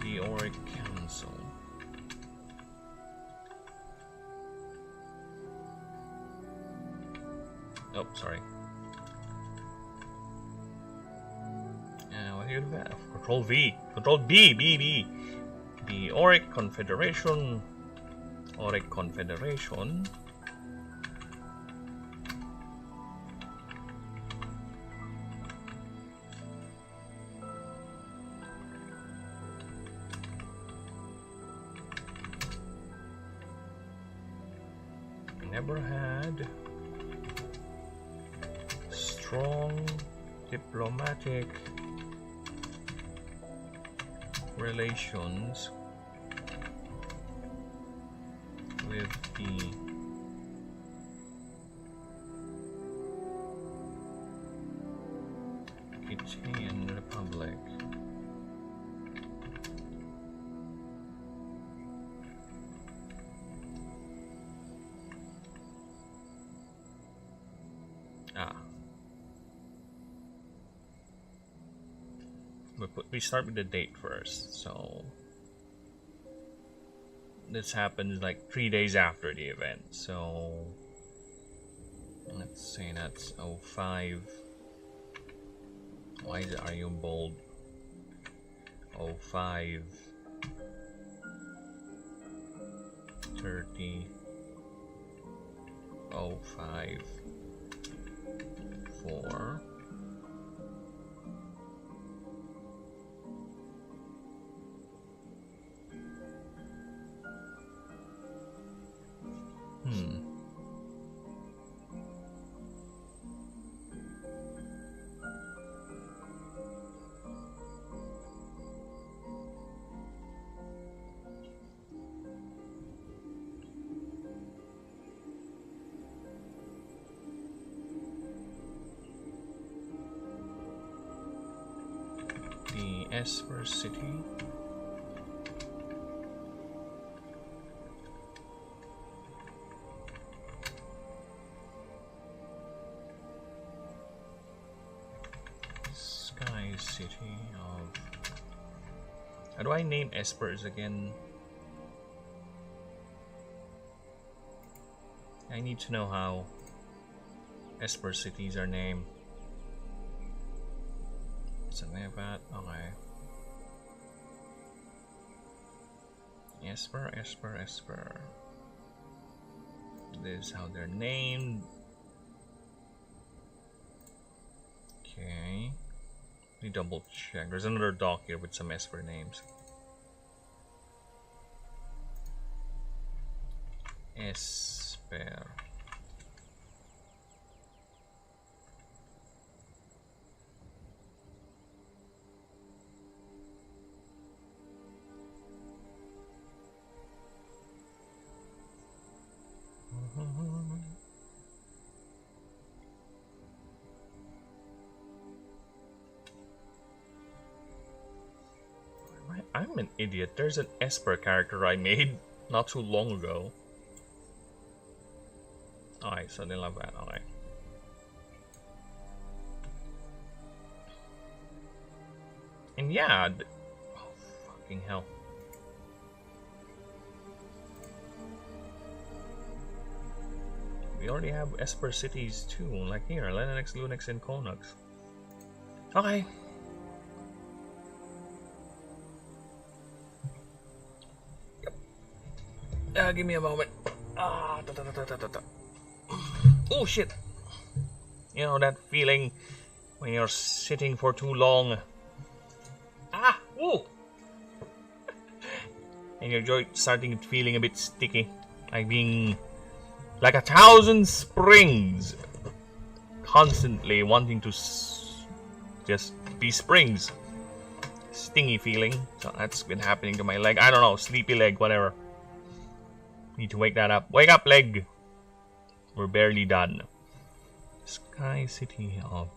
The Auric Council. Oh, sorry. What do you do that? Control V. Control B. The Auric Confederation. Auric Confederation. Never had strong diplomatic relations with the Italian Republic. We start with the date first, so this happens like 3 days after the event, so let's say that's 05. Why are you bold? 05 30 05 4 the Esper City. Sky City of... How do I name Espers again? I need to know how Esper cities are named. Something like that. Okay. Esper. This is how they're named. Okay. Let me double check. There's another doc here with some Esper names. Esper. I'm an idiot. There's an Esper character I made not too long ago. Alright, so they love that. Alright. And yeah, oh fucking hell. We already have Esper cities too, like here, Lennox, Lunex, and Konox. Okay. Yep. Give me a moment. Oh shit! You know that feeling when you're sitting for too long. Ooh! And your joint starting feeling a bit sticky, like being like 1,000 springs, constantly wanting to just be springs. Stingy feeling. So that's been happening to my leg. I don't know, sleepy leg, whatever. Need to wake that up. Wake up, leg. We're barely done. Sky City of.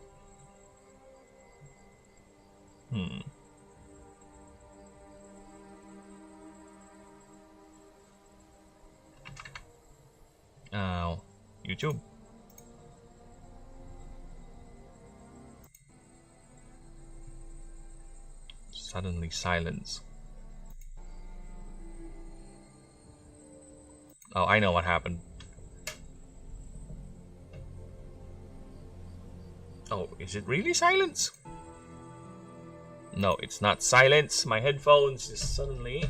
YouTube. Suddenly silence. Oh, I know what happened. Oh, is it really silence? No, it's not silence. My headphones just suddenly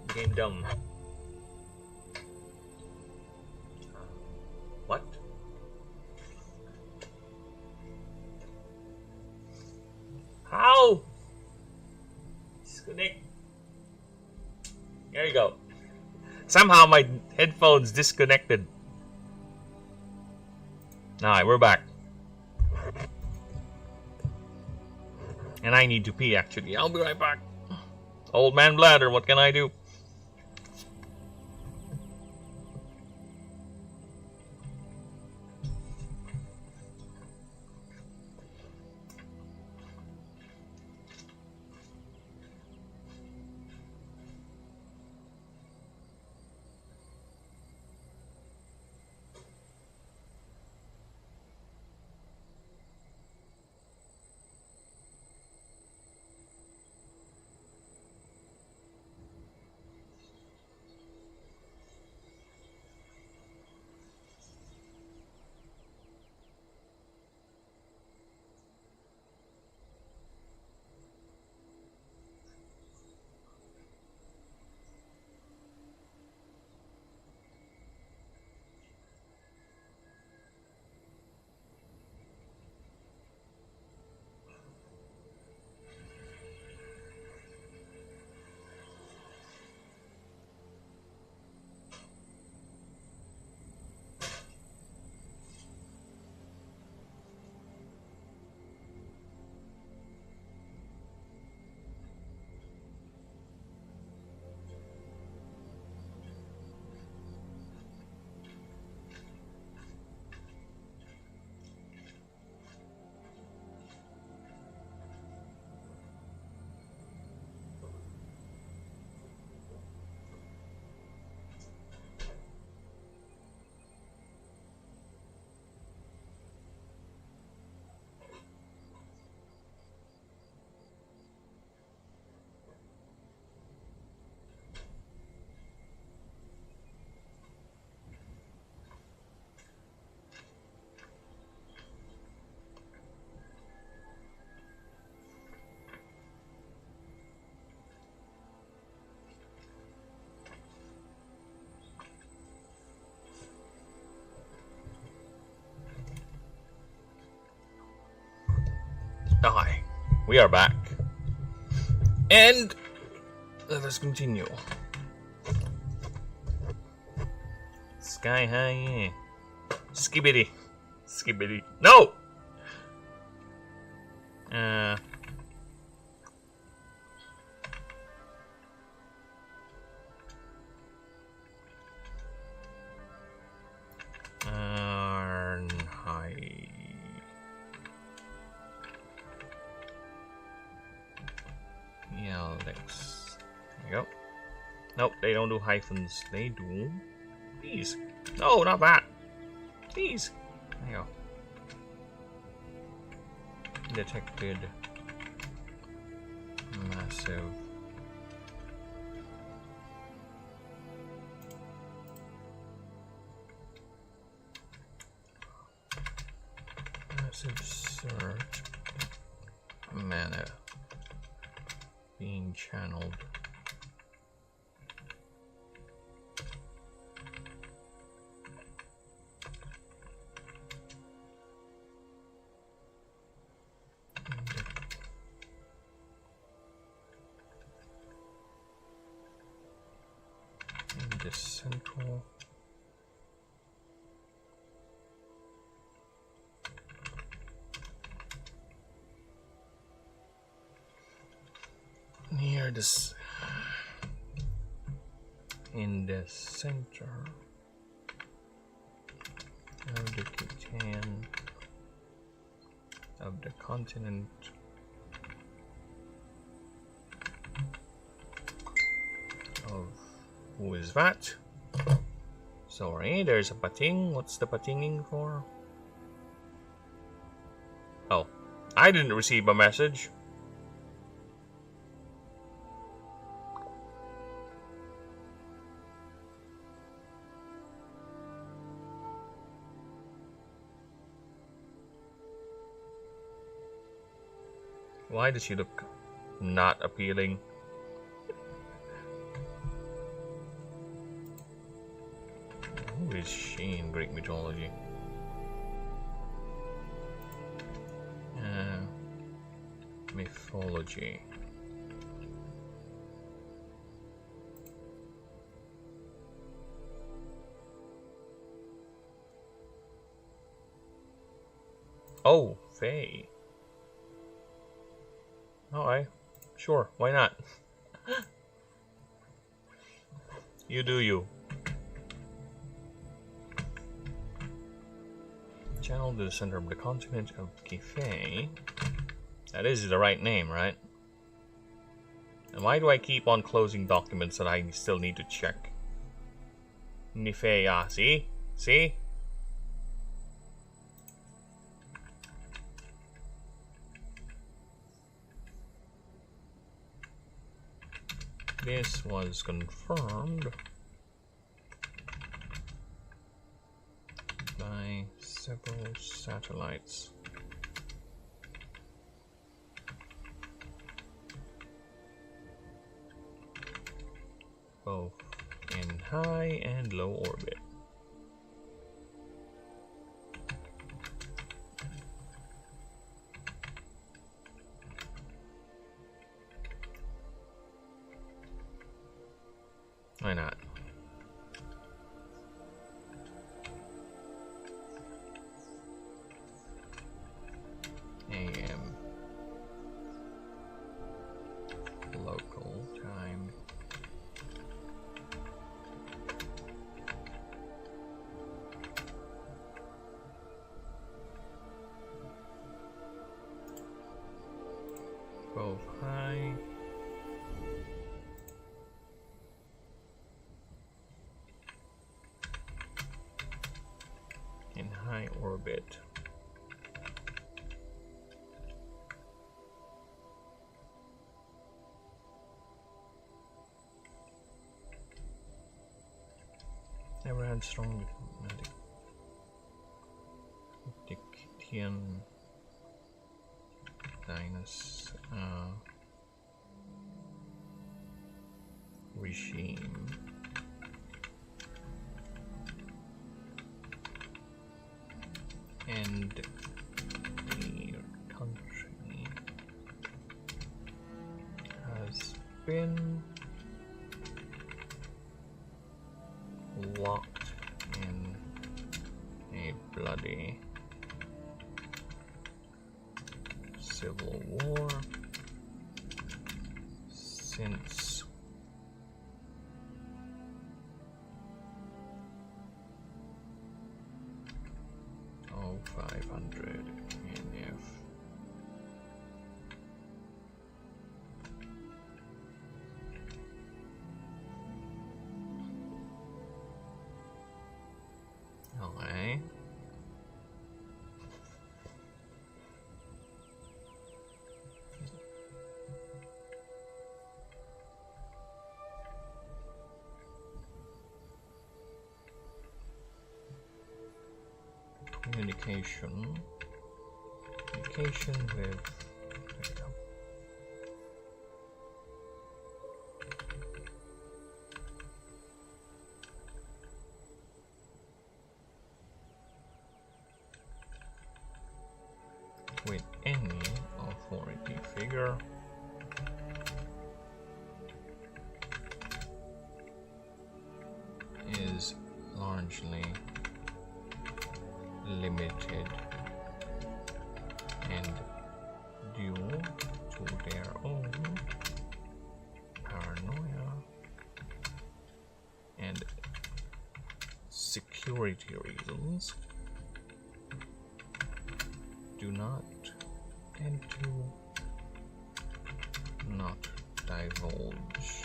became dumb. What? How? Disconnect. There you go. Somehow my headphones disconnected. Alright, we're back. And I need to pee actually. I'll be right back. Old man bladder, what can I do? Hi, we are back. And let us continue. Sky high, yeah. Skibbity. Skibbity. No! High. Yeah, Lex. There you go. Nope, they don't do hyphens. They do these. No, not that. These. There you go. Detected. Massive. Passive search. Mana being channeled. In the central. Near this, in the center of the Titan of the continent of who is that? Sorry, there's a pating. What's the patinging for? Oh, I didn't receive a message. Why does she look not appealing? Who is she in Greek mythology? Mythology. Oh, Faye. Alright, sure, why not? You do you. Channel to the center of the continent of Kifei. That is the right name, right? And why do I keep on closing documents that I still need to check? Nifei, see? See? This was confirmed by several satellites. Both in high and low orbit. Why not? AM local time. Both high in high orbit. Never had strong Dictian regime. And the country has been locked in a bloody civil war since 500 NF. Okay. Communication communication with. There we go. With any authority figure is largely limited and due to their own paranoia and security reasons do not tend to not divulge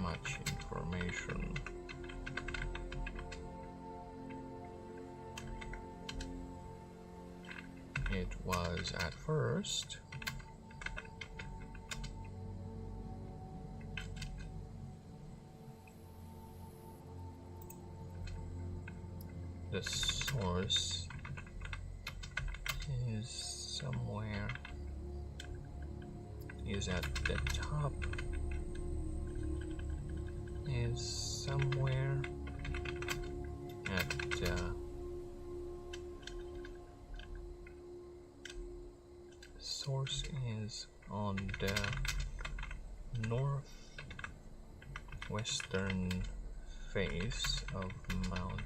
much information. It was at first the source is somewhere, is at the top, is somewhere at source is on the northwestern face of Mount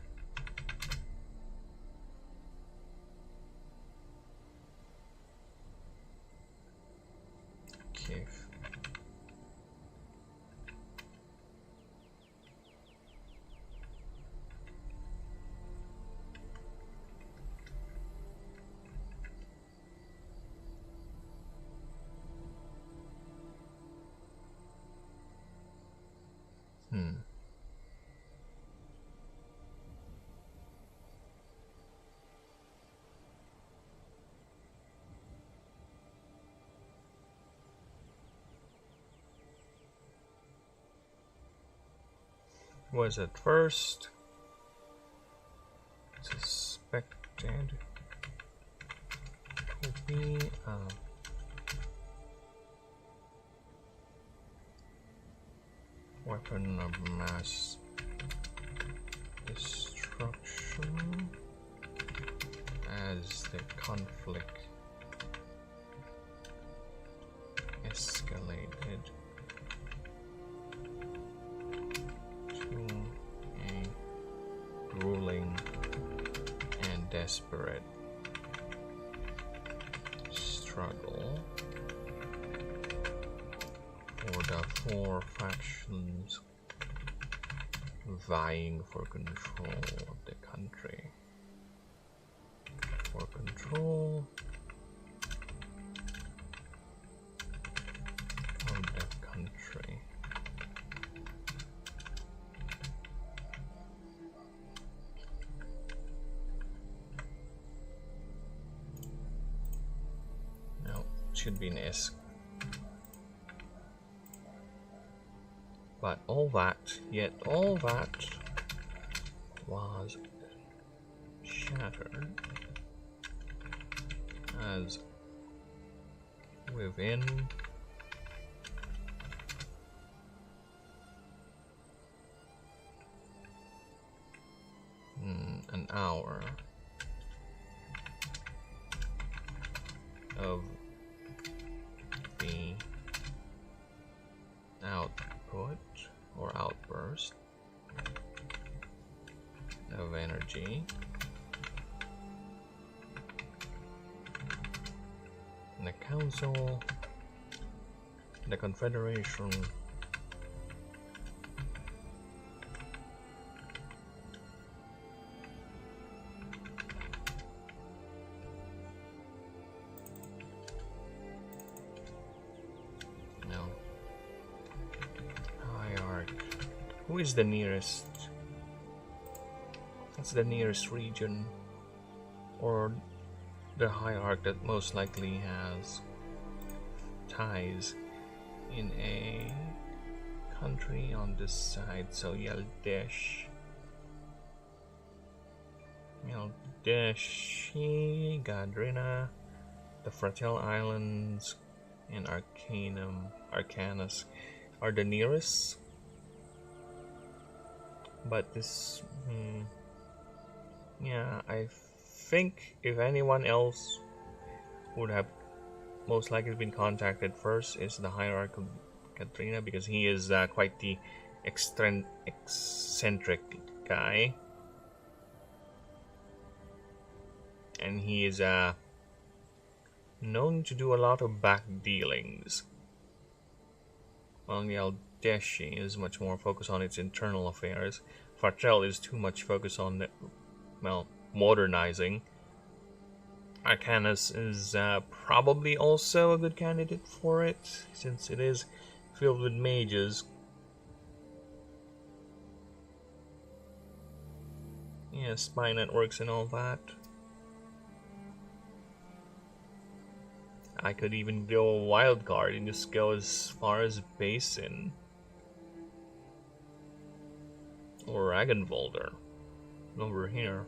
Kif. Was at first suspected to be a weapon of mass destruction as the conflict escalated to a grueling and desperate struggle for the four factions vying for control of the country. For control of the country. No, it should be an S. But all that, yet all that was shattered as within an hour of the output or outburst of energy, the Council, the Confederation, no, hierarchy. Who is the nearest? That's the nearest region, or the hierarch that most likely has ties in a country on this side. So Yaldesh Meldeshi, Gadrina, the Fratel Islands, and Arcanus are the nearest. But this, yeah, I think if anyone else would have most likely been contacted first is the Hierarch of Katrina, because he is quite the eccentric guy, and he is known to do a lot of back dealings. While Yaldeshi is much more focused on its internal affairs. Fartrell is too much focused on, well, modernizing. Arcanus is probably also a good candidate for it, since it is filled with mages. Yeah, spy networks and all that. I could even go a wild card and just go as far as Basin or Ragenvolder over here.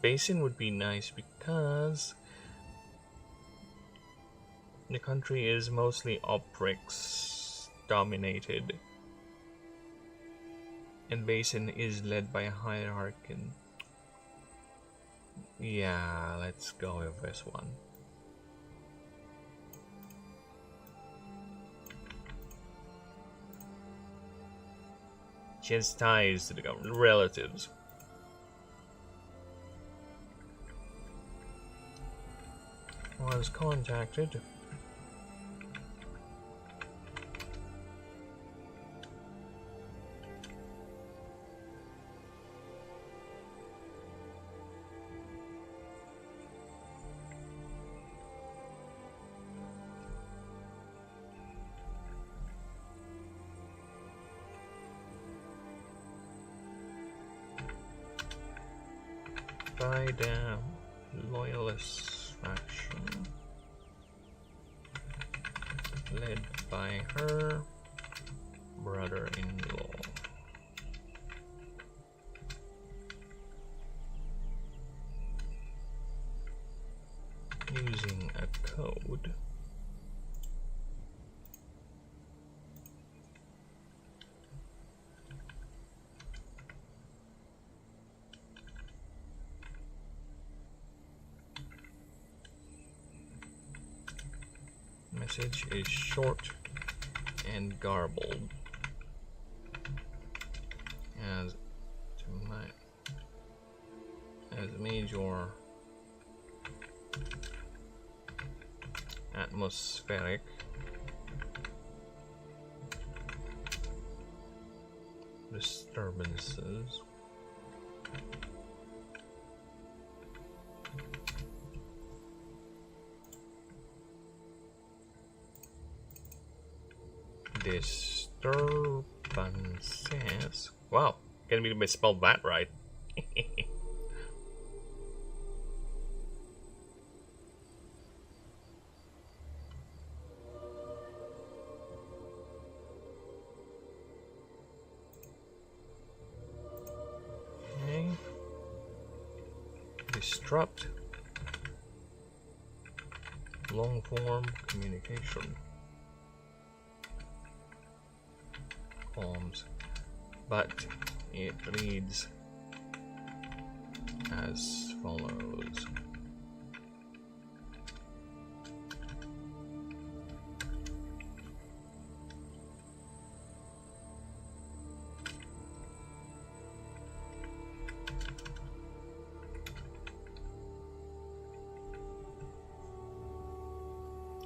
Basin would be nice because the country is mostly Oprix dominated, and Basin is led by a hierarch. And yeah, let's go with this one. She has ties to the government, relatives. Was contacted. By the loyalist faction, led by her brother-in-law. Using a code. Message is short and garbled. As major atmospheric disturbances Wow, can't believe I spelled that right. Okay. Disrupt long form communication. Forms, but it reads as follows.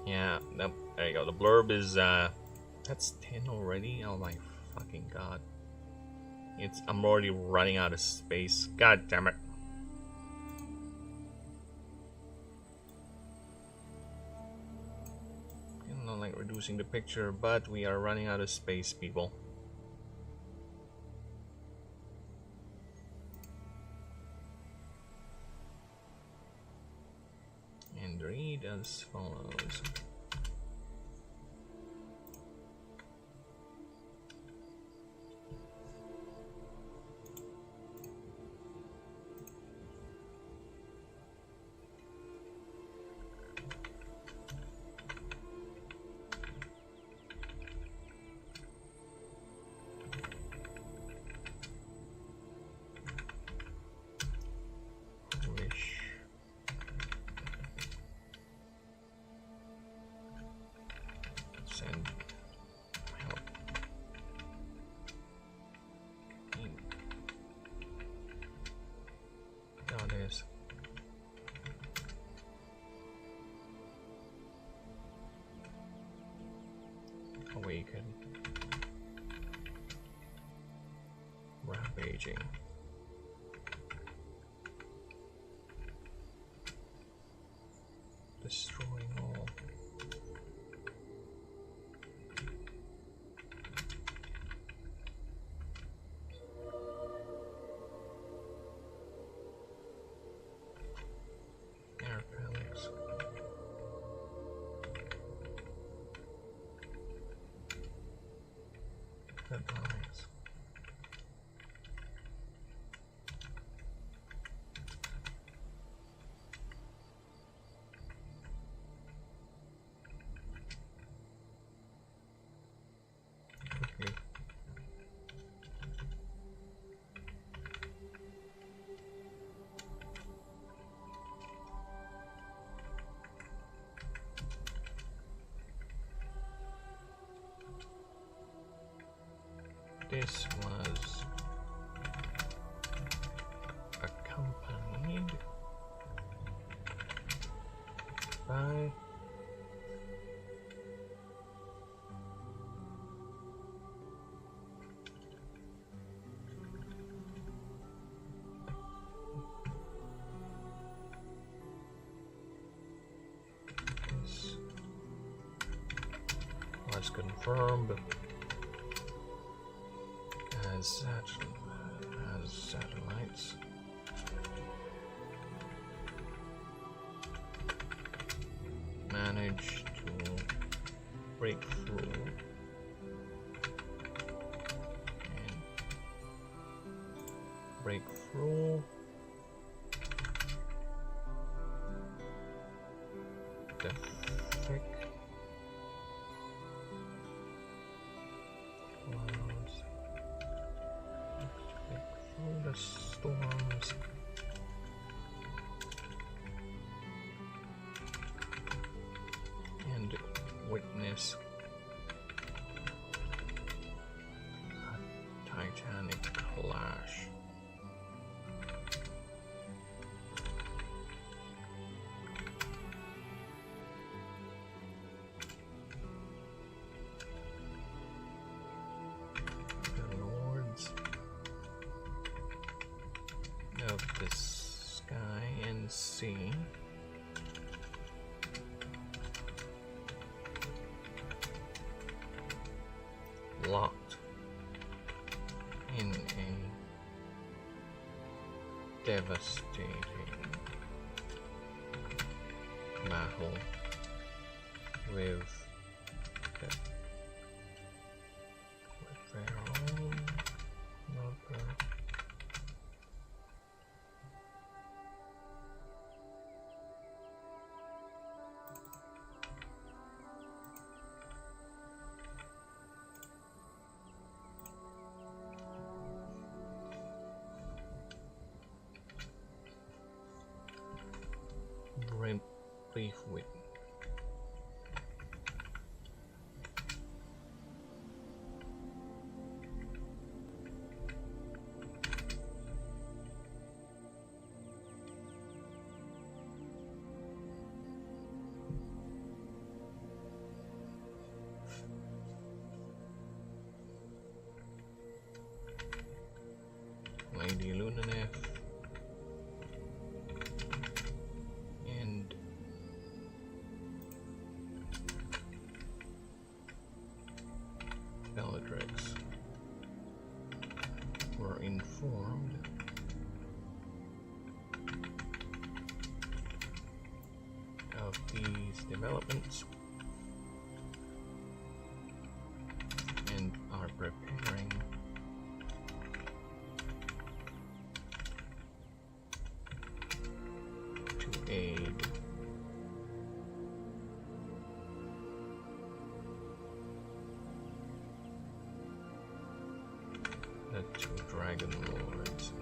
Yeah, there you go. The blurb is that's 10 already. Oh my fucking god. I'm already running out of space. God damn it. I'm not like reducing the picture, but we are running out of space, people. And read as follows. weaken. Rampaging. Destroying all. Air pellets. Headlines. Okay. This was accompanied by this was confirmed as satellites. Managed to break through and break through the thick clouds, break through the storms. And witness a titanic clash. The lords of the sky and sea locked in a devastating battle with their own mother. Brief with Lady Lunanef and Bellatrix were informed of these developments and are preparing to aid the two dragon lords.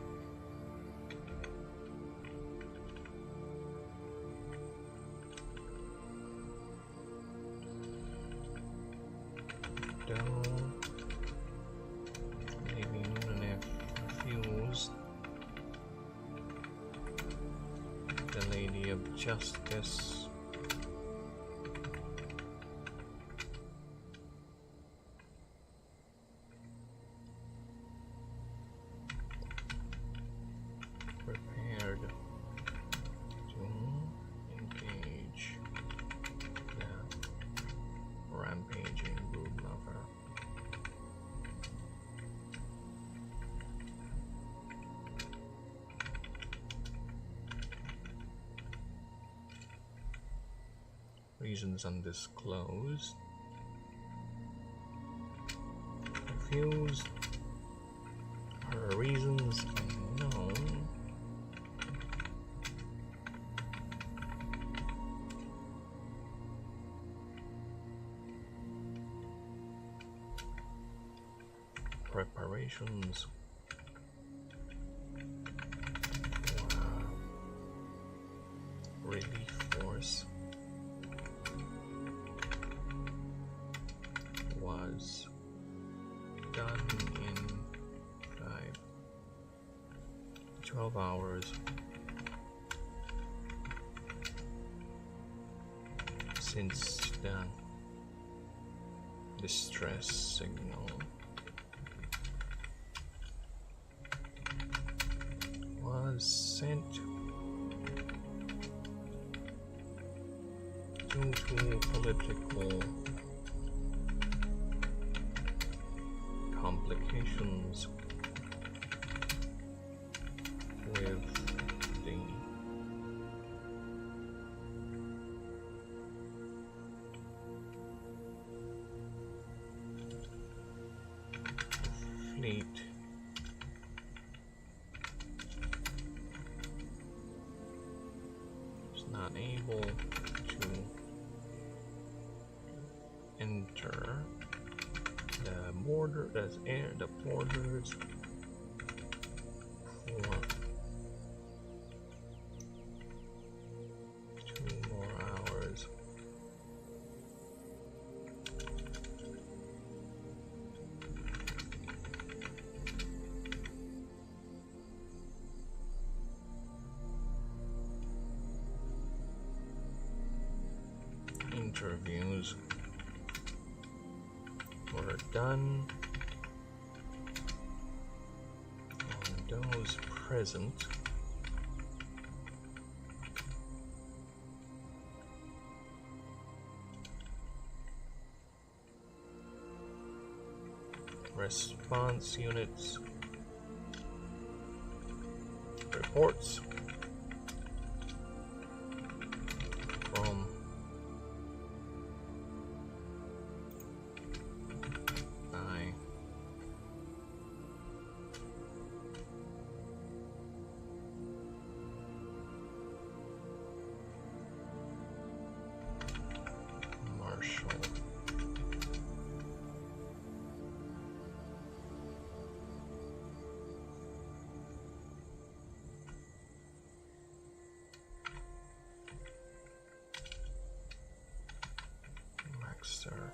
Though Lady Lunanef refused, the Lady of Justice Reasons undisclosed. Refused. Her reasons unknown. Preparations. Relief force was done in 12 hours since the distress signal was sent due to political complications with the fleet. Was not able to enter the border, the borders for 2 more hours. Interviews were done on those present. Response units reports from Marshall. Maxer.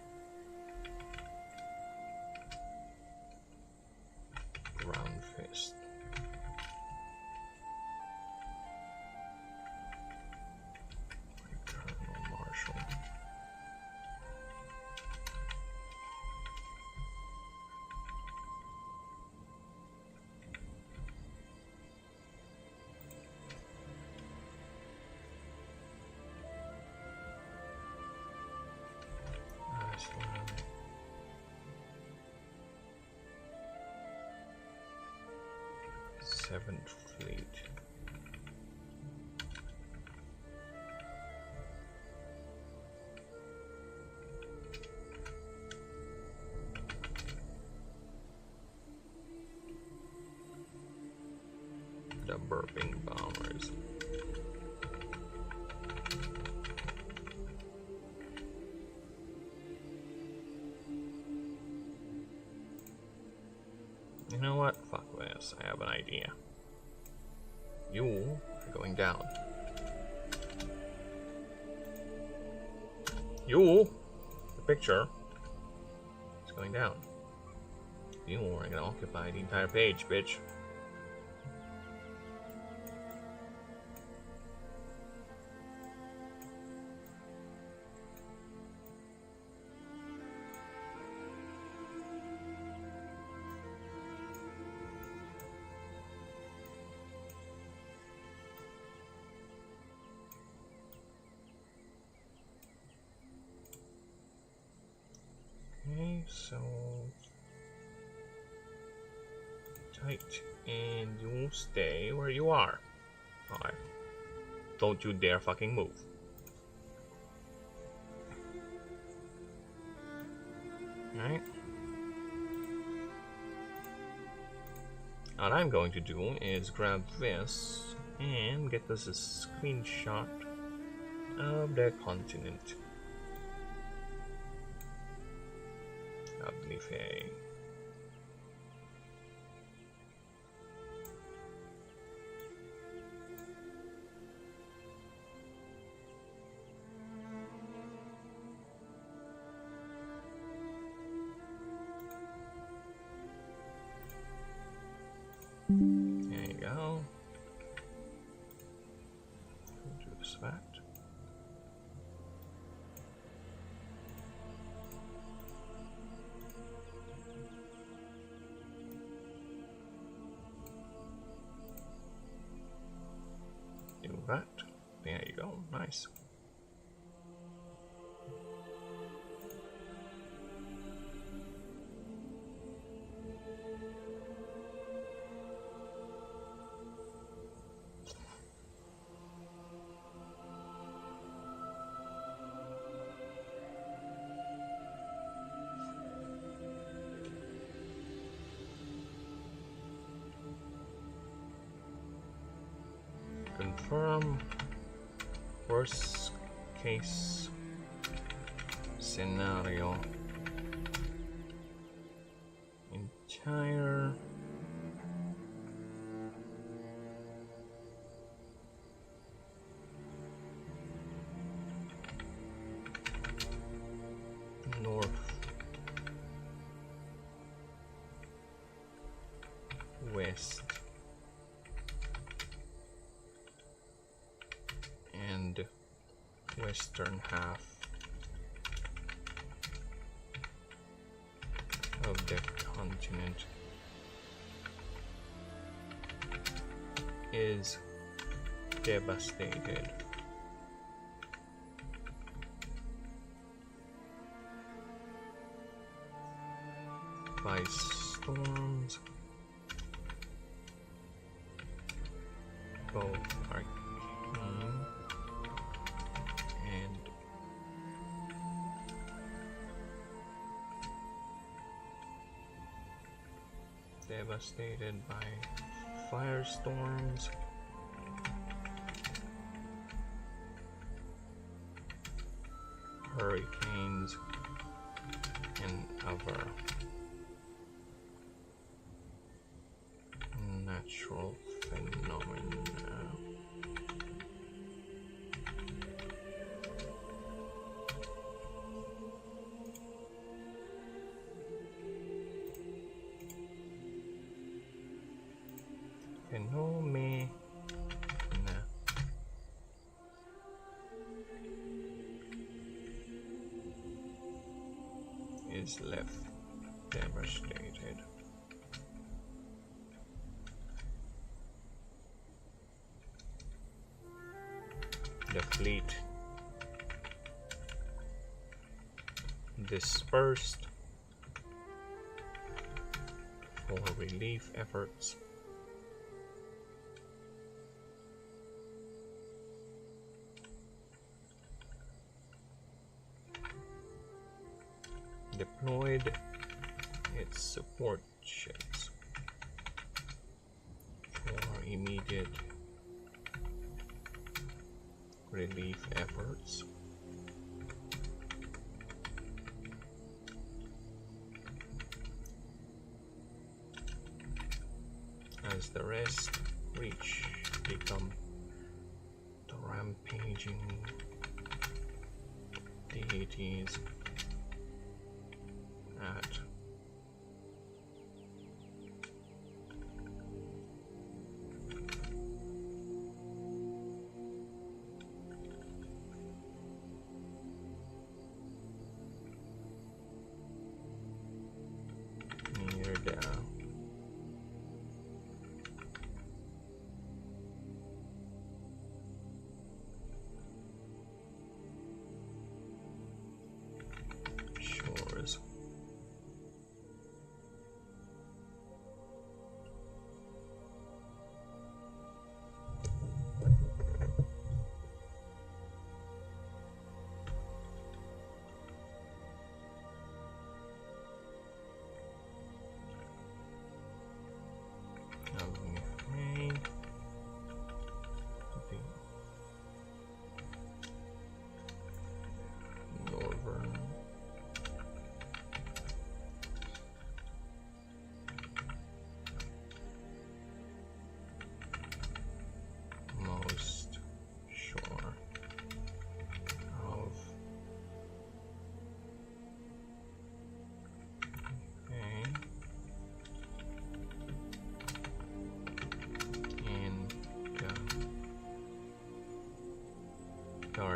Round fist. Colonel Marshall. Ashen. Seventh Fleet. The burping bombers. You know what? Fuck this. I have an idea. You are going down. You, the picture, is going down. You are gonna occupy the entire page, bitch. Okay, so tight, and you stay where you are. Alright. Don't you dare fucking move. Alright. What I'm going to do is grab this and get us a screenshot of the continent of Nifei. There you go. Introduce that. Do that. There you go. Nice. Confirm worst case scenario. Entire north west and western half of the continent is devastated by storms, both arcane and devastated by firestorms, hurricanes, and other natural phenomena. Phenomena is left devastated. The fleet dispersed for relief efforts. Deployed its support ships for immediate relief efforts. As the rest become the rampaging deities at near the shores.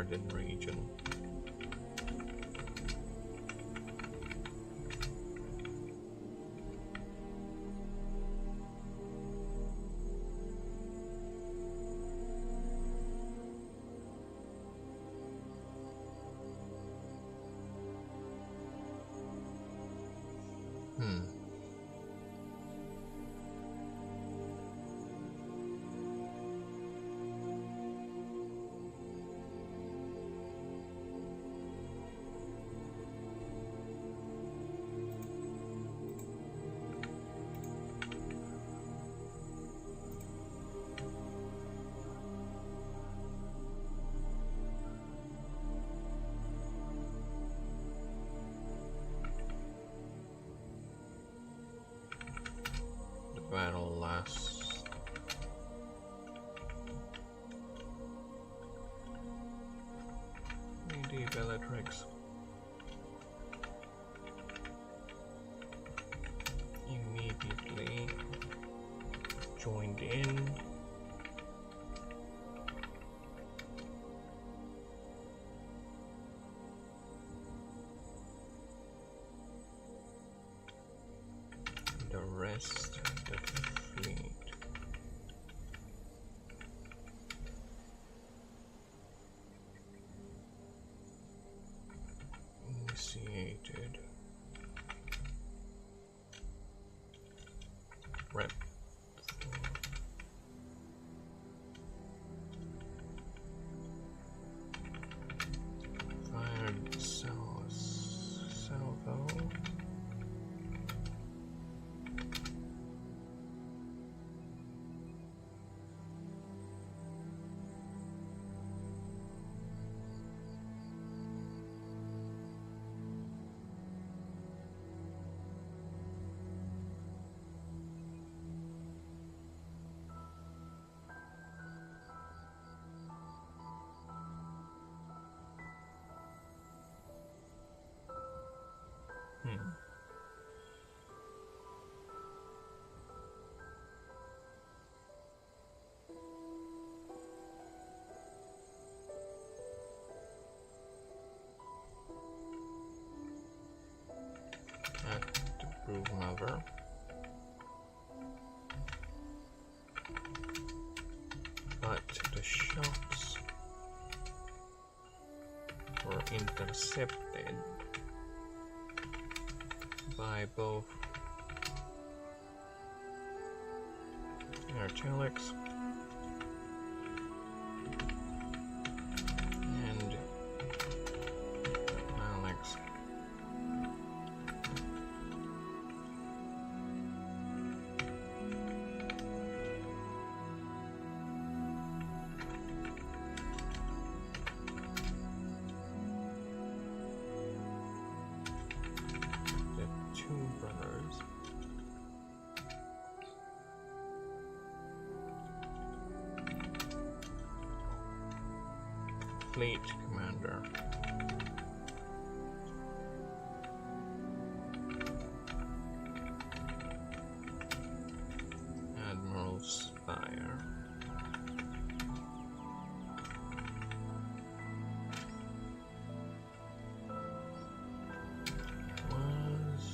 garden region. Battle lasts the Bellatrix immediately joined in. The rest, the fleet. Initiated. Rep. Fired salvo. At the Brew lever. But the shots were intercepted by both Artillex and Alex. The two brothers. Fleet commander. Admiral Spire. Was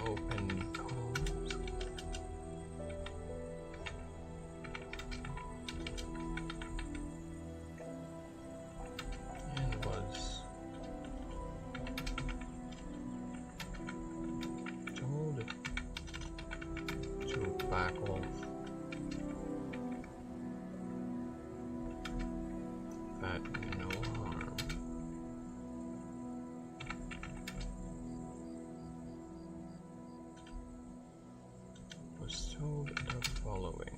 open calls. And was told to back off. That no harm. Was told the following.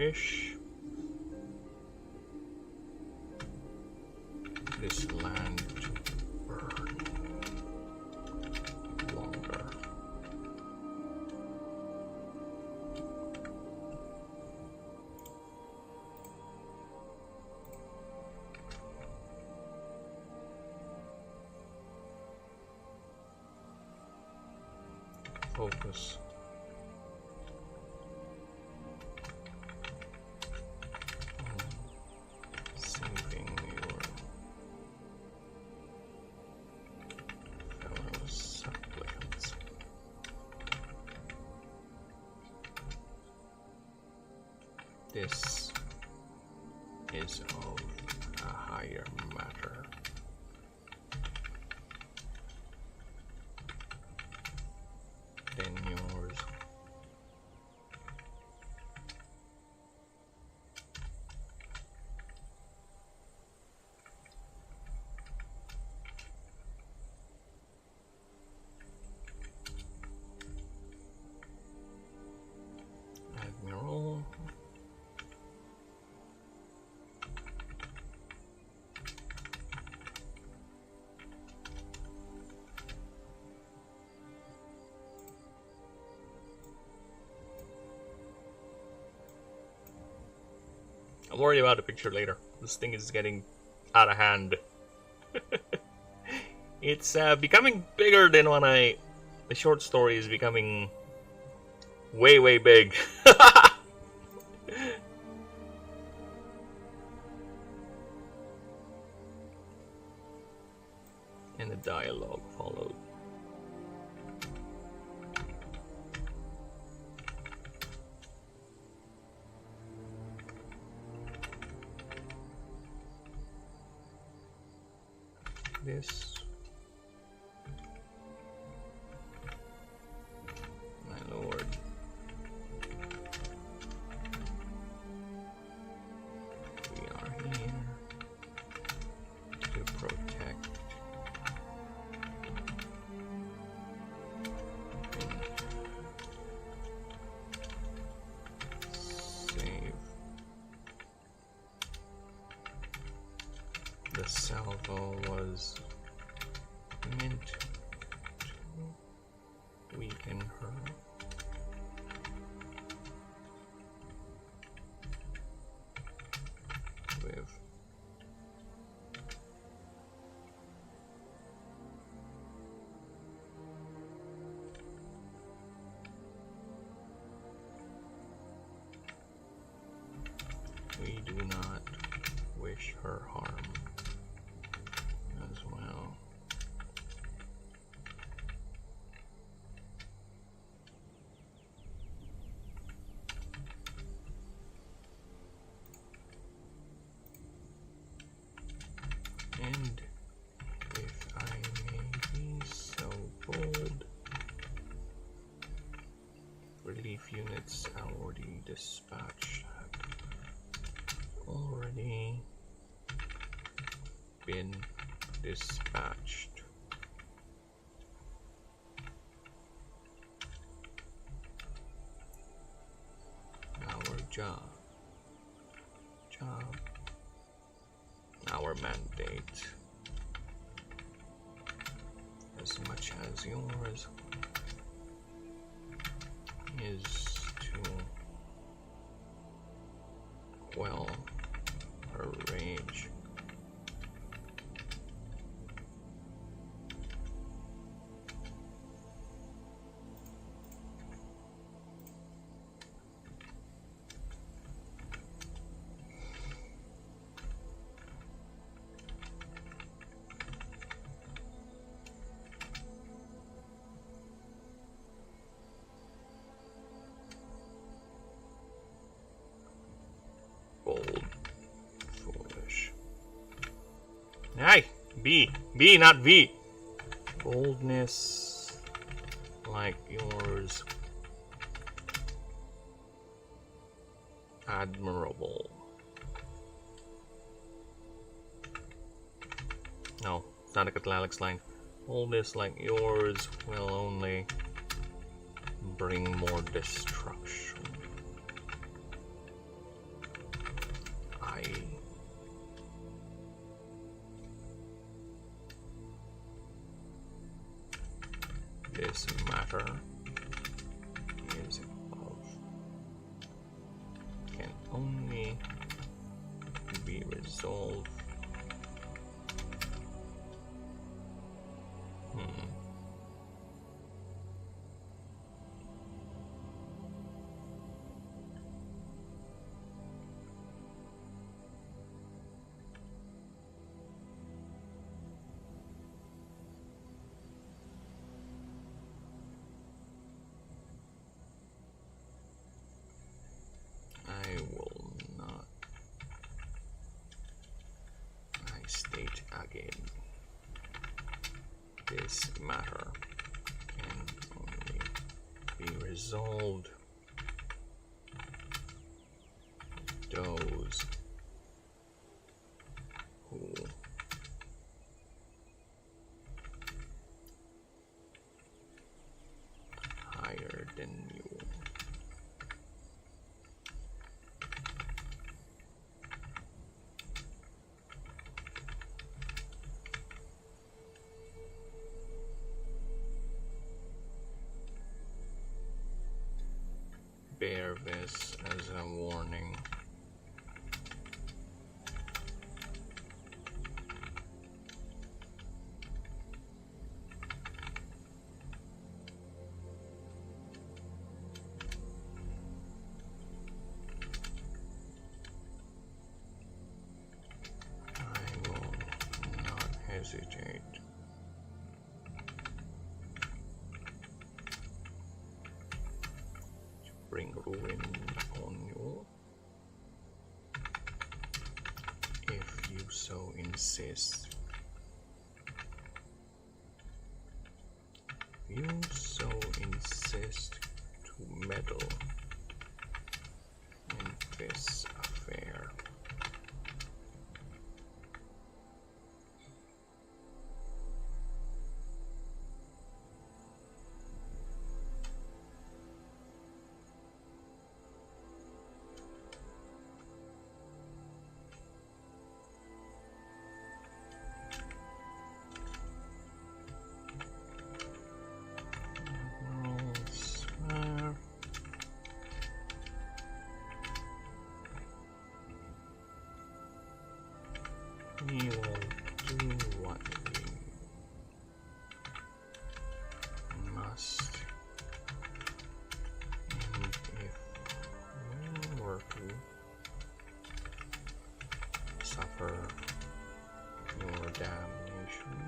wish this land to burn longer. Focus. Saving your fellow supplicants. This is of a higher matter. Than yours. Admiral. I'll worry about the picture later. This thing is getting out of hand. It's becoming bigger than when the short story is becoming way big. And the dialogue followed. This, my lord, we are here to protect and save the salvo was meant to weaken her. With we do not wish her harm as well. And if I may be so bold, relief units already dispatched have already been dispatched. Our our mandate, as much as yours, is to quell her rage. Bold, foolish. Aye, B, not V. Boldness like yours, admirable. No, it's not a Catalyx line. Boldness like yours will only bring more destruction. I this matter is of can only be resolved. I will not. I state again. This matter can only be resolved. Those who higher than you bear this as a warning. I will not hesitate to bring ruin upon you if you so insist. You so insist to meddle in this affair. Swear. We will do what we must, and if we were to suffer your damnation,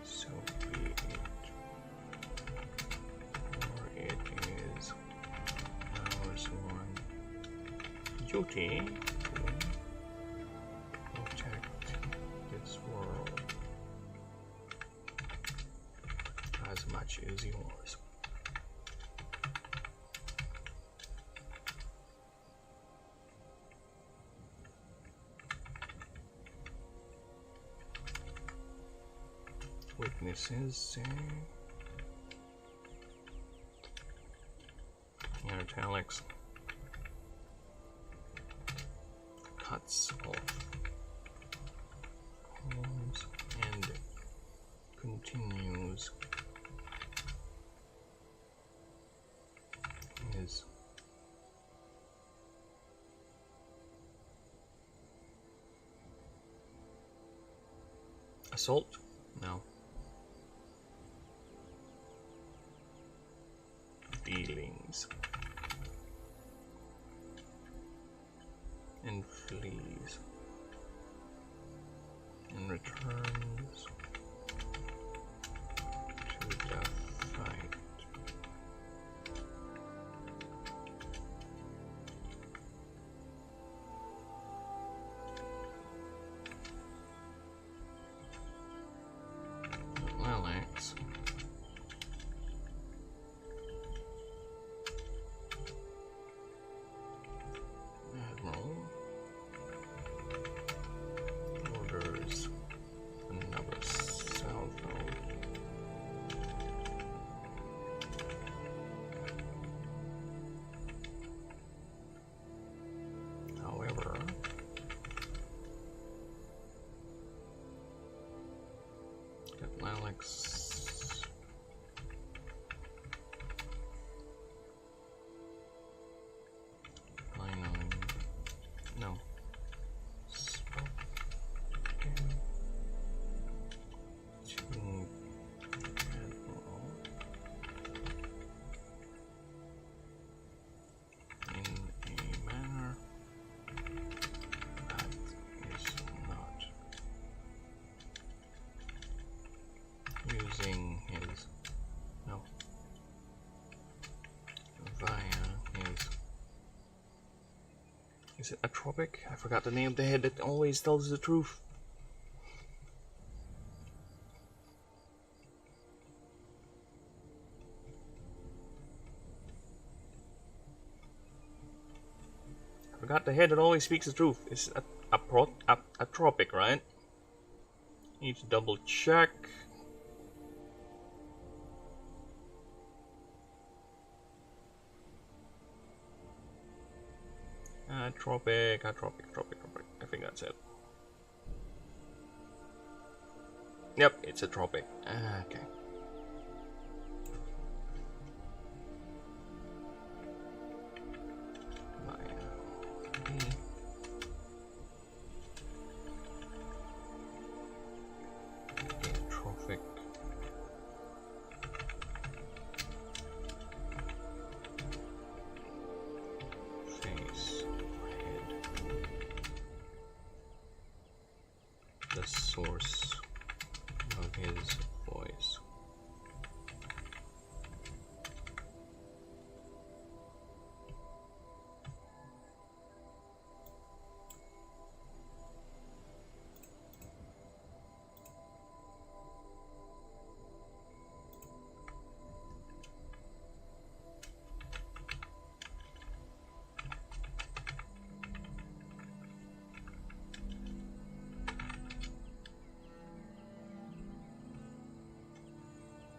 so be it. For it is our sworn duty to protect this world as much as yours. Witnesses say in italics, cuts off, homes, and continues his assault? No. Dealings and flees and returns to the fight. Alex. Admiral orders another salvo Alex. No. Spot again. To admiral in a manner that is not using his via his. Is it atropic? I forgot the name of the head that always tells the truth. I forgot the head that always speaks the truth. It's atropic, right? Need to double check. Atropic. I think that's it. Yep, it's atropic. Okay. Atropic. Face. The source of his voice.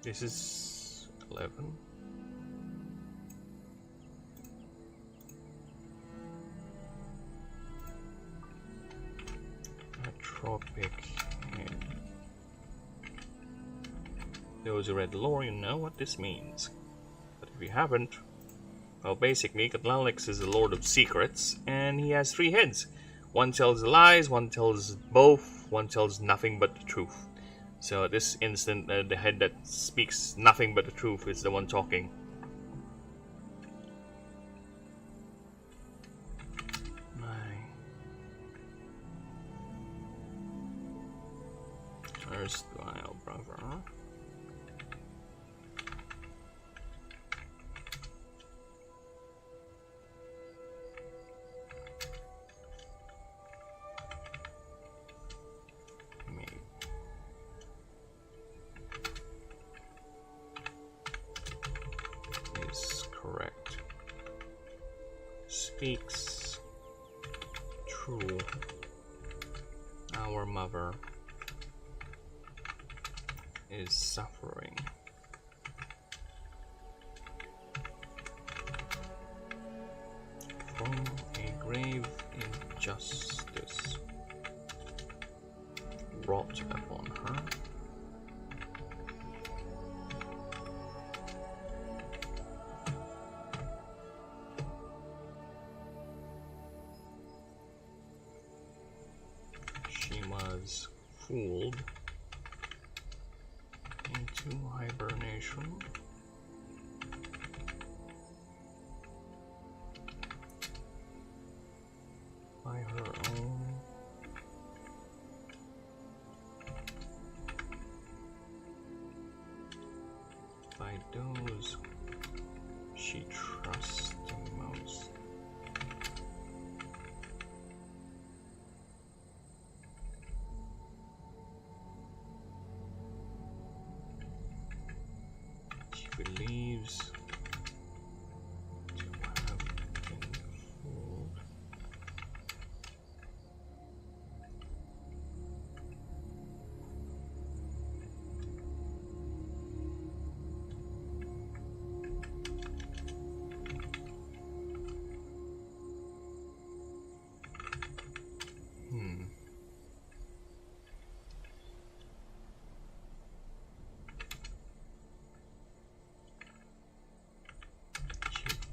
This is 11. Atropic head. Those who read the lore, you know what this means. But if you haven't, well, basically, Alex is the Lord of Secrets, and he has 3 heads. One tells lies, one tells both, one tells nothing but the truth. So at this instant, the head that speaks nothing but the truth is the one talking. My erstwhile brother. Correct. Speaks true. Our mother is suffering. From a grave injustice wrought upon her. Fooled into hibernation by her own by those she trusts the most. Believes to have been fooled.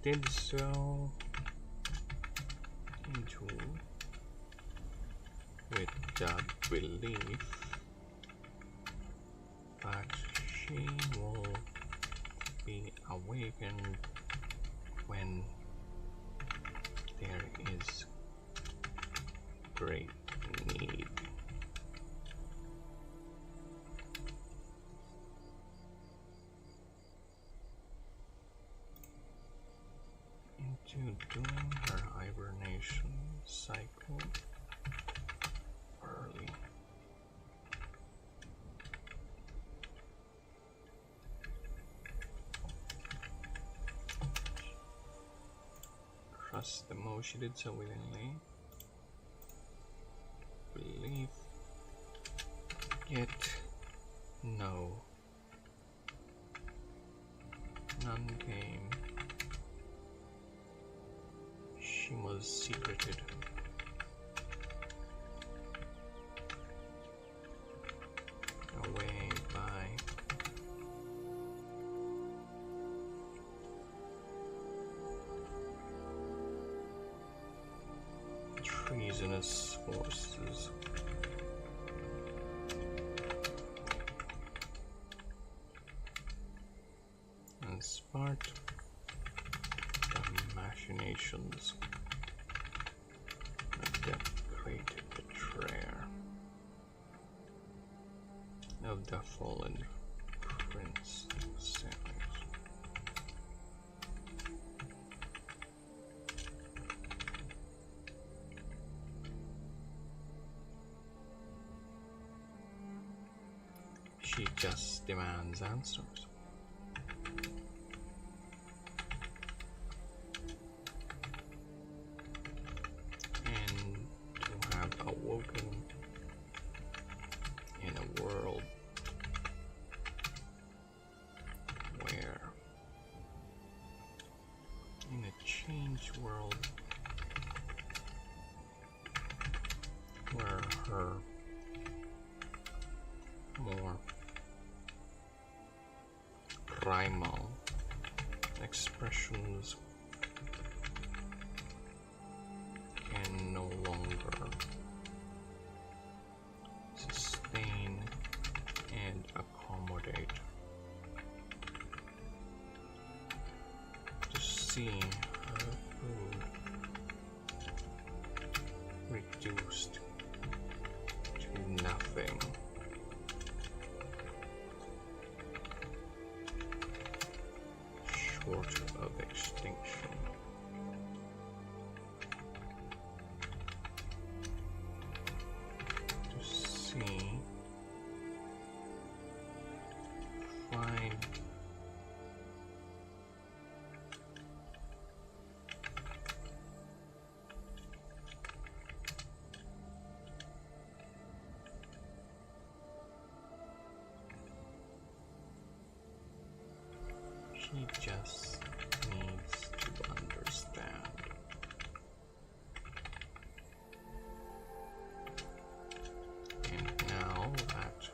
did so into with the belief that she will be awakened when there is great need. Into doing her hibernation cycle early. Trust the mo she did so willingly. Believe. Yet no. None came. She was secreted. Away by treasonous forces. And smart the machinations of the great betrayer of the fallen prince Samuel. She just demands answers. And to have awoken in a world where, in a changed world, where her more primal expressions can no longer sustain and accommodate. To see her food reduced to nothing. Short of extinction. To see, find she just needs to understand. And now that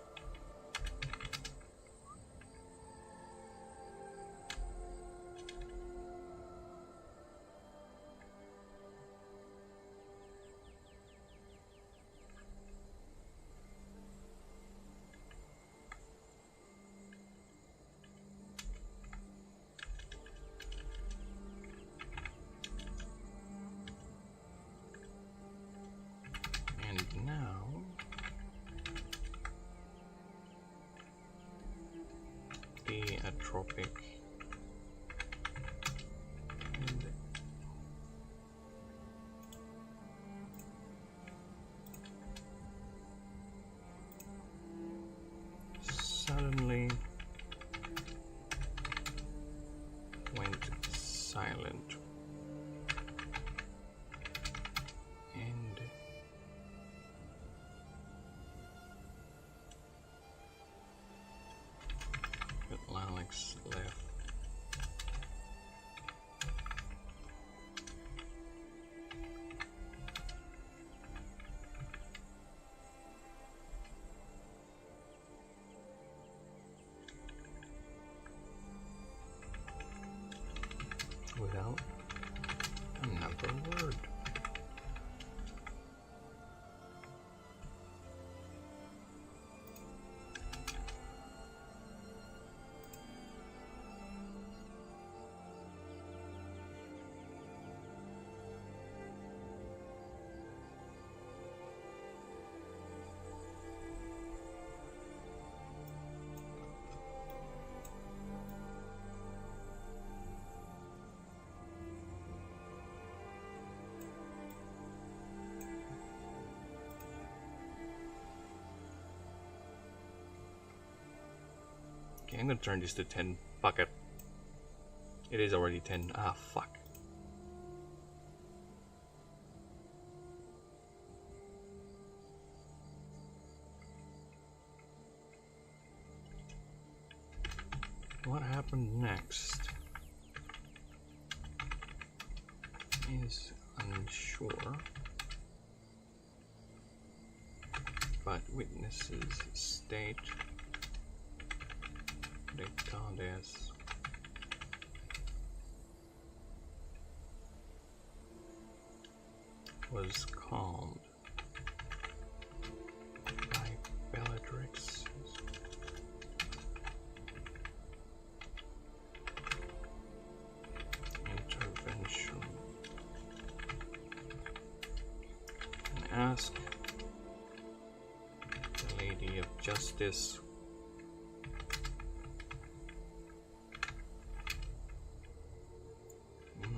the atropic and suddenly went silent and Alex left. I'm gonna turn this to 10. Fuck it. It is already 10. Ah, fuck. What happened next is unsure, but witnesses state the goddess was calmed by Bellatrix's intervention and ask the Lady of Justice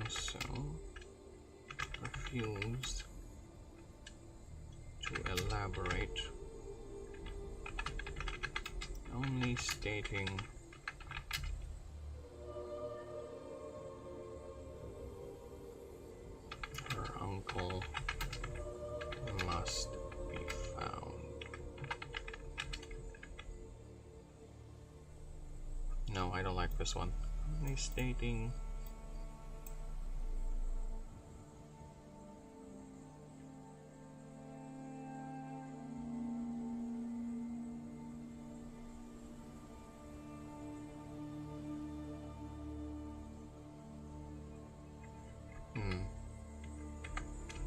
also refused to elaborate, only stating her uncle must be found. No, I don't like this one. Only stating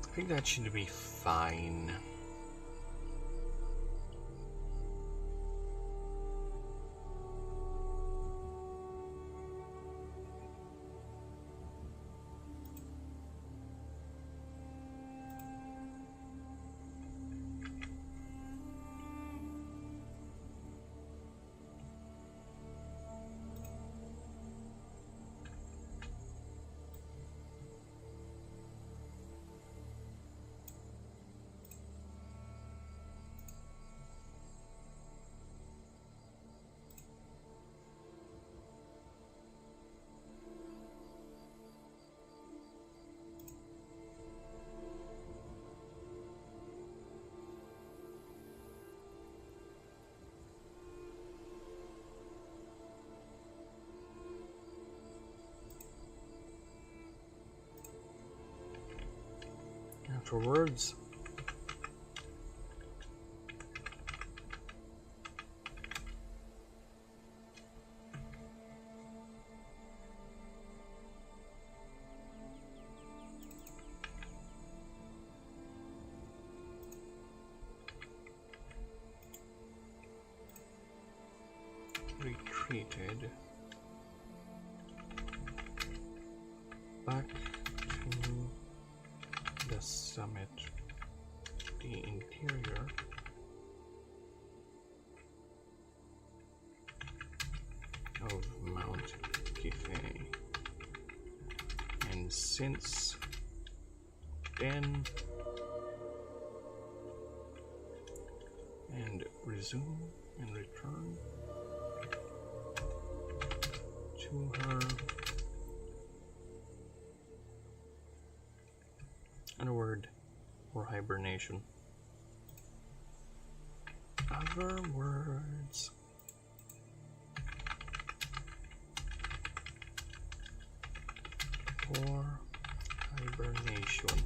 I think that should be fine. Afterwards, retreated back to the summit, the interior of Mount Kifei, and since then and resume and return to her. And a word for hibernation. Other words. For hibernation.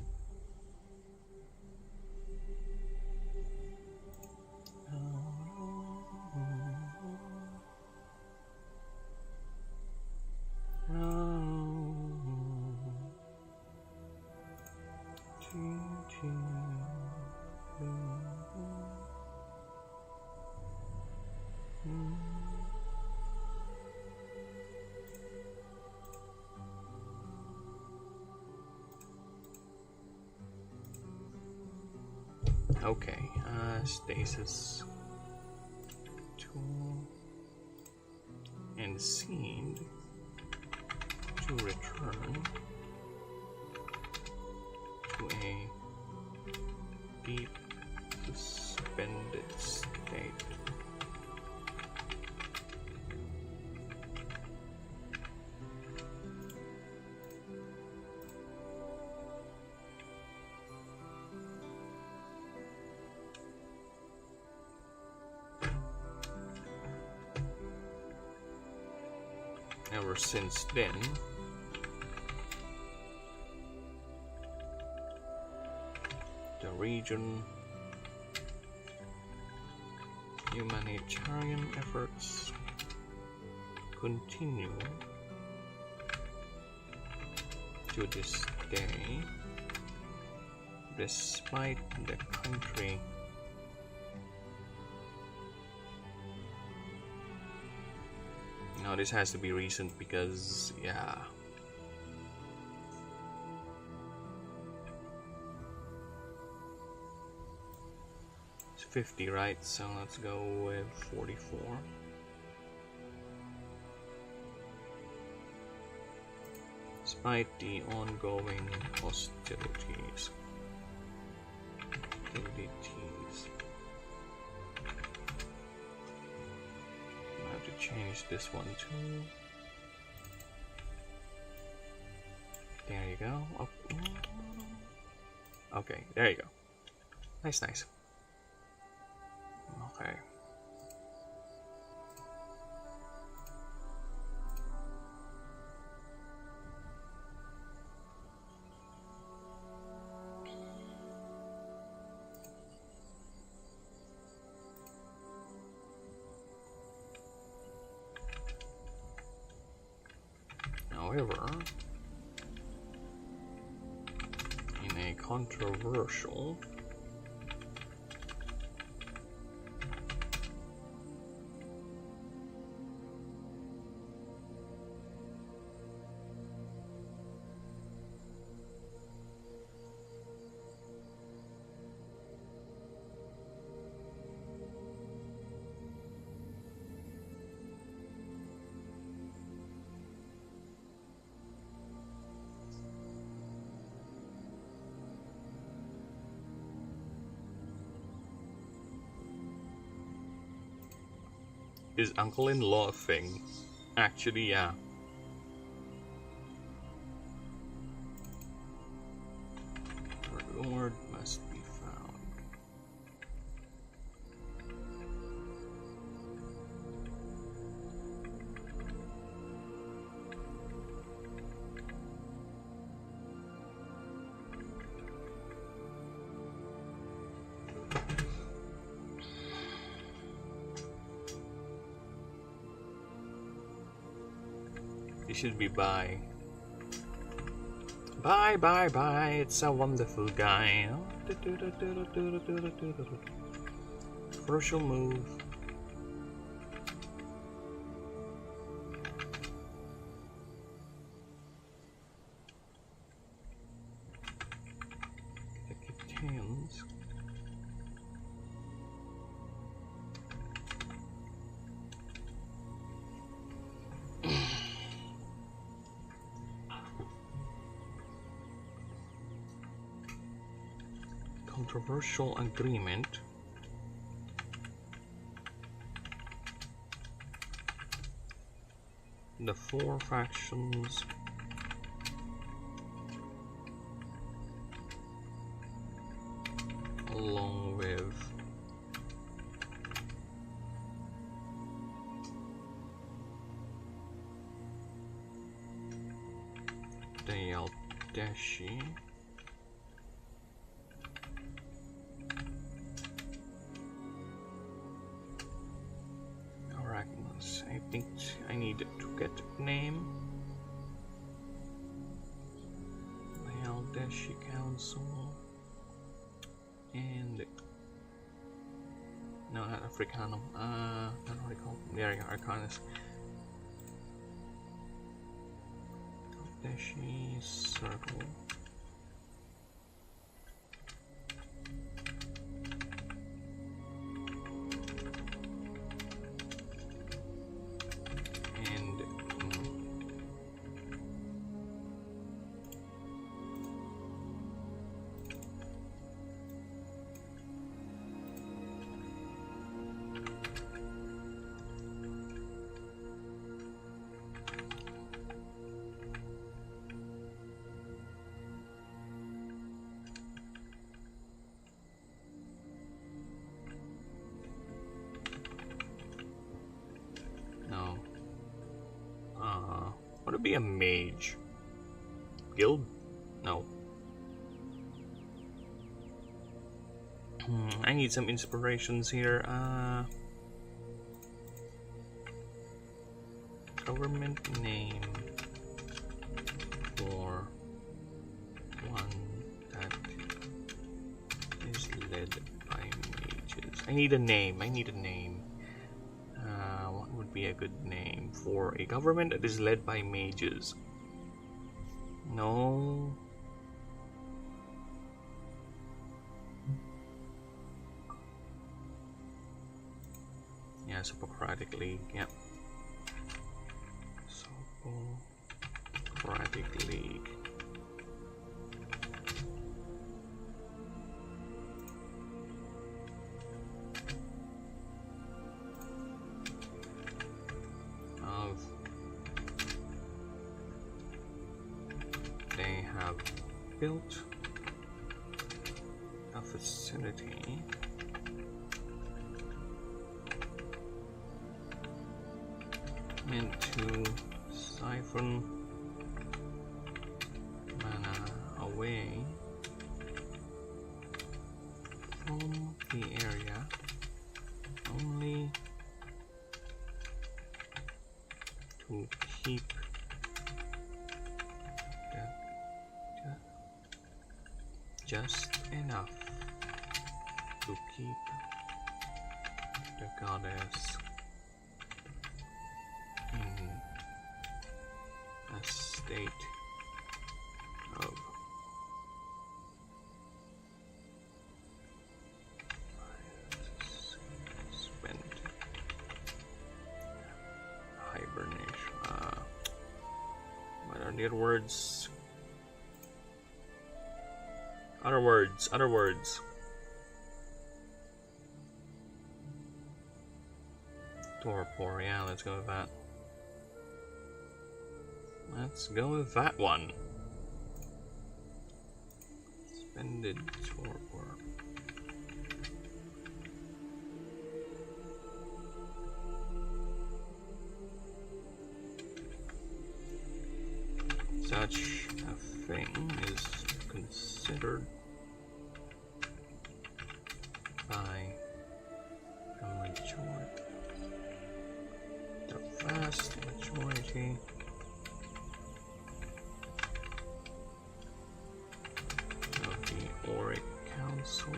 Okay, stasis 2 and seemed to return to a deep suspended state ever since then. The region, humanitarian efforts continue to this day, despite the country now this has to be recent because yeah, it's 50, right? So let's go with 44. Despite the ongoing hostilities. I have to change this one too. There you go. Oh. Okay, there you go. Nice, nice. Okay. However, in a controversial is uncle-in-law a thing? Actually, yeah. Reward must be found. It should be bye. Bye, bye, bye. It's a wonderful guy. Crucial move. Hands. Controversial agreement. The 4 factions along with the Yaldashi. I think I need to get a name. The Yaldashi Council and no, not Africanum. I don't know what they call them. There you go, Arcanus. Yaldashi Circle. Could be a mage. Guild? No. I need some inspirations here. Government name for one that is led by mages. I need a name. What would be a good name for a government that is led by mages? No. Yeah, Socratic League, yeah. Socratic League. They have built a facility meant to siphon mana away from the area only to keep just enough to keep the goddess in a state of spent hibernation. What are the other words? Other words. Torpor, yeah, let's go with that. Let's go with that one. Suspended torpor. Such a thing is considered by a majority, the vast majority of the Auric Council.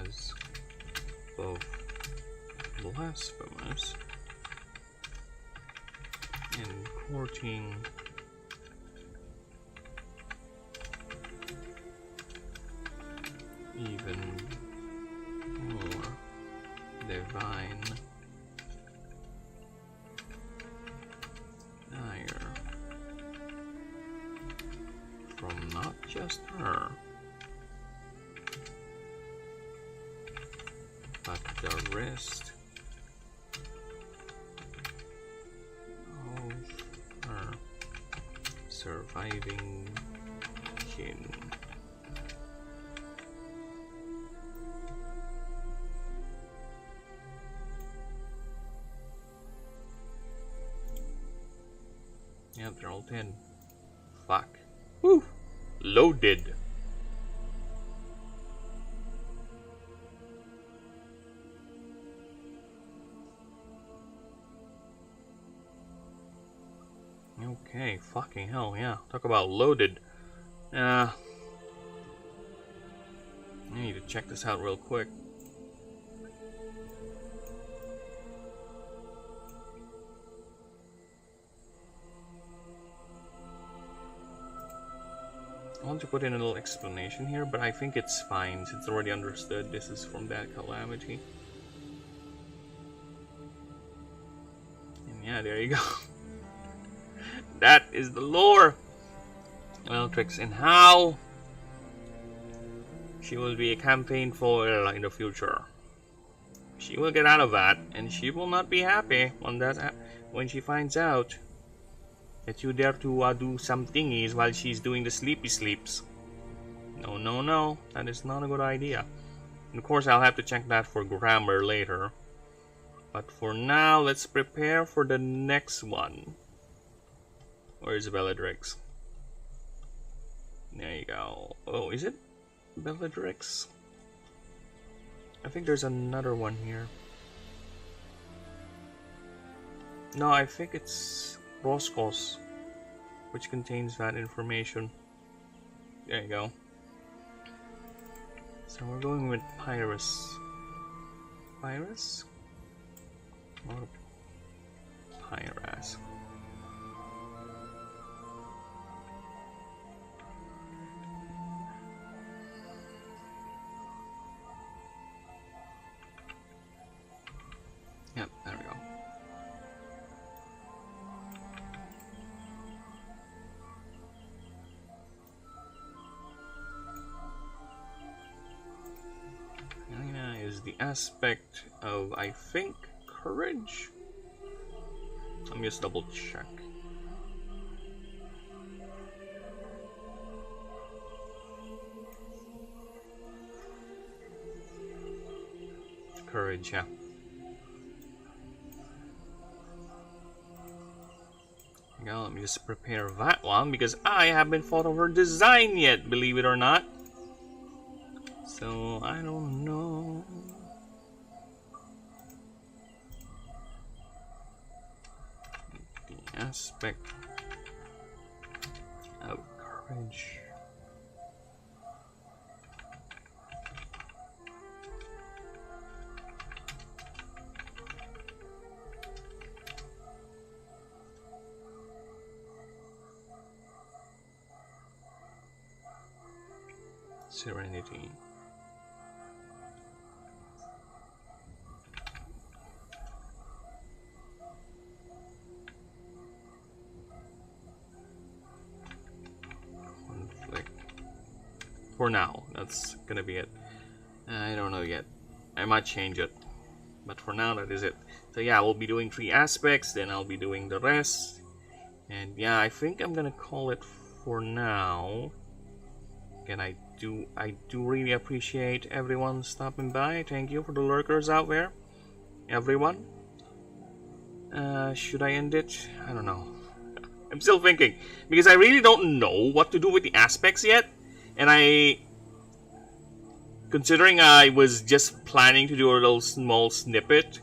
As both blasphemous and courting even more divine ire from not just her, but the rest of her surviving kin. Yep, they're all 10. Fuck. Woo! Loaded. Okay, fucking hell, yeah. Talk about loaded. I need to check this out real quick. I want to put in a little explanation here, but I think it's fine since it's already understood this is from that calamity. And yeah, there you go. That is the lore. Well, tricks in how She will be a campaign foil in the future. She will get out of that, and she will not be happy when she finds out that you dare to do some thingies while she's doing the sleepy sleeps. No, no, no. That is not a good idea. And of course, I'll have to check that for grammar later. But for now, let's prepare for the next one. Where is Bellatrix? There you go. Oh, is it Bellatrix? I think there's another one here. No, I think it's Roscos, which contains that information. There you go. So we're going with Pyrus. Pyrus? Or Pyrus? Yep, there we go. Helena is the aspect of, I think, courage? Let me just double check. Courage, yeah. Now let me just prepare that one because I haven't thought of her design yet, believe it or not. So I don't know. The aspect of courage. Serenity. Conflict. For now, that's gonna be it. I don't know yet. I might change it. But for now, that is it. So yeah, we'll be doing 3 aspects, then I'll be doing the rest. And yeah, I think I'm gonna call it for now. Again, I do really appreciate everyone stopping by. Thank you for the lurkers out there, everyone. Should I end it? I don't know. I'm still thinking because I really don't know what to do with the aspects yet, and considering I was just planning to do a little small snippet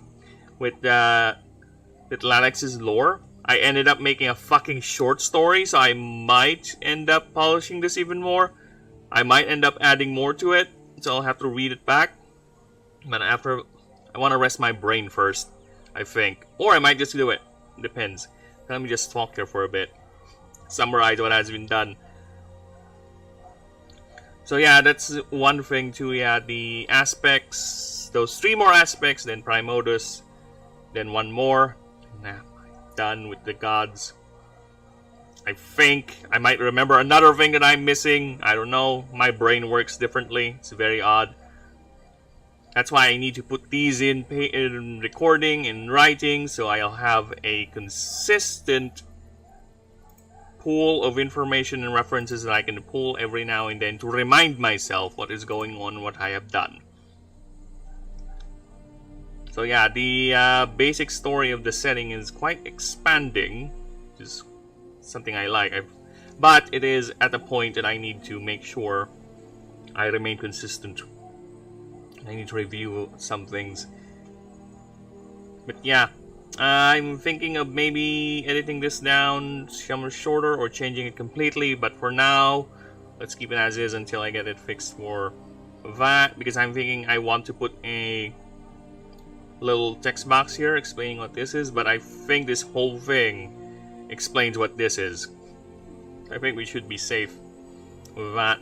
with Lanex's lore, I ended up making a fucking short story. So I might end up polishing this even more. I might end up adding more to it, so I'll have to read it back. But after, I want to rest my brain first, I think. Or I might just do it. Depends. Let me just talk here for a bit. Summarize what has been done. So yeah, that's one thing too. Yeah, the aspects, those 3 more aspects, then Primodus, then 1 more. Nah, done with the gods. I think I might remember another thing that I'm missing. I don't know. My brain works differently. It's very odd. That's why I need to put these in recording and writing, so I'll have a consistent pool of information and references that I can pull every now and then to remind myself what is going on, what I have done. So yeah, the basic story of the setting is quite expanding, which is something I like. But it is at the point that I need to make sure I remain consistent. I need to review some things. But yeah, I'm thinking of maybe editing this down some shorter or changing it completely. But for now, let's keep it as is until I get it fixed for that. Because I'm thinking I want to put a little text box here explaining what this is. But I think this whole thing explains what this is. I think we should be safe with that.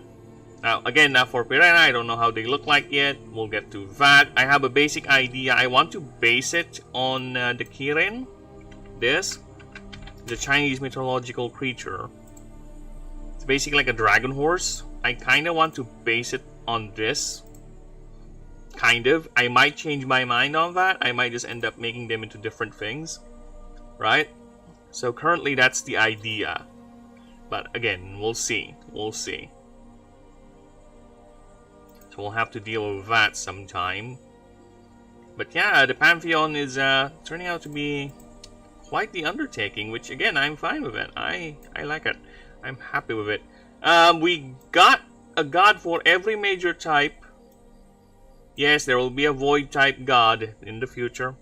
Now, again, for Piranha, I don't know how they look like yet. We'll get to that. I have a basic idea. I want to base it on the Kirin. This. The Chinese mythological creature. It's basically like a dragon horse. I kind of want to base it on this. Kind of. I might change my mind on that. I might just end up making them into different things. Right? So currently that's the idea. But again, we'll see. We'll see. So we'll have to deal with that sometime. But yeah, the Pantheon is turning out to be quite the undertaking, which again, I'm fine with it. I like it. I'm happy with it. We got a god for every major type. Yes, there will be a void type god in the future.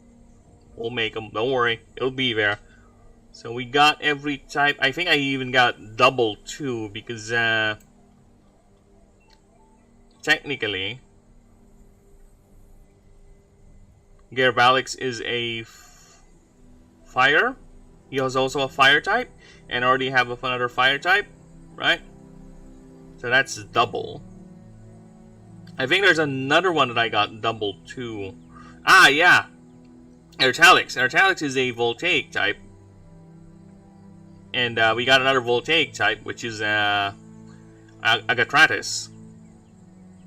We'll make them, don't worry, it'll be there. So we got every type. I think I even got double too, because technically Gerbalix is a fire. He is also a fire type, and already have another fire type, right? So that's double. I think there's another one that I got double too. Ah, yeah, Ertalix. Ertalix is a voltaic type, and we got another voltaic type, which is Agatratus.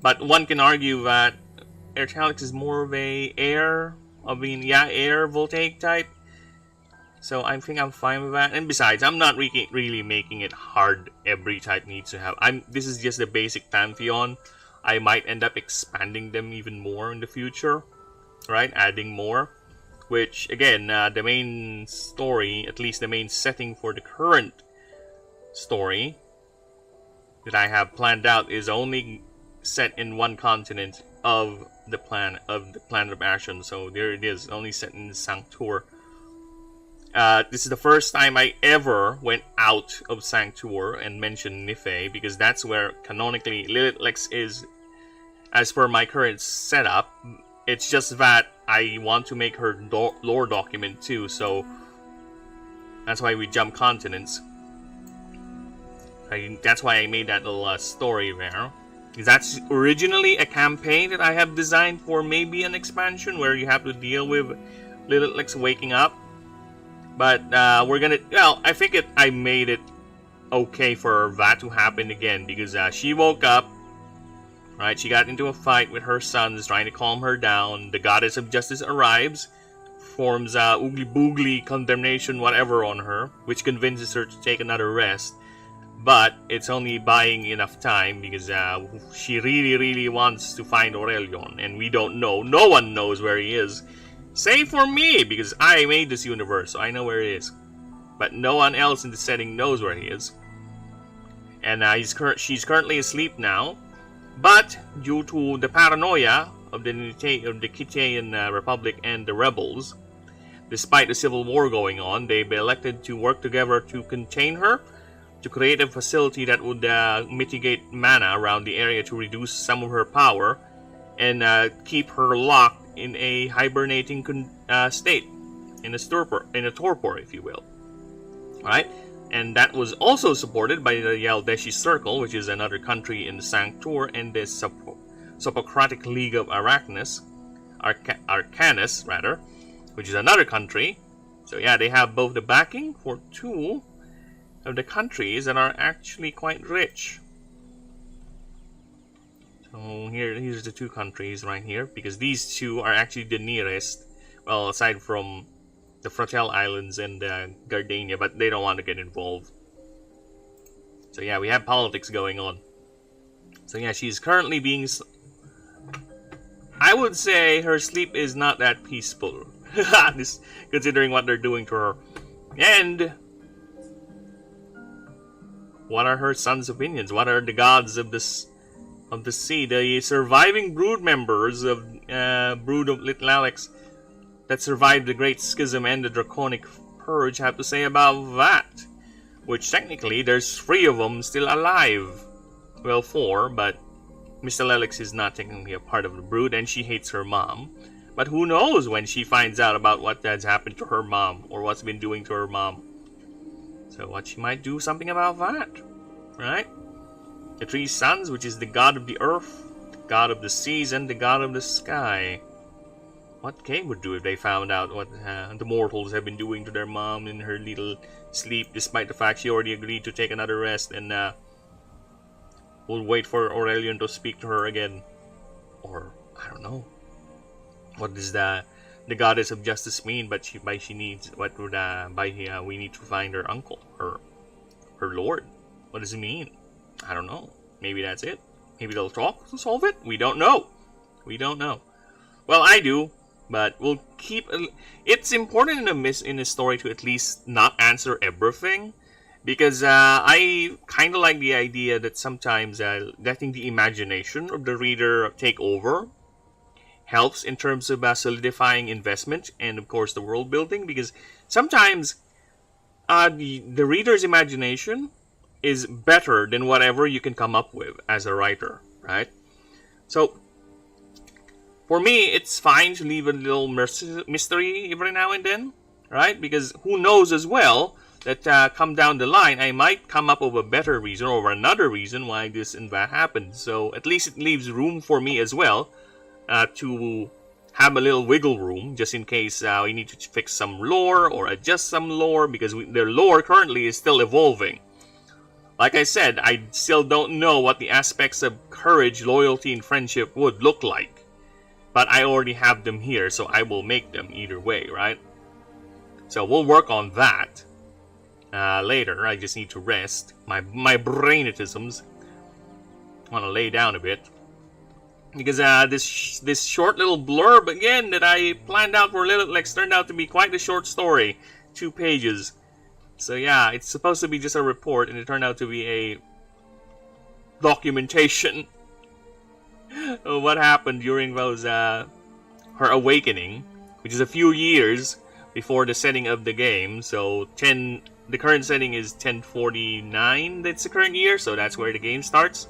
But one can argue that Ertalix is more of a air voltaic type. So I think I'm fine with that. And besides, I'm not really making it hard. Every type needs to have. This is just the basic Pantheon. I might end up expanding them even more in the future, right? Adding more. Which again, the main story, at least the main setting for the current story that I have planned out, is only set in one continent of the planet of Ashen. So there it is, only set in Sanctuar. This is the first time I ever went out of Sanctuar and mentioned Nifei, because that's where canonically Lilith is, as per my current setup. It's just that I want to make her lore document too, so that's why we jump continents. That's why I made that little story there. Because that's originally a campaign that I have designed for maybe an expansion where you have to deal with Lilith waking up. But we're gonna, well, I think I made it okay for that to happen again, because she woke up, right? She got into a fight with her sons, trying to calm her down. The goddess of justice arrives, forms oogly boogly condemnation whatever on her, which convinces her to take another rest. But it's only buying enough time, because she really wants to find Aurelion, and we don't know. No one knows where he is. Save for me, because I made this universe, so I know where he is. But no one else in the setting knows where he is. And she's currently asleep now. But due to the paranoia of the Kitaean Republic and the rebels, despite the civil war going on, they've elected to work together to contain her, to create a facility that would mitigate mana around the area to reduce some of her power, and keep her locked in a hibernating state, in a torpor, if you will. Alright? And that was also supported by the Yaldeshi Circle, which is another country in the Sanctuar, and the Sopocratic League of Arcanus, which is another country. So yeah, they have both the backing for two of the countries that are actually quite rich. So here's the two countries right here, because these two are actually the nearest, well, aside from the Fratel Islands and Gardania, but they don't want to get involved. So yeah, we have politics going on. So yeah, she's currently being... I would say her sleep is not that peaceful, considering what they're doing to her. And what are her sons' opinions? What are the gods of this... of the sea, the surviving brood members of Brood of Little Alex that survived the Great Schism and the Draconic Purge have to say about that? Which technically, there's 3 of them still alive. Well, 4, but Mr. Lelix is not technically a part of the brood, and she hates her mom. But who knows when she finds out about what has happened to her mom, or what's been doing to her mom. So what she might do something about that, right? The 3 sons, which is the god of the earth, the god of the seas, and the god of the sky. What Kay would do if they found out what the mortals have been doing to their mom in her little sleep, despite the fact she already agreed to take another rest and we'll wait for Aurelian to speak to her again. Or, I don't know. What does the goddess of justice mean? But she needs, what would, we need to find her uncle, her lord. What does it mean? I don't know. Maybe that's it. Maybe they'll talk to solve it? We don't know. We don't know. Well, I do, but we'll keep... It's important in a story to at least not answer everything, because I kind of like the idea that sometimes letting the imagination of the reader take over helps in terms of solidifying investment and, of course, the world building, because sometimes the reader's imagination is better than whatever you can come up with as a writer, right? So, for me, it's fine to leave a little mystery every now and then, right? Because who knows as well that come down the line, I might come up with a better reason or another reason why this and that happened. So at least it leaves room for me as well to have a little wiggle room just in case we need to fix some lore or adjust some lore, because their lore currently is still evolving. Like I said, I still don't know what the aspects of courage, loyalty, and friendship would look like. But I already have them here, so I will make them either way, right? So we'll work on that later. I just need to rest. My brainatisms. I want to lay down a bit. Because this short little blurb, again, that I planned out for Lilithlex turned out to be quite a short story. 2 pages. So yeah, it's supposed to be just a report, and it turned out to be a documentation of what happened during those her awakening, which is a few years before the setting of the game. So the current setting is 1049. That's the current year, so that's where the game starts.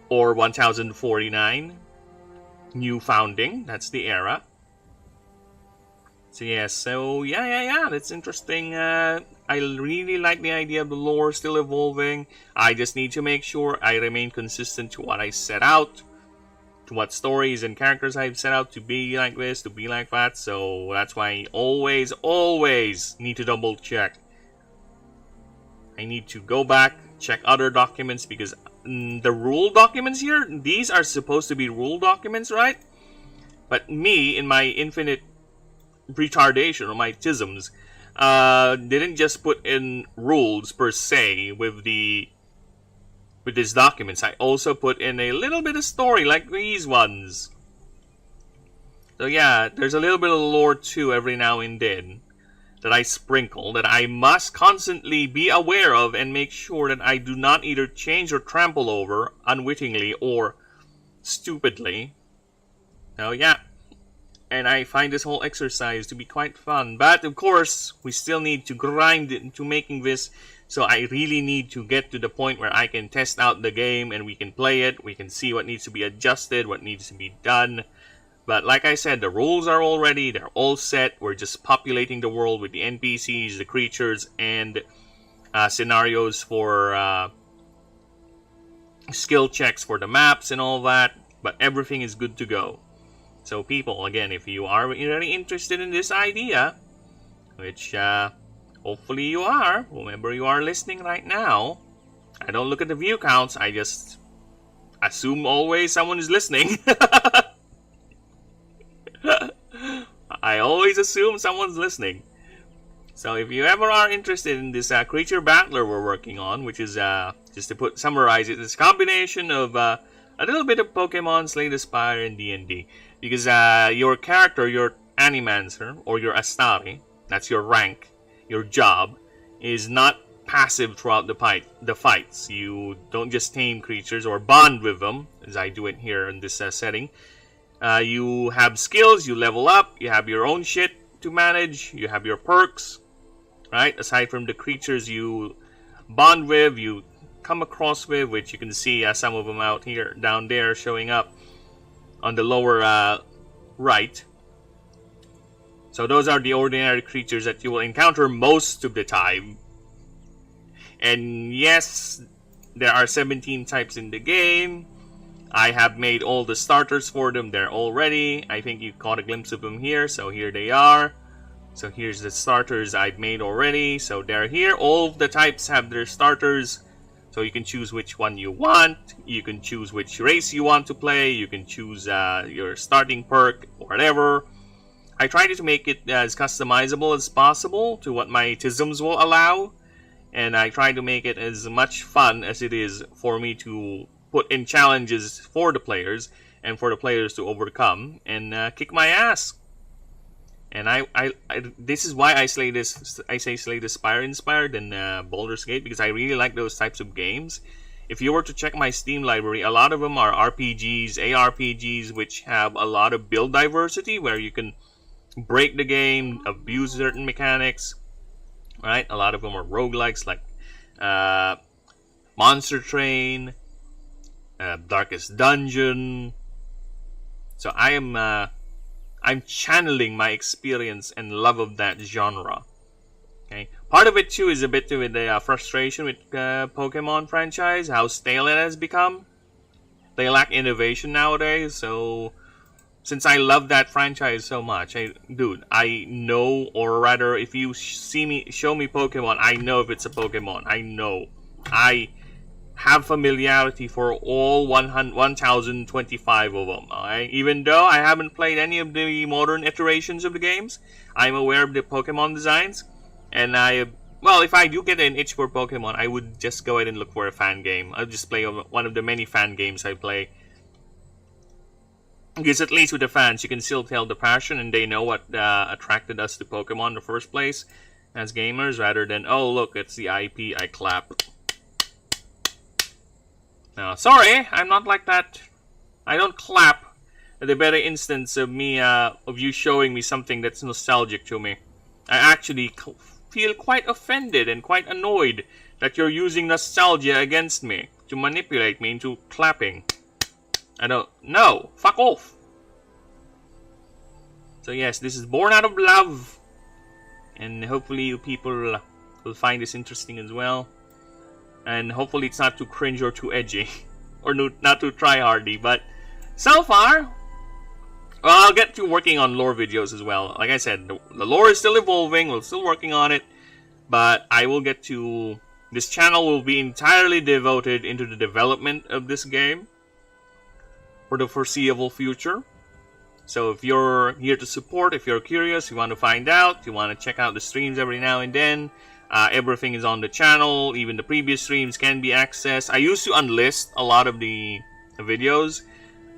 Or 1049, new founding. That's the era. So yeah, that's interesting. I really like the idea of the lore still evolving. I just need to make sure I remain consistent to what I set out, to what stories and characters I've set out to be like this, to be like that. So that's why I always need to double check. I need to go back, check other documents, because the rule documents here, these are supposed to be rule documents, right? But me, in my infinite retardation or my tisms, didn't just put in rules per se with these documents. I also put in a little bit of story like these ones. So yeah, there's a little bit of lore too every now and then that I sprinkle, that I must constantly be aware of and make sure that I do not either change or trample over unwittingly or stupidly. So yeah. And I find this whole exercise to be quite fun. But, of course, we still need to grind into making this. So I really need to get to the point where I can test out the game and we can play it. We can see what needs to be adjusted, what needs to be done. But like I said, the rules are all ready. They're all set. We're just populating the world with the NPCs, the creatures, and scenarios for skill checks for the maps and all that. But everything is good to go. So people, again, if you are really interested in this idea, which hopefully you are, whomever you are listening right now, I don't look at the view counts, I just assume always someone is listening. I always assume someone's listening. So if you ever are interested in this creature battler we're working on, which is, just to summarize it, it's a combination of a little bit of Pokemon, Slay the Spire, and D&D. Because your character, your Animancer, or your Astari, that's your rank, your job, is not passive throughout the fights. You don't just tame creatures or bond with them, as I do it here in this setting. You have skills, you level up, you have your own shit to manage, you have your perks, right? Aside from the creatures you bond with, you come across with, which you can see some of them out here, down there, showing up on the lower right. So those are the ordinary creatures that you will encounter most of the time. And yes, there are 17 types in the game. I have made all the starters for them there already. I think you caught a glimpse of them here, so here they are. So here's the starters I've made already. So they're here. All of the types have their starters So you can choose which one you want, you can choose which race you want to play, you can choose your starting perk, or whatever. I tried to make it as customizable as possible to what my tisms will allow, and I try to make it as much fun as it is for me to put in challenges for the players, and for the players to overcome and kick my ass. And I this is why I say Slay the Spire inspired than Baldur's Gate, because I really like those types of games. If you were to check my Steam library, a lot of them are RPGs, ARPGs, which have a lot of build diversity, where you can break the game, abuse certain mechanics, right? A lot of them are roguelikes, like Monster Train, Darkest Dungeon. So I'm channeling my experience and love of that genre. Okay, part of it too is a bit with the frustration with Pokemon franchise, how stale it has become. They lack innovation nowadays. So since I love that franchise so much, I know, or rather, if you show me Pokemon, I know if it's a Pokemon. I know. I have familiarity for all 1025 of them. Alright? Even though I haven't played any of the modern iterations of the games, I'm aware of the Pokemon designs. And if I do get an itch for Pokemon, I would just go ahead and look for a fan game. I'll just play one of the many fan games I play. Because at least with the fans, you can still tell the passion, and they know what attracted us to Pokemon in the first place as gamers, rather than, oh look, it's the IP, I clap. Now, sorry, I'm not like that. I don't clap at the better instance of you showing me something that's nostalgic to me. I actually feel quite offended and quite annoyed that you're using nostalgia against me to manipulate me into clapping. I don't know. Fuck off. So yes, this is born out of love, and hopefully you people will find this interesting as well. And hopefully it's not too cringe or too edgy, or not too try-hardy. But so far, well, I'll get to working on lore videos as well. Like I said, the lore is still evolving. We're still working on it, but I will get to. This channel will be entirely devoted into the development of this game for the foreseeable future. So if you're here to support, if you're curious, you want to find out, you want to check out the streams every now and then, everything is on the channel. Even the previous streams can be accessed. I used to unlist a lot of the videos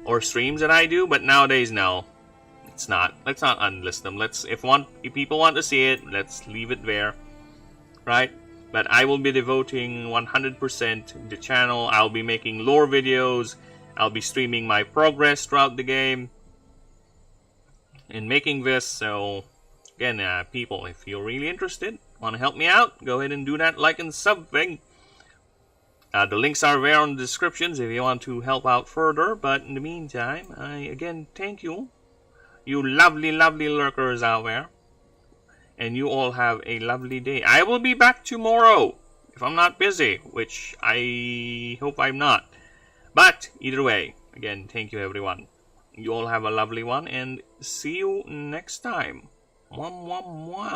or streams that I do, but nowadays, no. It's not. Let's not unlist them. If people want to see it, let's leave it there. Right? But I will be devoting 100% to the channel. I'll be making lore videos. I'll be streaming my progress throughout the game in making this. So again, people, if you're really interested, want to help me out, go ahead and do that, like and sub thing. The links are there in the descriptions if you want to help out further. But in the meantime, I again thank you lovely, lovely lurkers out there. And you all have a lovely day. I will be back tomorrow if I'm not busy, which I hope I'm not. But either way, again, thank you everyone. You all have a lovely one, and see you next time. Mwah, mwah, mwah.